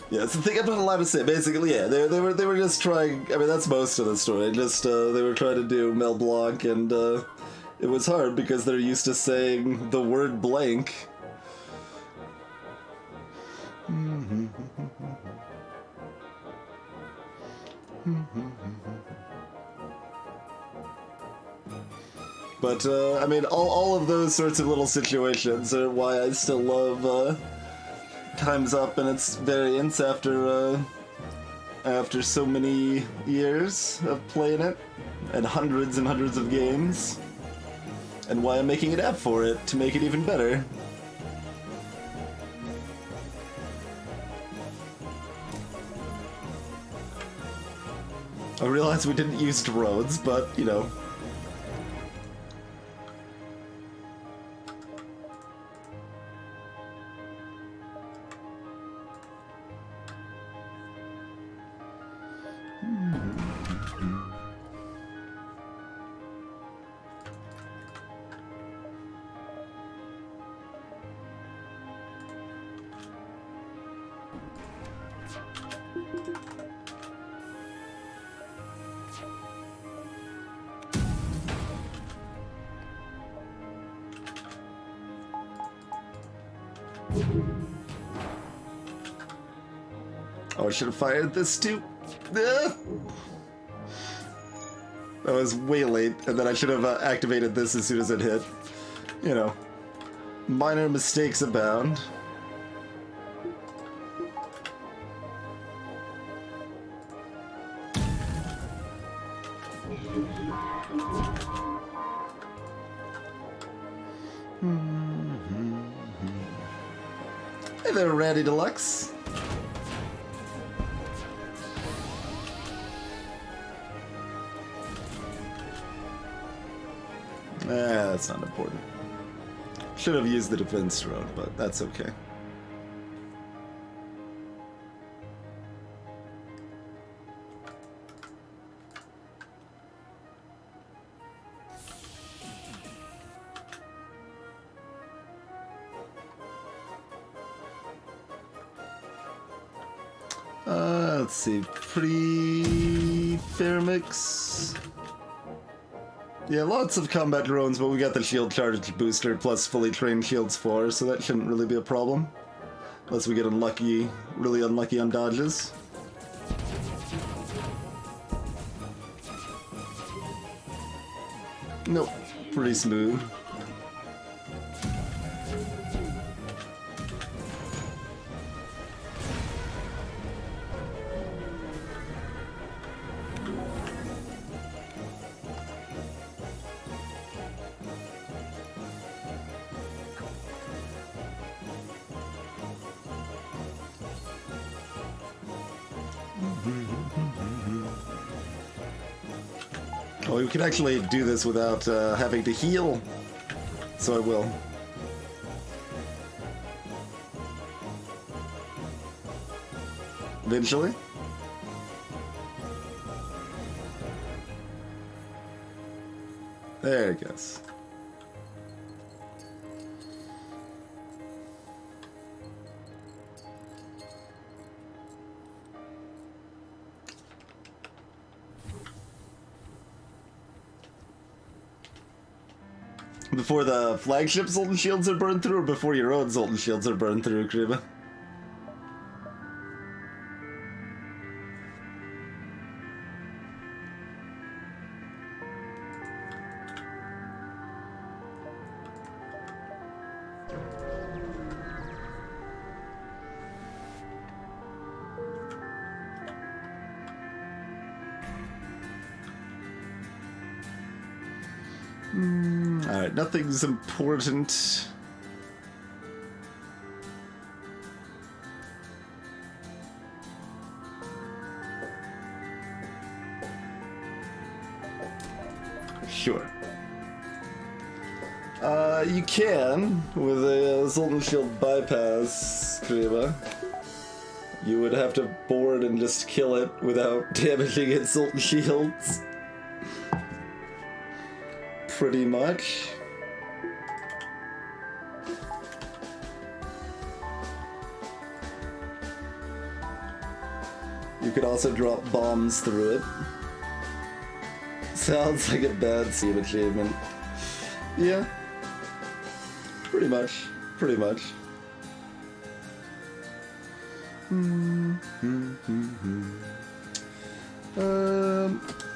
Yeah, it's the thing I'm not allowed to say. Basically, yeah, they were just trying. I mean, that's most of the story. Just they were trying to do Mel Blanc, and it was hard because they're used to saying the word blank. But I mean, all of those sorts of little situations are why I still love Time's Up and its variants after after so many years of playing it, and hundreds of games, and why I'm making an app for it to make it even better. I realize we didn't use roads, but, you know. Oh, I should have fired this too. That was way late, and then I should have activated this as soon as it hit. You know, minor mistakes abound. Hey there, Randy Deluxe. That's not important. Should have used the defense road, but that's okay. Let's see. Pretty fair mix. Yeah, lots of combat drones, but we got the shield charge booster plus fully trained shields 4, so that shouldn't really be a problem. Unless we get unlucky, really unlucky on dodges. Nope, pretty smooth. Oh, we can actually do this without having to heal, so I will. Eventually. There it goes. Before the flagship Zoltan shields are burned through, or before your own Zoltan shields are burned through, Kriba? Alright, nothing's important. Sure. You can, with a Zoltan Shield bypass, Kriba. You would have to board and just kill it without damaging its Zoltan Shields. Pretty much. You could also drop bombs through it. Sounds like a bad Steam achievement. Yeah. Pretty much. Pretty much.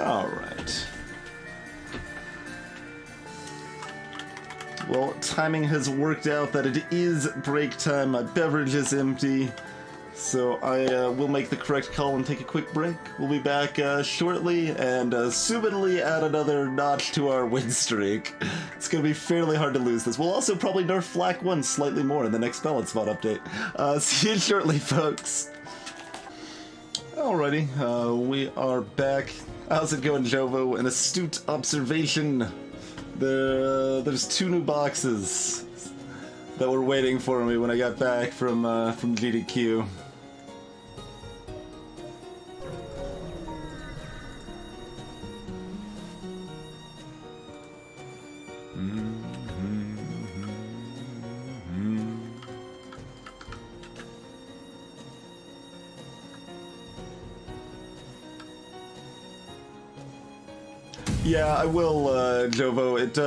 Alright. Well, timing has worked out that it is break time. My beverage is empty. So I will make the correct call and take a quick break. We'll be back shortly, and assumedly add another notch to our win streak. It's going to be fairly hard to lose this. We'll also probably nerf Flak 1 slightly more in the next balance spot update. See you shortly, folks. Alrighty, we are back. How's it going, Jovo? An astute observation. There's 2 new boxes that were waiting for me when I got back from GDQ. Yeah, I will, Jovo. It,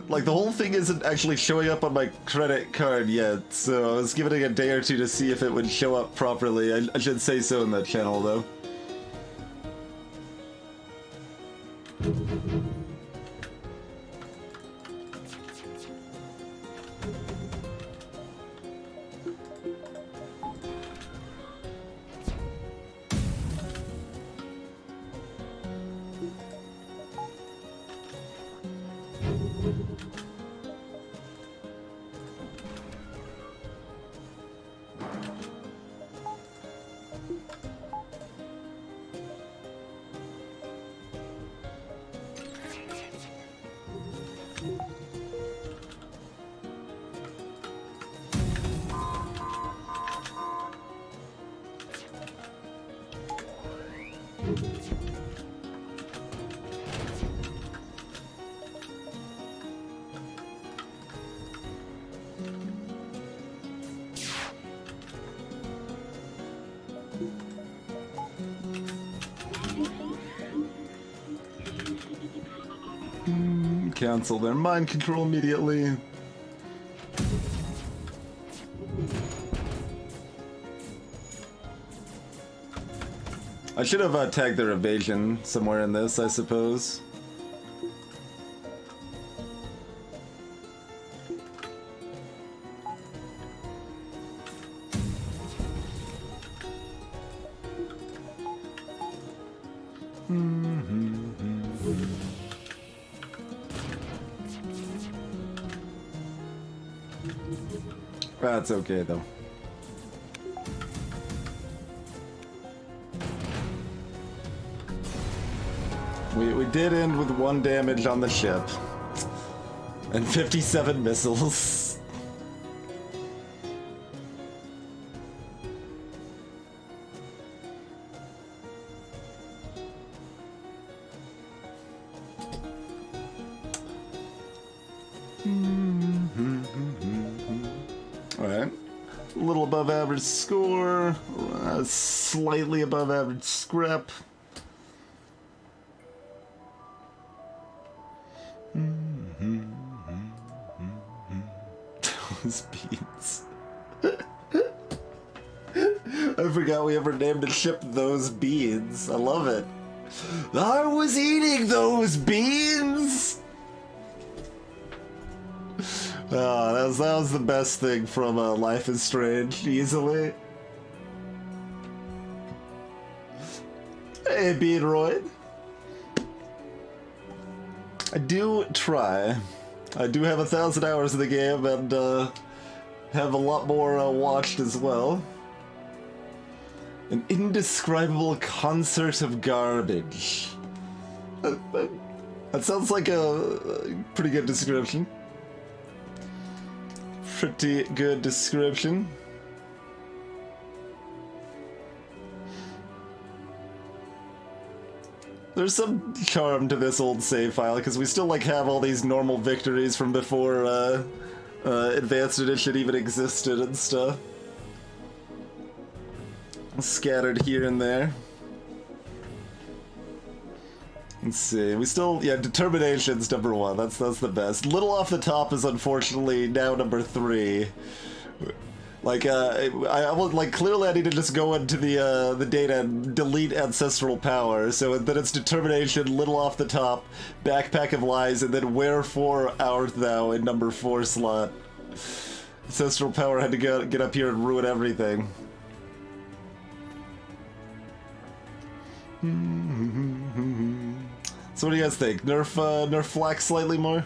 like, the whole thing isn't actually showing up on my credit card yet, so I was giving it a day or two to see if it would show up properly. I should say so in that channel, though. Cancel their mind control immediately. I should have tagged their evasion somewhere in this, I suppose. That's okay, though. We did end with 1 damage on the ship. And 57 missiles. Alright. A little above average score. Slightly above average scrap. Those beans. I forgot we ever named a ship Those Beans. I love it. I was eating those beans! Oh, that was the best thing from Life is Strange, easily. Hey, Beanroid. I do try. I do have 1,000 hours in the game and have a lot more watched as well. An indescribable concert of garbage. That sounds like a pretty good description. Pretty good description. There's some charm to this old save file, because we still, like, have all these normal victories from before, Advanced Edition even existed and stuff. Scattered here and there. Let's see, we still, yeah, Determination's number 1, that's the best. Little Off the Top is unfortunately now number 3. Like, I would, like, clearly I need to just go into the data and delete Ancestral Power, so that it's Determination, Little Off the Top, Backpack of Lies, and then Wherefore Art Thou in number 4 slot. Ancestral Power had to get up here and ruin everything. So what do you guys think? Nerf flak slightly more?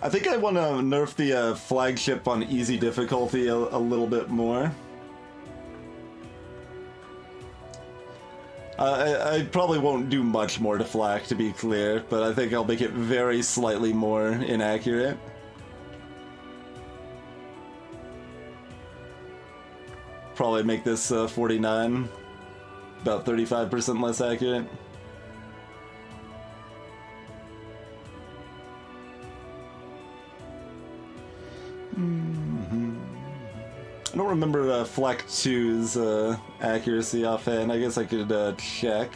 I think I want to nerf the flagship on easy difficulty a little bit more. I probably won't do much more to flak, to be clear, but I think I'll make it very slightly more inaccurate. Probably make this 49 about 35% less accurate. I don't remember Flak 2's accuracy offhand. I guess I could check.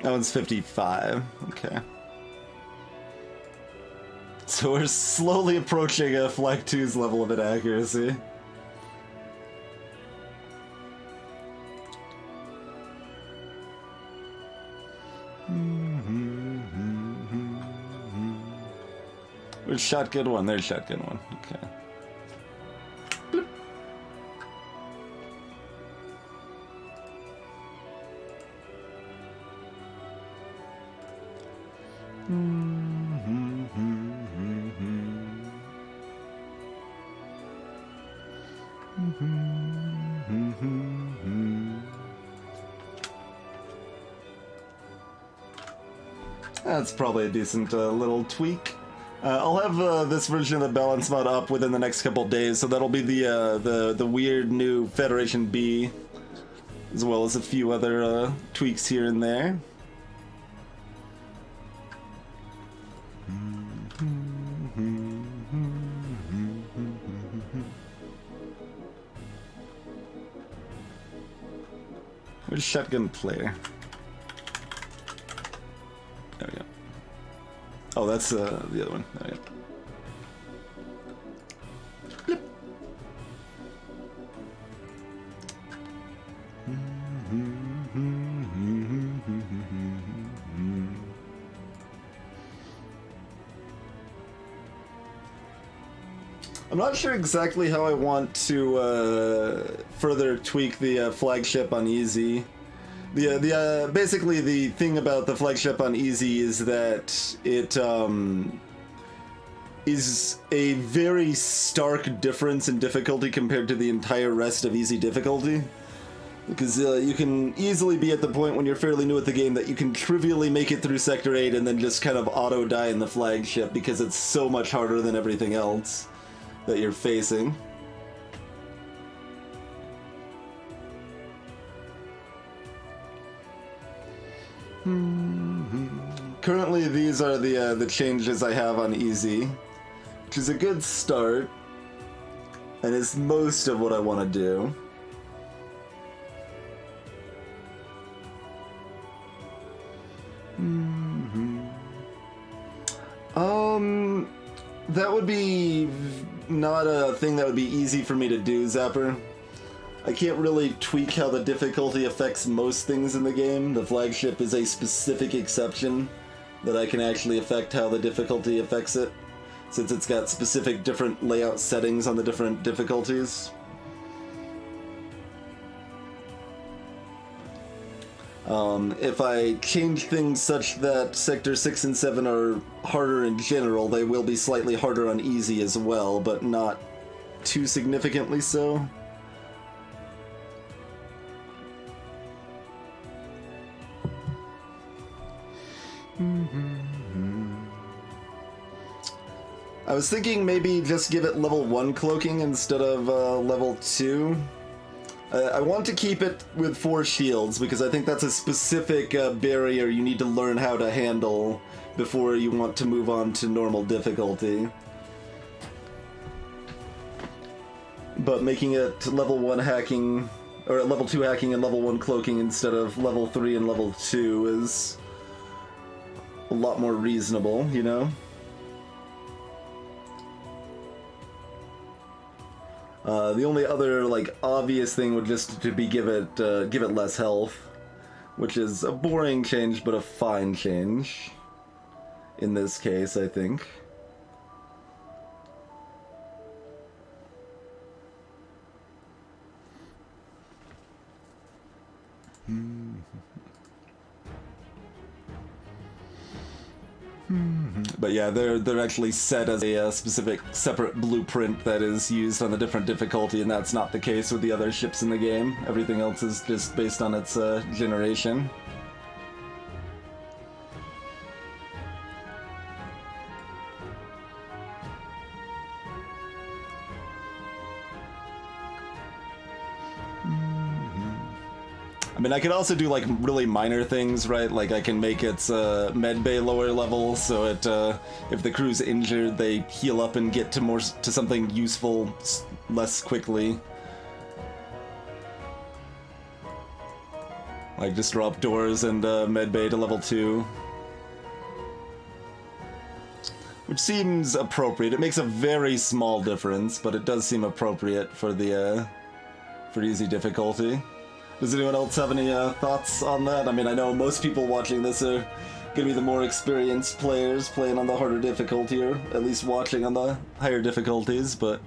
That one's 55. Okay. So we're slowly approaching Flak 2's level of inaccuracy. Where's shotgun one? There's shotgun one. Okay. That's probably a decent little tweak. I'll have this version of the balance mod up within the next couple days, so that'll be the weird new Federation B, as well as a few other tweaks here and there. Where's shotgun player? There we go. Oh, that's the other one. There we go. Blip. I'm not sure exactly how I want to further tweak the flagship on easy. Basically the thing about the flagship on easy is that it is a very stark difference in difficulty compared to the entire rest of easy difficulty. Because you can easily be at the point when you're fairly new at the game that you can trivially make it through Sector 8 and then just kind of auto-die in the flagship because it's so much harder than everything else that you're facing. Currently, these are the changes I have on easy, which is a good start, and is most of what I want to do. That would be not a thing that would be easy for me to do, Zapper. I can't really tweak how the difficulty affects most things in the game. The flagship is a specific exception that I can actually affect how the difficulty affects it, since it's got specific different layout settings on the different difficulties. If I change things such that Sector 6 and 7 are harder in general, they will be slightly harder on easy as well, but not too significantly so. I was thinking maybe just give it level 1 cloaking instead of level 2. I want to keep it with 4 shields because I think that's a specific barrier you need to learn how to handle before you want to move on to normal difficulty. But making it level 1 hacking, or level 2 hacking and level 1 cloaking instead of level 3 and level 2 is a lot more reasonable, you know? The only other, like, obvious thing would just to be give it less health, which is a boring change, but a fine change. In this case, I think. But yeah, they're actually set as a specific separate blueprint that is used on a different difficulty, and that's not the case with the other ships in the game. Everything else is just based on its generation. I mean, I could also do, like, really minor things, right? Like, I can make its med bay lower level, so it, if the crew's injured, they heal up and get to something useful less quickly. Like, just drop doors and med bay to level 2. Which seems appropriate. It makes a very small difference, but it does seem appropriate for the, for easy difficulty. Does anyone else have any thoughts on that? I mean, I know most people watching this are going to be the more experienced players playing on the harder difficulty, or at least watching on the higher difficulties, but...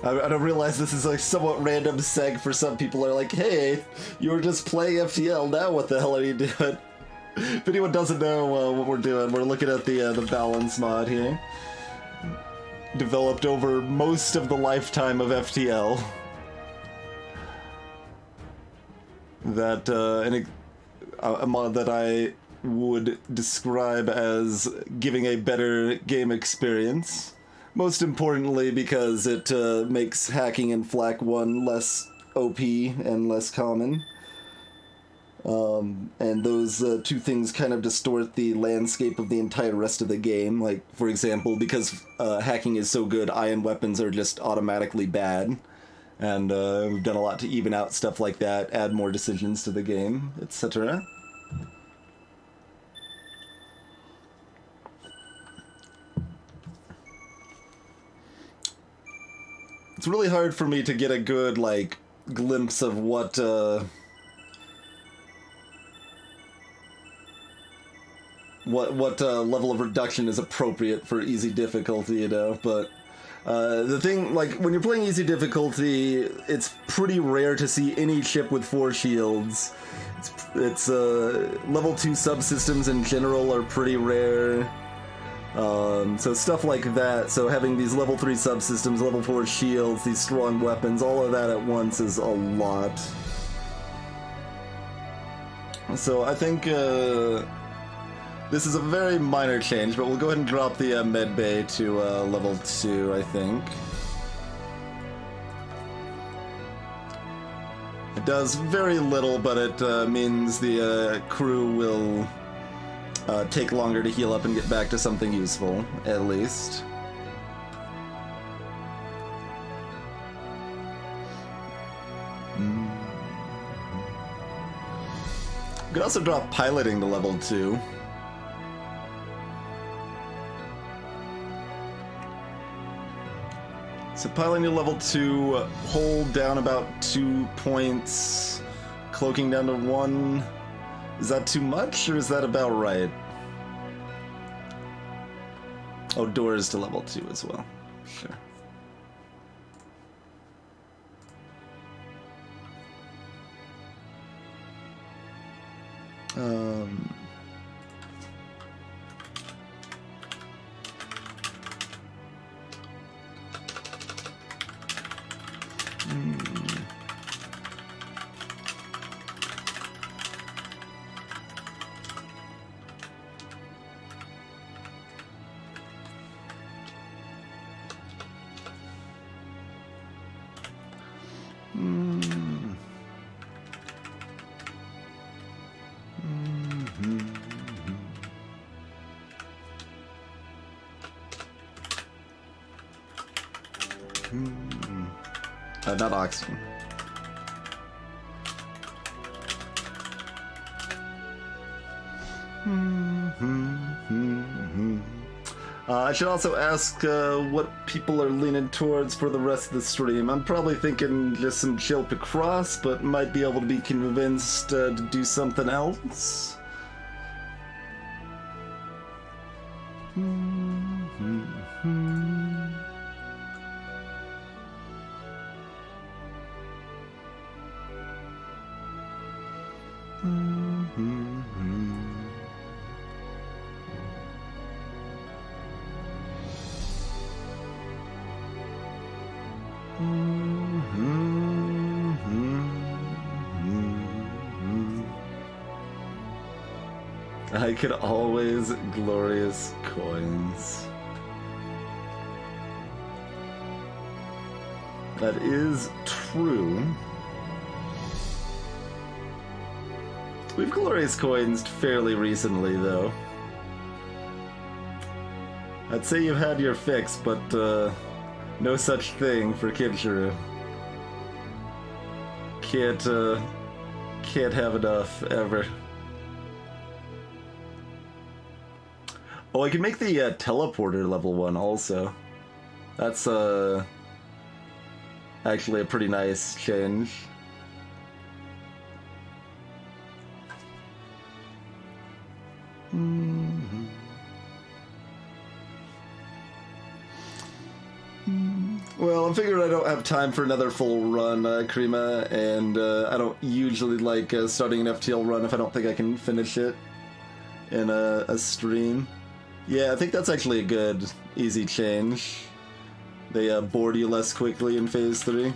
I don't realize this is a somewhat random seg for some people. Are like, hey, you were just playing FTL, now what the hell are you doing? If anyone doesn't know what we're doing, we're looking at the balance mod here. Developed over most of the lifetime of FTL. That, a mod that I would describe as giving a better game experience. Most importantly because it makes hacking in Flak 1 less OP and less common. And those two things kind of distort the landscape of the entire rest of the game. Like, for example, because hacking is so good, ion weapons are just automatically bad. And we've done a lot to even out stuff like that, add more decisions to the game, etc. It's really hard for me to get a good, like, glimpse of what level of reduction is appropriate for easy difficulty, you know, but the thing, like, when you're playing easy difficulty, it's pretty rare to see any ship with 4 shields. It's level 2 subsystems in general are pretty rare. So stuff like that, so having these level 3 subsystems, level 4 shields, these strong weapons, all of that at once is a lot. So I think this is a very minor change, but we'll go ahead and drop the med bay to level 2, I think. It does very little, but it means the crew will take longer to heal up and get back to something useful, at least. We could also drop piloting to level 2. So piling to level 2, hold down about 2 points, cloaking down to 1. Is that too much, or is that about right? Oh, doors to level 2 as well. Sure. Not oxygen. I should also ask what people are leaning towards for the rest of the stream. I'm probably thinking just some chill Picross, but might be able to be convinced to do something else. I could always glorious coins. That is true. We've glorious coins fairly recently, though. I'd say you've had your fix, but no such thing for Kestrel. Can't have enough ever. Oh, I can make the teleporter level 1 also. That's actually a pretty nice change. Well, I'm figuring I don't have time for another full run, Krima, and I don't usually like starting an FTL run if I don't think I can finish it in a stream. Yeah, I think that's actually a good, easy change. They board you less quickly in Phase 3.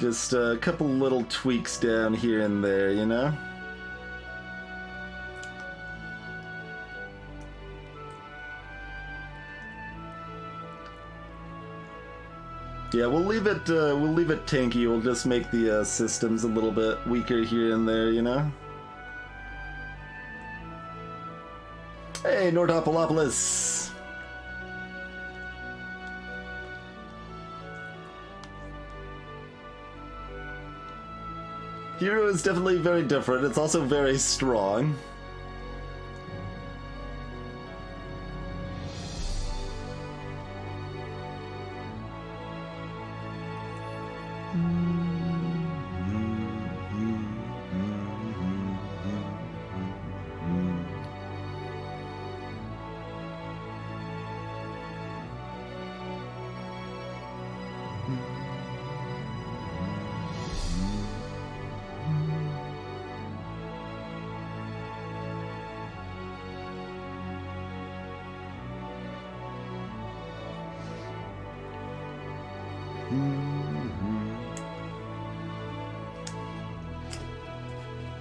Just a couple little tweaks down here and there, you know? Yeah, we'll leave it tanky. We'll just make the systems a little bit weaker here and there, you know? Hey, Nordopolopolis! Hero is definitely very different. It's also very strong.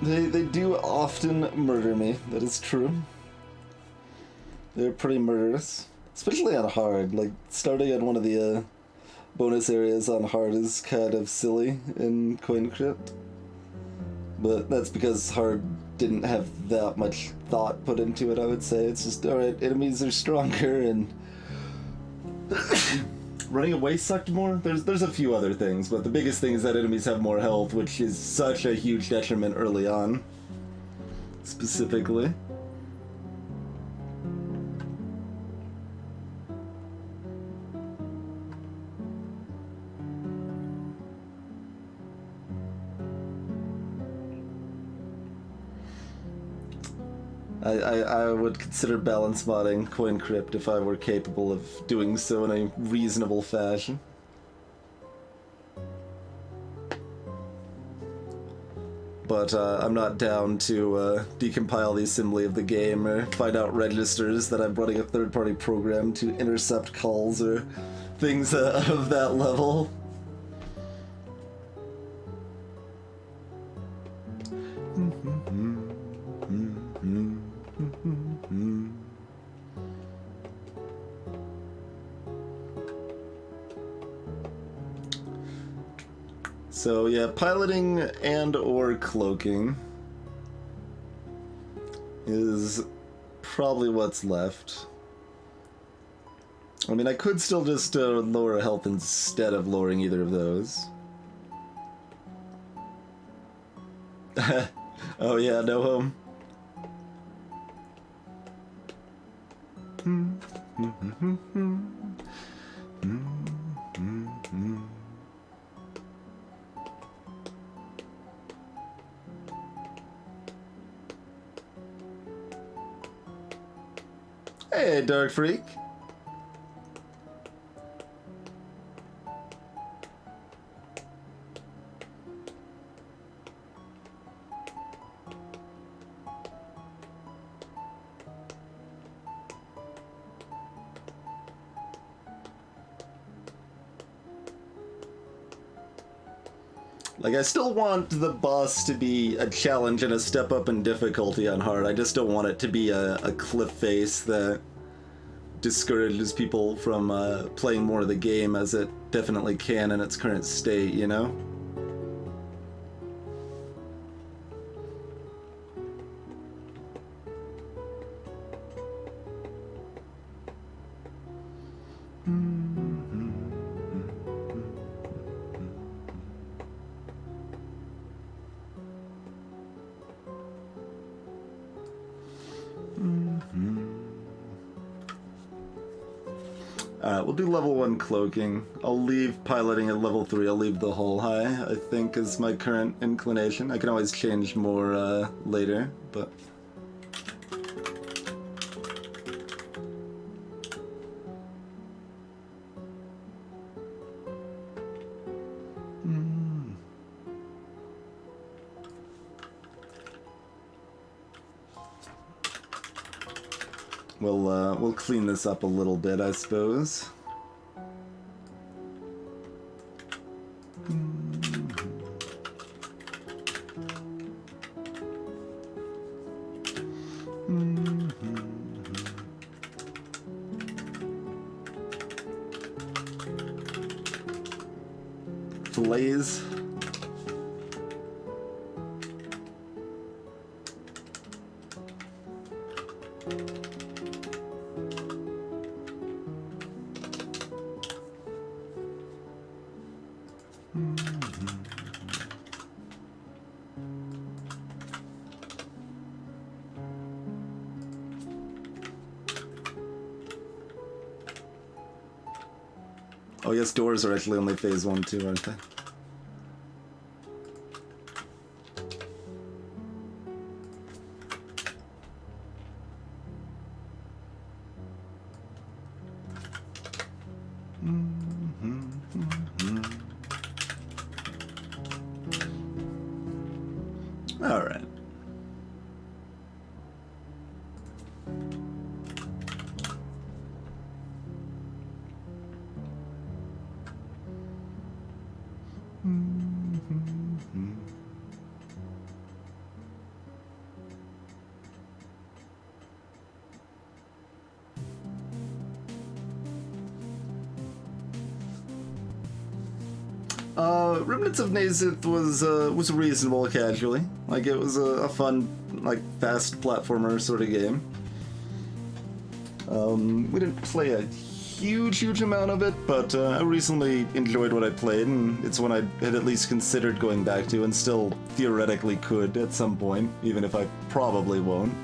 They do often murder me, that is true. They're pretty murderous. Especially on hard, like starting at one of the bonus areas on hard is kind of silly in Coin Crypt. But that's because hard didn't have that much thought put into it, I would say. It's just, alright, enemies are stronger and running away sucked more? There's a few other things, but the biggest thing is that enemies have more health, which is such a huge detriment early on. Specifically. I would consider balance modding Coin Crypt if I were capable of doing so in a reasonable fashion. But I'm not down to decompile the assembly of the game or find out registers that I'm running a third-party program to intercept calls or things of that level. So yeah, piloting and or cloaking is probably what's left. I mean, I could still just lower health instead of lowering either of those. Oh yeah, no home. Hey, Dark Freak. Like, I still want the boss to be a challenge and a step up in difficulty on hard. I just don't want it to be a cliff face that discourages people from playing more of the game, as it definitely can in its current state, you know? We'll do level 1 cloaking. I'll leave piloting at level 3. I'll leave the hull high, I think, is my current inclination. I can always change more later, but... We'll clean this up a little bit, I suppose. Fillets. Oh yes, doors are actually only phase 1 too, aren't they? All right. Remnants of Nazith was reasonable casually. Like, it was a fun, like, fast platformer sort of game. We didn't play a huge amount of it, but I recently enjoyed what I played, and it's one I had at least considered going back to, and still theoretically could at some point, even if I probably won't.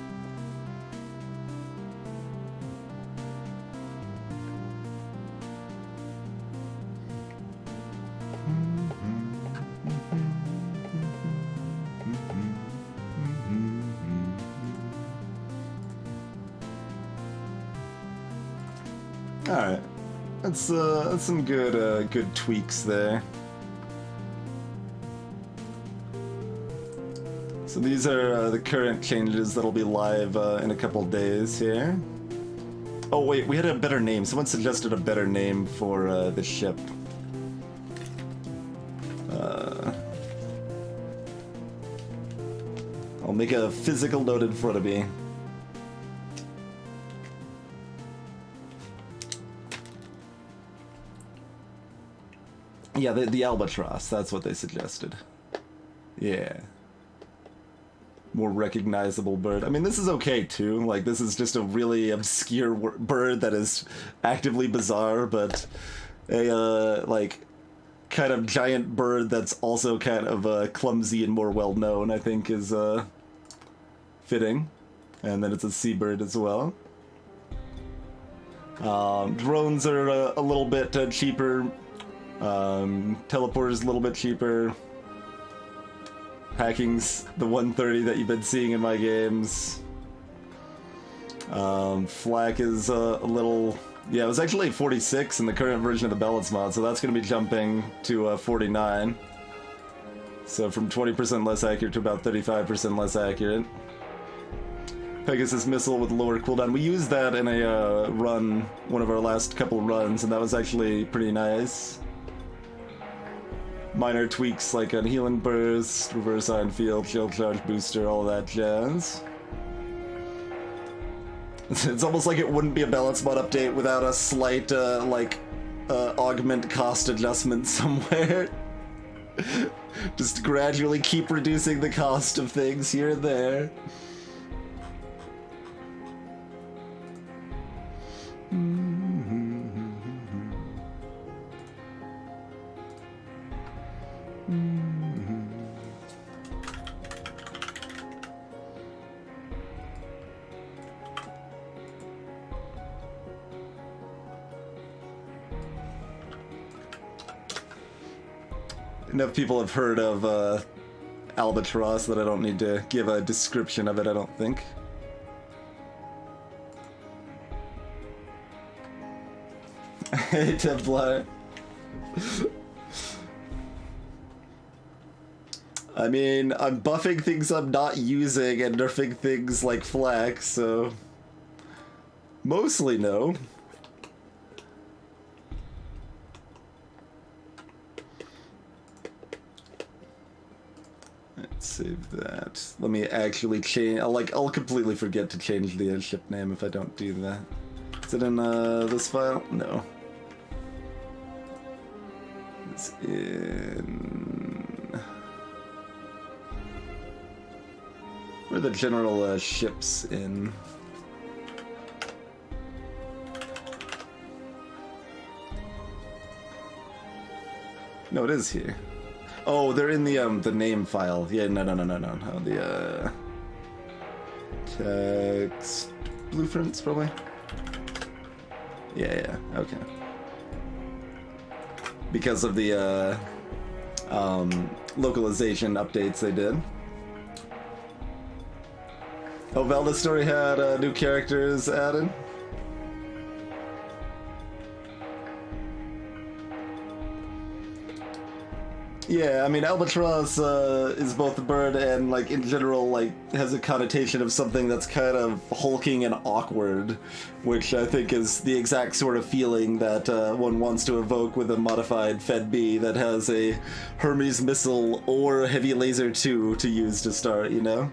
Alright, that's some good tweaks there. So these are the current changes that'll be live in a couple days here. Oh wait, we had a better name. Someone suggested a better name for the ship. I'll make a physical note in front of me. Yeah, the albatross, that's what they suggested. Yeah. More recognizable bird. I mean, this is okay, too. Like, this is just a really obscure bird that is actively bizarre, but a, like, kind of giant bird that's also kind of clumsy and more well-known, I think, is fitting. And then it's a seabird as well. Drones are a little bit cheaper. Teleporter's a little bit cheaper. Hacking's the 130 that you've been seeing in my games. Flak is a little... Yeah, it was actually 46 in the current version of the balance mod, so that's going to be jumping to 49. So from 20% less accurate to about 35% less accurate. Pegasus missile with lower cooldown. We used that in a run, one of our last couple runs, and that was actually pretty nice. Minor tweaks like a healing burst, reverse ion field, shield charge booster, all that jazz. It's almost like it wouldn't be a balance mod update without a slight, augment cost adjustment somewhere. Just gradually keep reducing the cost of things here and there. Enough people have heard of albatross that I don't need to give a description of it, I don't think. Hey, Templar. I mean, I'm buffing things I'm not using and nerfing things like Flak, so... Mostly no. Let's save that. Let me actually change... I'll completely forget to change the ship name if I don't do that. Is it in this file? No. It's in... Where are the general ships in? No, it is here. Oh, they're in the name file. Yeah, no. The text blueprints probably. Yeah, okay. Because of the localization updates they did. Oh, Velda's story had new characters added. Yeah, I mean, albatross is both a bird and, like, in general, like, has a connotation of something that's kind of hulking and awkward, which I think is the exact sort of feeling that one wants to evoke with a modified Fed B that has a Hermes missile or a heavy laser 2 to use to start, you know?